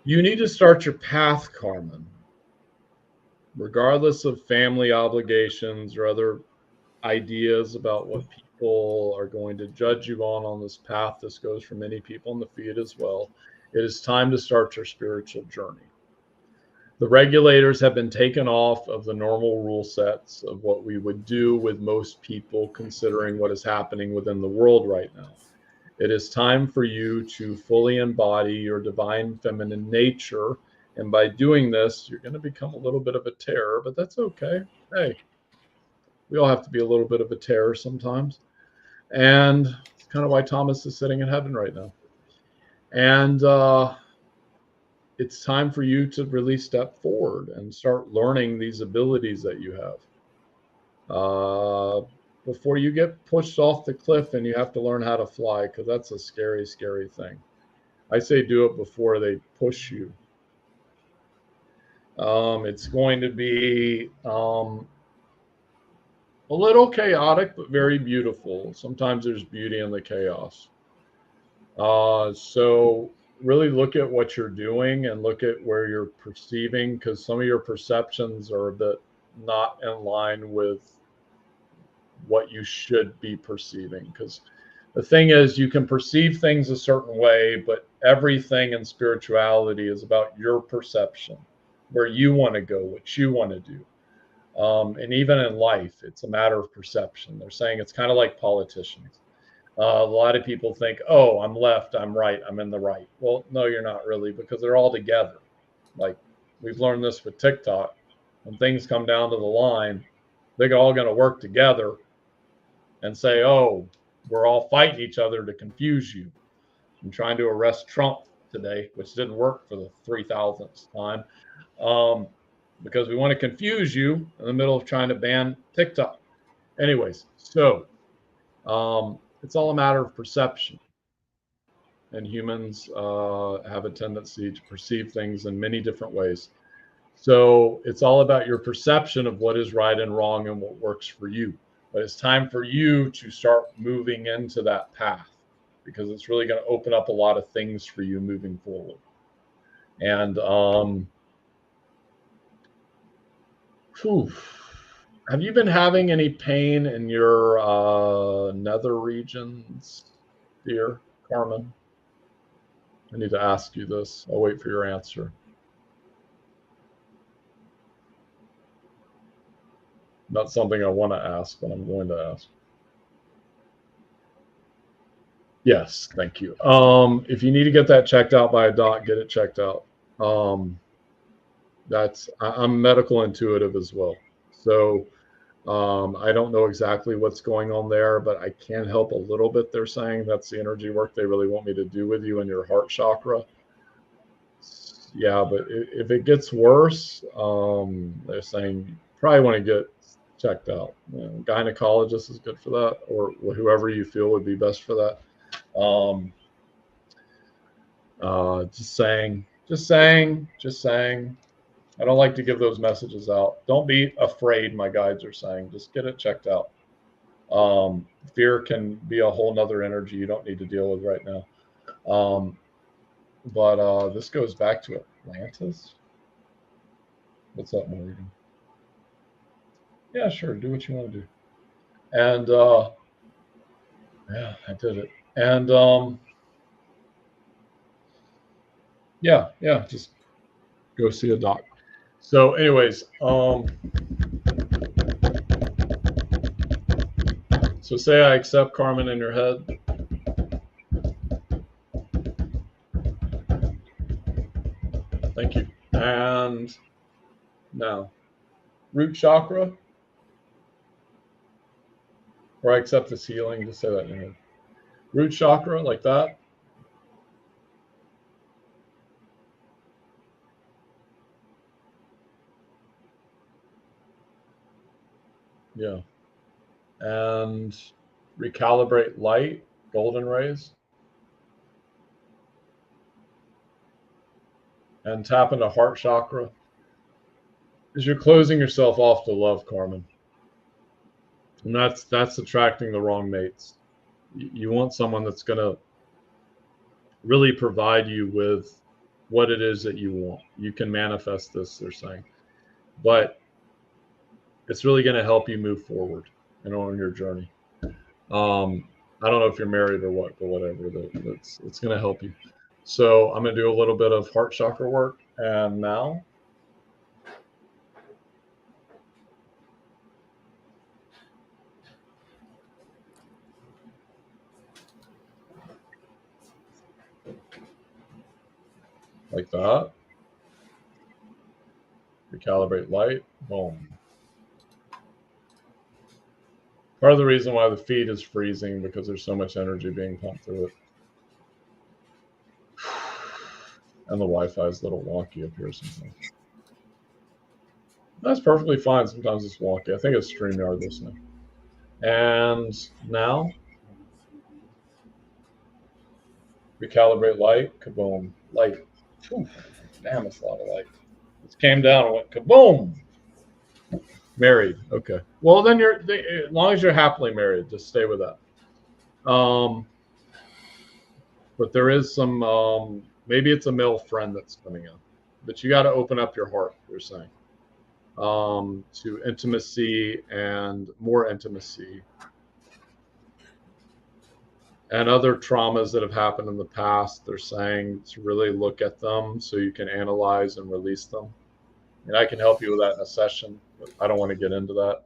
you need to start your path, Carmen. Regardless of family obligations or other ideas about what people are going to judge you on this path, this goes for many people in the feed as well. It is time to start your spiritual journey. The regulators have been taken off of the normal rule sets of what we would do with most people, considering what is happening within the world right now. It is time for you to fully embody your divine feminine nature. And by doing this, you're going to become a little bit of a terror, but that's okay. Hey, we all have to be a little bit of a terror sometimes. And it's kind of why Thomas is sitting in heaven right now. And it's time for you to really step forward and start learning these abilities that you have. Before you get pushed off the cliff and you have to learn how to fly, because that's a scary, scary thing. I say do it before they push you. It's going to be a little chaotic, but very beautiful. Sometimes there's beauty in the chaos. So really look at what you're doing and look at where you're perceiving, because some of your perceptions are a bit not in line with what you should be perceiving. Because the thing is, you can perceive things a certain way, but everything in spirituality is about your perception, where you want to go, what you want to do. And even in life, it's a matter of perception. They're saying it's kind of like politicians. A lot of people think, oh, I'm left, I'm right, I'm in the right. Well, no, you're not really, because they're all together. Like we've learned this with TikTok. When things come down to the line, they're all going to work together and say, oh, we're all fighting each other to confuse you. I'm trying to arrest Trump today, which didn't work for the 3,000th time, because we want to confuse you in the middle of trying to ban TikTok. Anyways, so it's all a matter of perception. And humans have a tendency to perceive things in many different ways. So it's all about your perception of what is right and wrong and what works for you. But it's time for you to start moving into that path, because it's really going to open up a lot of things for you moving forward. And have you been having any pain in your nether regions, dear Carmen? I need to ask you this. I'll wait for your answer. Not something I want to ask, but I'm going to ask. Yes, thank you. If you need to get that checked out by a doc, get it checked out. I'm medical intuitive as well. So I don't know exactly what's going on there, but I can help a little bit. They're saying that's the energy work they really want me to do with you and your heart chakra. Yeah, but if it gets worse, they're saying you probably want to get checked out. Gynecologist is good for that, or whoever you feel would be best for that. Just saying. I don't like to give those messages out. Don't be afraid, my guides are saying. Just get it checked out. Fear can be a whole nother energy you don't need to deal with right now. But this goes back to Atlantis. What's up, Morgan? Yeah, sure. Do what you want to do. And yeah, I did it. And yeah, just go see a doc. So, anyways, so say I accept Carmen in your head. Thank you. And now, root chakra, or I accept this healing. Just say that in your head. Root chakra, like that. Yeah. And recalibrate light, golden rays. And tap into heart chakra. Because you're closing yourself off to love, Carmen. And that's attracting the wrong mates. You want someone that's going to really provide you with what it is that you want. You can manifest this, they're saying. But it's really going to help you move forward and on your journey. I don't know if you're married or what, but whatever. It's going to help you. So I'm going to do a little bit of heart chakra work. And now, like that. Recalibrate light. Boom. Part of the reason why the feed is freezing because there's so much energy being pumped through it. And the Wi-Fi is a little wonky up here sometimes. That's perfectly fine. Sometimes it's wonky. I think it's StreamYard listening. And now, recalibrate light. Kaboom. Light. Whew. Damn, it's a lot of light. It came down and went kaboom. Married. Okay. Well, then as long as you're happily married, just stay with that. But there is some, maybe it's a male friend that's coming in. But you got to open up your heart, they're saying, to intimacy and more intimacy. And other traumas that have happened in the past, they're saying to really look at them so you can analyze and release them. And I can help you with that in a session, but I don't want to get into that.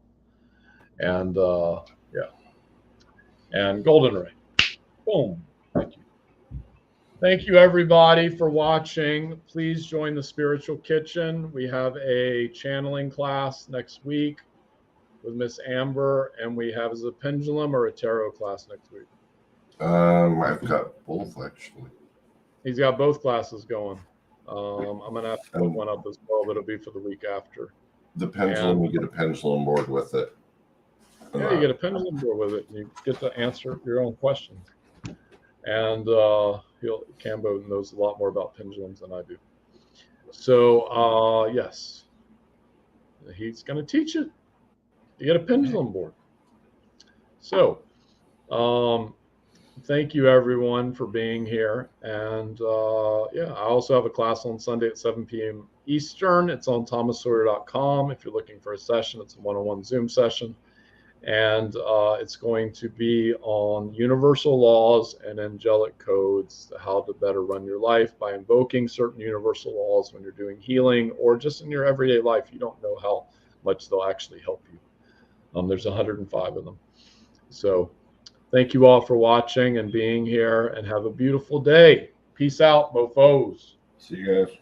And yeah. And golden ray. Boom. Thank you. Thank you, everybody, for watching. Please join the Spiritual Kitchen. We have a channeling class next week with Miss Amber, and we have a pendulum or a tarot class next week. I've got both, actually. He's got both classes going. I'm going to have to put one up as well, but it'll be for the week after. The pendulum, you get a pendulum board with it. Yeah, you get a pendulum board with it. And you get to answer your own questions. And Cambo knows a lot more about pendulums than I do. So, yes, he's going to teach it. You get a pendulum board. So, thank you, everyone, for being here. And yeah, I also have a class on Sunday at 7 p.m. Eastern. It's on thomassawyer.com. If you're looking for a session, it's a one-on-one Zoom session. And it's going to be on universal laws and angelic codes, how to better run your life by invoking certain universal laws when you're doing healing or just in your everyday life. You don't know how much they'll actually help you. There's 105 of them. So Thank you all for watching and being here, and have a beautiful day. Peace out, mofos. See you guys.